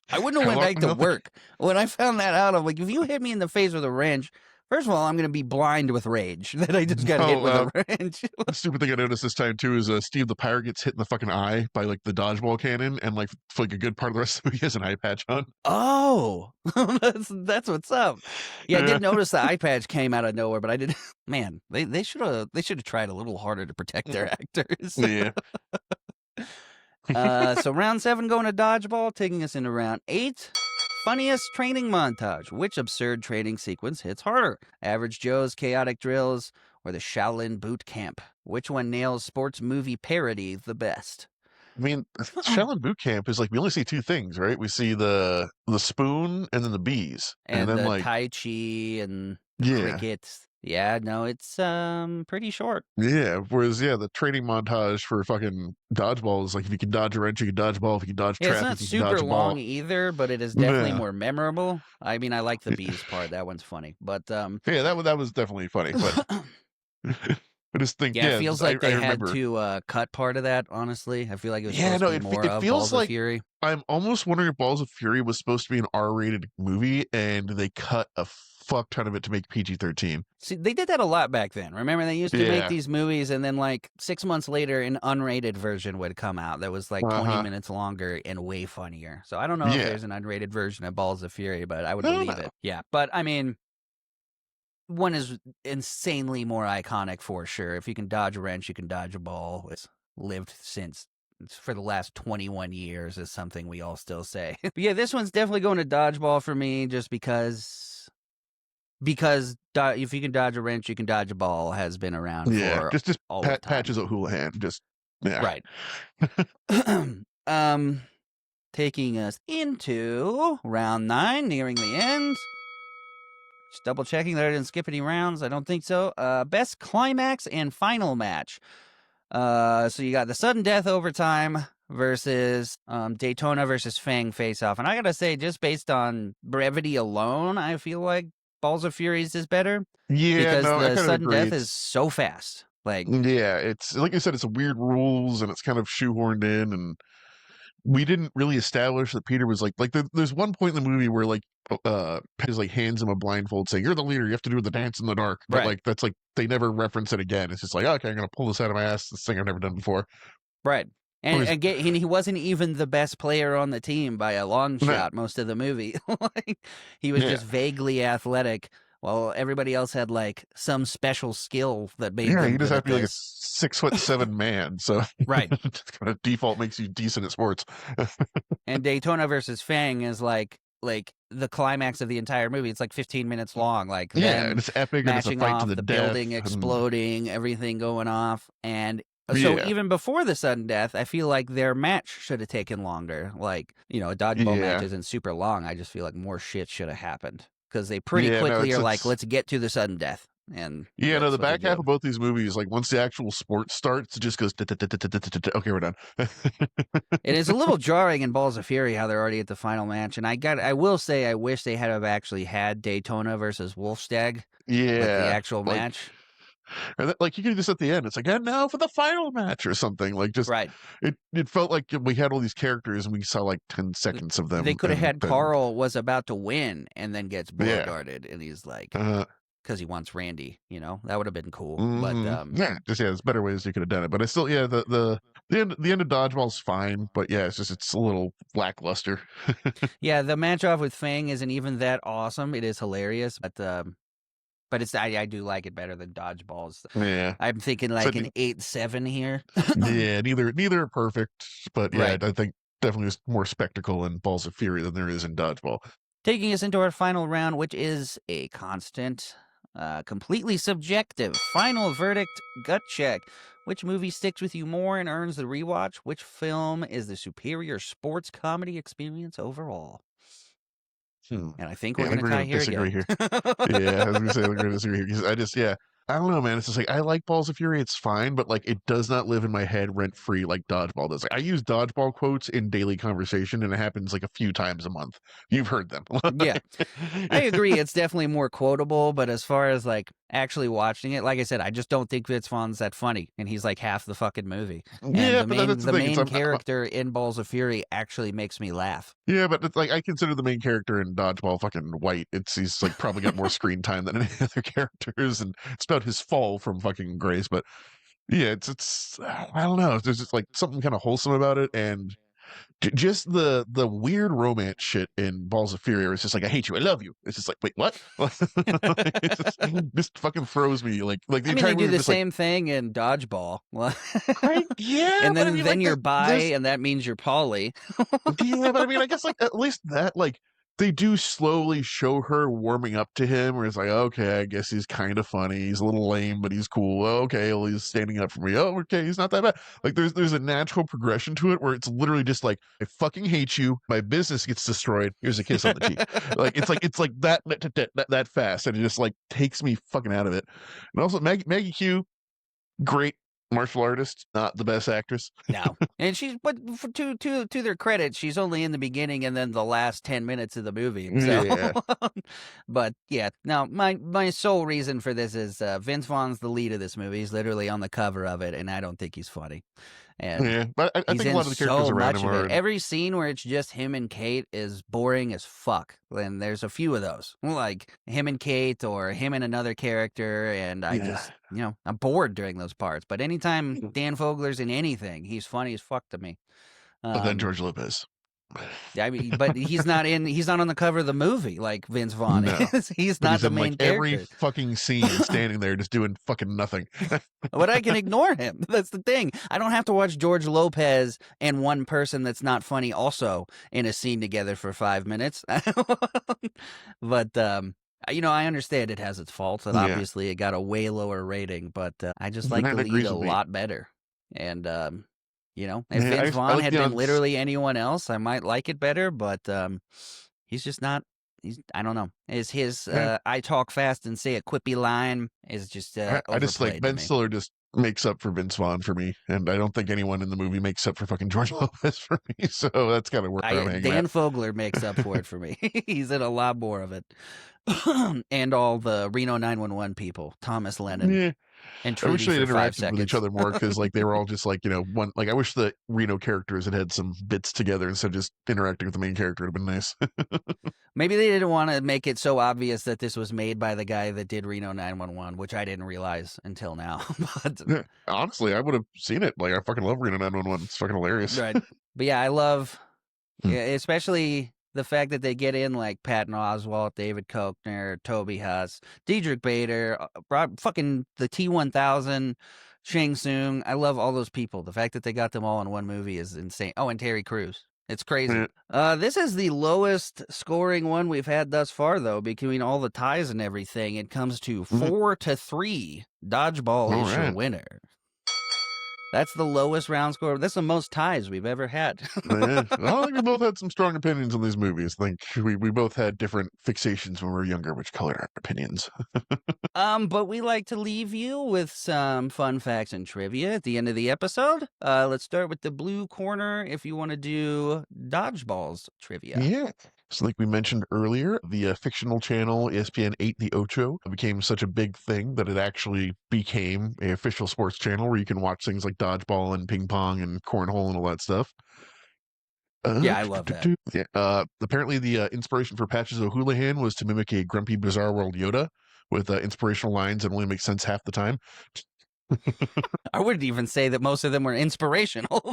I wouldn't have How went long? back to work. When I found that out, I'm like, if you hit me in the face with a wrench, first of all, I'm going to be blind with rage that I just got hit Oh, with a wrench. the stupid thing I noticed this time too is Steve the pirate gets hit in the fucking eye by like the dodgeball cannon, and like for like a good part of the rest of the movie he has an eye patch on. Oh, that's what's up. Yeah, I Yeah. did notice the eye patch came out of nowhere, but I did. Man, they should have tried a little harder to protect their actors. Yeah. So round 7 going to Dodgeball, taking us into round 8. Funniest training montage. Which absurd training sequence hits harder? Average Joe's chaotic drills or the Shaolin boot camp? Which one nails sports movie parody the best? I mean, Shaolin Boot Camp is like we only see two things, right? We see the spoon and then the bees, and And then the like Tai Chi and the yeah, crickets. Yeah, no, it's pretty short. yeah. Whereas the training montage for fucking dodgeball is like if you can dodge a wrench, you can dodge a ball. If you can dodge Yeah, it's traffic, not you can dodge super a long ball. either, but it is definitely Yeah, more memorable. I mean, I like the bees part. That one's funny. But yeah. That was definitely funny, but I just think yeah, it feels I like they had remember. to cut part of that, honestly. I feel like it was Yeah, supposed no, to be more it of feels Balls of like Fury. I'm almost wondering if Balls of Fury was supposed to be an R-rated movie, and they cut a fuck ton of it to make PG-13. See, they did that a lot back then. Remember, they used to make Yeah. these movies, and then like 6 months later, an unrated version would come out that was like 20 Uh-huh. minutes longer and way funnier. So I don't know if Yeah. there's an unrated version of Balls of Fury, but I would I don't believe know. it. Yeah, but I mean, one is insanely more iconic for sure. If you can dodge a wrench, you can dodge a ball. It's lived since for the last 21 years is something we all still say. But yeah, this one's definitely going to dodgeball for me just because if you can dodge a wrench, you can dodge a ball has been around Yeah. for Just all the time. Patches O'Houlihan. Just yeah. Right. um taking us into round 9, nearing the end. Just double checking that I didn't skip any rounds. I don't think so. Best climax and final match. So you got the sudden death overtime versus Daytona versus Fang face off. And I gotta say, just based on brevity alone, I feel like Balls of Furies is better. Yeah, Because no, I the kind of sudden agree. death is so fast. Like, yeah, it's like I said, it's a weird rules and it's kind of shoehorned in, and we didn't really establish that Peter was there's one point in the movie where his like hands him a blindfold saying, "You're the leader, you have to do the dance in the dark." But right, like that's like they never reference it again. It's just like, okay, I'm gonna pull this out of my ass, this thing I've never done before. right. And Whereas, again, he wasn't even the best player on the team by a long no, shot most of the movie. Like, he was yeah, just vaguely athletic, while everybody else had like some special skill that made yeah, them you just good have at to be like a this. 6'7" man, so Right. it's kind of default makes you decent at sports. And Daytona versus Fang is like the climax of the entire movie. It's like 15 minutes long. Like Yeah, and them it's epic and it's a matching fight to off, the the death, building and exploding, everything going off. And so yeah, even before the sudden death, I feel like their match should have taken longer. Like, a dodgeball match yeah, isn't super long. I just feel like more shit should have happened. Because they pretty yeah. No, quickly are like, it's let's get to the sudden death. And yeah, no, the that's what they back half do. of both these movies, like once the actual sport starts, it just goes. Okay, we're done. It is a little jarring in Balls of Fury how they're already at the final match, and I will say I wish they had have actually had Daytona versus Wolfstag, like the Yeah, actual like, match. and like you could just at the end, it's like, and now for the final match or something. Like, just Right. it felt like we had all these characters and we saw like 10 seconds of They them, could have and had then Carl was about to win and then gets yeah, Beauregarded, and he's like, uh, because he wants Randy, that would have been cool. But yeah, there's better ways you could have done it, but I still, yeah, the end of Dodgeball's fine, but yeah, it's a little lackluster. yeah, the match off with Fang isn't even that awesome. It is hilarious, but it's I do like it better than Dodgeballs. Yeah, I'm thinking so like an 8-7 here. yeah, neither are perfect, but yeah, Right. I think definitely there's more spectacle in Balls of Fury than there is in Dodgeball. Taking us into our final round, which is a constant, completely subjective final verdict gut check. Which movie sticks with you more and earns the rewatch? Which film is the superior sports comedy experience overall? Hmm. And I think we're Yeah, I going think to we're tie gonna here disagree again. here. Yeah, I was gonna say we're gonna disagree here because I don't know, man. It's just like I like Balls of Fury, it's fine, but like it does not live in my head rent free like Dodgeball does. Like I use Dodgeball quotes in daily conversation, and it happens like a few times a month. You've heard them. Yeah, I agree. It's definitely more quotable, but as far as like actually watching it, like I said, I just don't think Vince Vaughn's that funny, and he's like half the fucking movie. And Yeah, but that's the the thing. It's main character in Balls of Fury actually makes me laugh. yeah, but it's like I consider the main character in Dodgeball fucking white. He's like probably got more screen time than any other characters, and it's about his fall from fucking grace. But yeah, it's I don't know. There's just like something kind of wholesome about it, and just the weird romance shit in Balls of Fury. Where it's just like I hate you, I love you. It's just like wait, what? It just fucking throws me like the I mean, entire they do movie. the Just like same thing in Dodgeball. right, yeah, And but I then mean then like you're bi, there's and that means you're poly. yeah, but I mean, I guess like at least that like they do slowly show her warming up to him, where it's like, okay, I guess he's kind of funny. He's a little lame, but he's cool. Oh, okay, well, he's standing up for me. Oh, okay, he's not that bad. Like there's a natural progression to it where it's literally just like, I fucking hate you. My business gets destroyed. Here's a kiss on the cheek. Like that fast, and it just like takes me fucking out of it. And also Maggie Q, great martial artist, not the best actress. No, and but to their credit, she's only in the beginning and then the last 10 minutes of the movie. So, Yeah. but yeah, no, my sole reason for this is Vince Vaughn's the lead of this movie. He's literally on the cover of it, and I don't think he's funny. And Yeah, but I he's think a in lot of the characters so around much him of it. are. Every scene where it's just him and Kate is boring as fuck. And there's a few of those, like him and Kate or him and another character. And I Yeah. just, I'm bored during those parts. But anytime Dan Fogler's in anything, he's funny as fuck to me. But then Um, George Lopez. I mean, but he's not on the cover of the movie like Vince Vaughn No, is. He's but not he's the in like main every character. fucking scene, standing there just doing fucking nothing. But I can ignore him. That's the thing. I don't have to watch George Lopez and one person that's not funny also in a scene together for 5 minutes. But I understand it has its faults, and Yeah, obviously it got a way lower rating. But I just like the Fernand lead agrees a with me. lot better. And You know, if Yeah, Vince I Vaughn like had the been on. literally anyone else, I might like it better, but he's just not. I don't know. His Yeah, I talk fast and say a quippy line is just I just like overplayed to Ben me. Stiller just makes up for Vince Vaughn for me, and I don't think anyone in the movie makes up for fucking George Lopez for me. So that's kind of where I'm hanging at. Dan Fogler makes up for it for me. He's in a lot more of it, and all the Reno 911 people, Thomas Lennon Yeah, and I wish Trudy they'd for five interacted with each seconds. other more because like they were all just like one. Like I wish the Reno characters had had some bits together instead of just interacting with the main character. It'd been nice. Maybe they didn't want to make it so obvious that this was made by the guy that did Reno 911, which I didn't realize until now. But Yeah, honestly, I would have seen it. Like I fucking love Reno 911. It's fucking hilarious. right. But yeah, I love Hmm. especially the fact that they get in like Patton Oswalt, David Koechner, Toby Huss, Diedrich Bader, fucking the T-1000, Shang Tsung. I love all those people. The fact that they got them all in one movie is insane. Oh, and Terry Crews. It's crazy. Yeah. This is the lowest scoring one we've had thus far, though, between all the ties and everything. It comes to Mhm. 4-3. Dodgeball All is your right. winner. That's the lowest round score. That's the most ties we've ever had. Yeah. I think we both had some strong opinions on these movies. I think we both had different fixations when we were younger, which colored our opinions. But we like to leave you with some fun facts and trivia at the end of the episode. Let's start with the blue corner if you want to do Dodgeball's trivia. Yeah. So, like we mentioned earlier, the fictional channel ESPN 8 The Ocho became such a big thing that it actually became a official sports channel where you can watch things like dodgeball and ping pong and cornhole and all that stuff. Yeah, I love that. Yeah. Apparently, the inspiration for Patches O'Houlihan was to mimic a grumpy, bizarre world Yoda with inspirational lines that only make sense half the time. I wouldn't even say that most of them were inspirational.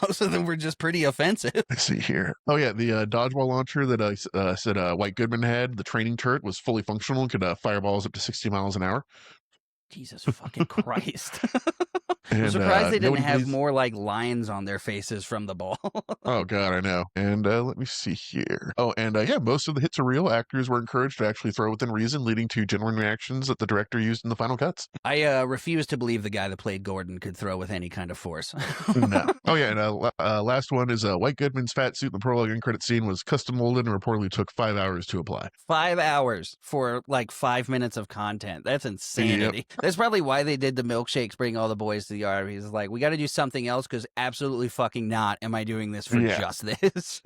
Most of them were just pretty offensive. Let's see here. Oh yeah, the dodgeball launcher that I said White Goodman had, the training turret was fully functional and could fire balls up to 60 miles an hour. Jesus fucking Christ. I'm And surprised they didn't nobody have believes. more like lines on their faces from the ball. Oh God, I know. And let me see here. Oh, and yeah, most of the hits are real. Actors were encouraged to actually throw within reason, leading to genuine reactions that the director used in the final cuts. I refuse to believe the guy that played Gordon could throw with any kind of force. No. Oh yeah, and last one is White Goodman's fat suit in the prologue end credit scene was custom molded and reportedly took 5 hours to apply. 5 hours for like 5 minutes of content. That's insanity. Yep. That's probably why they did the milkshakes, bring all the boys to the yard. He's like, we got to do something else because absolutely fucking not am I doing this for just this.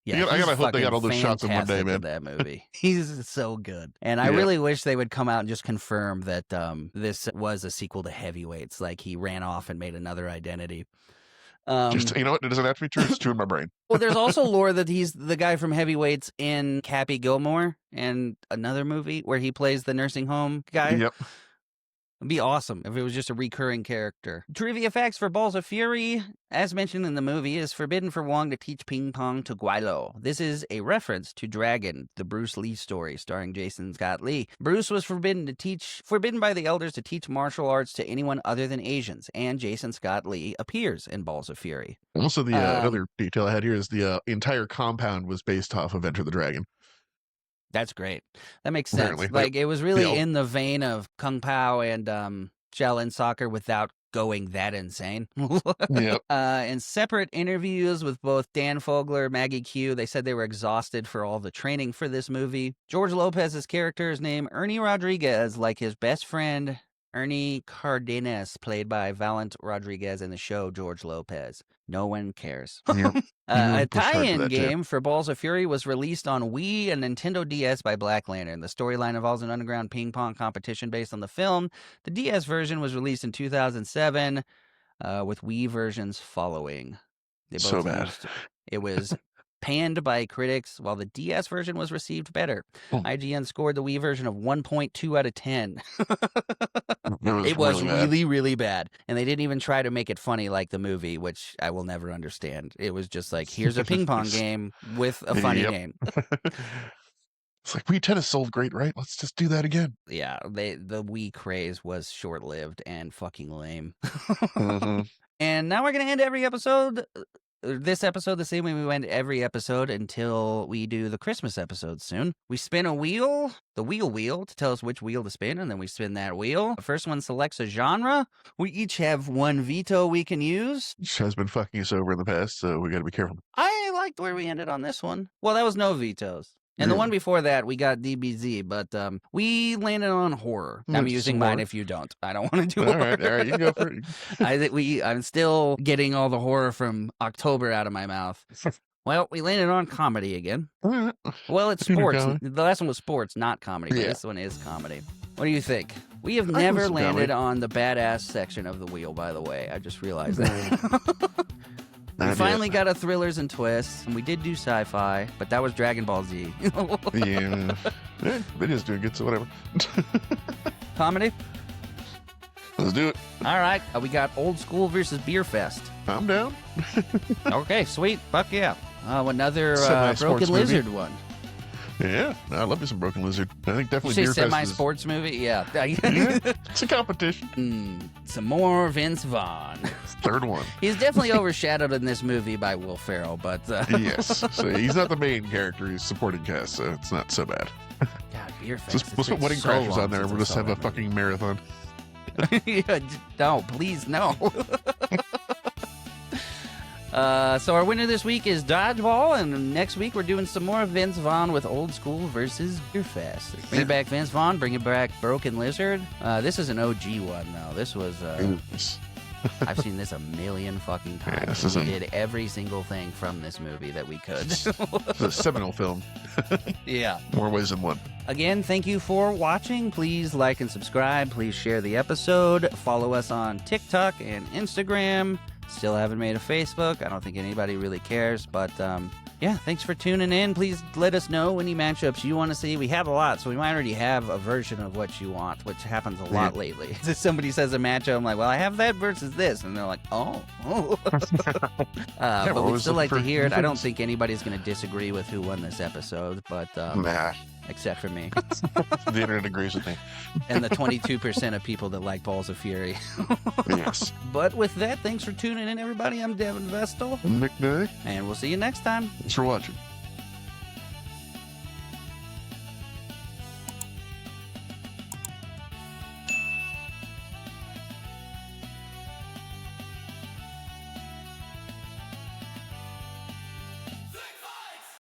Yeah, I he's gotta hope they got all those shots in one day, fantastic man. in that movie. He's so good. And I Yeah. really wish they would come out and just confirm that this was a sequel to Heavyweights. Like he ran off and made another identity. Just you know what? It doesn't have to be true. It's true in my brain. Well, there's also lore that he's the guy from Heavyweights in Happy Gilmore and another movie where he plays the nursing home guy. Yep. It'd be awesome if it was just a recurring character. Trivia facts for Balls of Fury. As mentioned in the movie, it is forbidden for Wong to teach ping pong to Guilo. This is a reference to Dragon, the Bruce Lee story starring Jason Scott Lee. Bruce was forbidden by the elders to teach martial arts to anyone other than Asians, and Jason Scott Lee appears in Balls of Fury. Also, the another detail I had here is the entire compound was based off of Enter the Dragon. That's great. That makes sense. Apparently. Like, it was really in the vein of Kung Pao and Shaolin Soccer without going that insane. Yep. In separate interviews with both Dan Fogler, Maggie Q, they said they were exhausted for all the training for this movie. George Lopez's character is named Ernie Rodriguez, like his best friend Ernie Cardenas, played by Valant Rodriguez in the show George Lopez. No one cares. Yep. A tie-in game for Balls of Fury was released on Wii and Nintendo DS by Black Lantern. The storyline involves an underground ping pong competition based on the film. The DS version was released in 2007, with Wii versions following. They both So bad. It was panned by critics, while the DS version was received better. Oh. IGN scored the Wii version of 1.2 out of 10. It was really, really bad. And they didn't even try to make it funny like the movie, which I will never understand. It was just like, here's a ping pong game with a funny name. It's like, Wii Tennis sold great, right? Let's just do that again. Yeah, the Wii craze was short-lived and fucking lame. Mm-hmm. And now we're going to end every episode this episode the same way we went every episode until we do the Christmas episode soon. We spin a wheel, the wheel, to tell us which wheel to spin, and then we spin that wheel. The first one selects a genre. We each have one veto we can use. Which has been fucking us over in the past, so we got to be careful. I liked where we ended on this one. Well, that was no vetoes. And the one before that, we got DBZ, but we landed on horror. I'm using mine if you don't. I don't want to do horror. All right, you can go for it. I'm still getting all the horror from October out of my mouth. Well, we landed on comedy again. Well, it's sports. The last one was sports, not comedy, but this one is comedy. What do you think? We have never landed on the badass section of the wheel, by the way. I just realized that. We finally got a thrillers and twists, and we did do sci-fi, but that was Dragon Ball Z. Yeah, video's doing good, so whatever. Comedy? Let's do it. All right, we got Old School versus Beer Fest. I'm down. Okay, sweet. Fuck yeah. Another Broken Lizard one. Yeah, I love me some Broken Lizard. I think definitely Beer Fest. Semi-sports movie? Yeah. It's a competition. Some more Vince Vaughn. Third one. He's definitely overshadowed in this movie by Will Ferrell, but... Yes. So he's not the main character. He's supporting cast, so it's not so bad. God, Beer Fest. Let's put Wedding Crashers on there and we'll just have a fucking marathon. Yeah, no, please, no. So our winner this week is Dodgeball, and next week we're doing some more Vince Vaughn with Old School versus Beer Fest. Bring it back Vince Vaughn, bring it back Broken Lizard. This is an OG one, though. This was... I've seen this a million fucking times. We did every single thing from this movie that we could. It's a seminal film. Yeah. More ways than one. Again, thank you for watching. Please like and subscribe. Please share the episode. Follow us on TikTok and Instagram. Still haven't made a Facebook. I don't think anybody really cares, but yeah, thanks for tuning in. Please let us know any matchups you want to see. We have a lot, so we might already have a version of what you want, which happens a lot lately. If somebody says a matchup, I'm like, well, I have that versus this, and they're like, oh. But we'd still like to hear it. I don't think anybody's going to disagree with who won this episode, but except for me. The internet agrees with me. And the 22% of people that like Balls of Fury. Yes. But with that, thanks for tuning in, everybody. I'm Devin Vestal. I'm Nick Day. And we'll see you next time. Thanks for watching.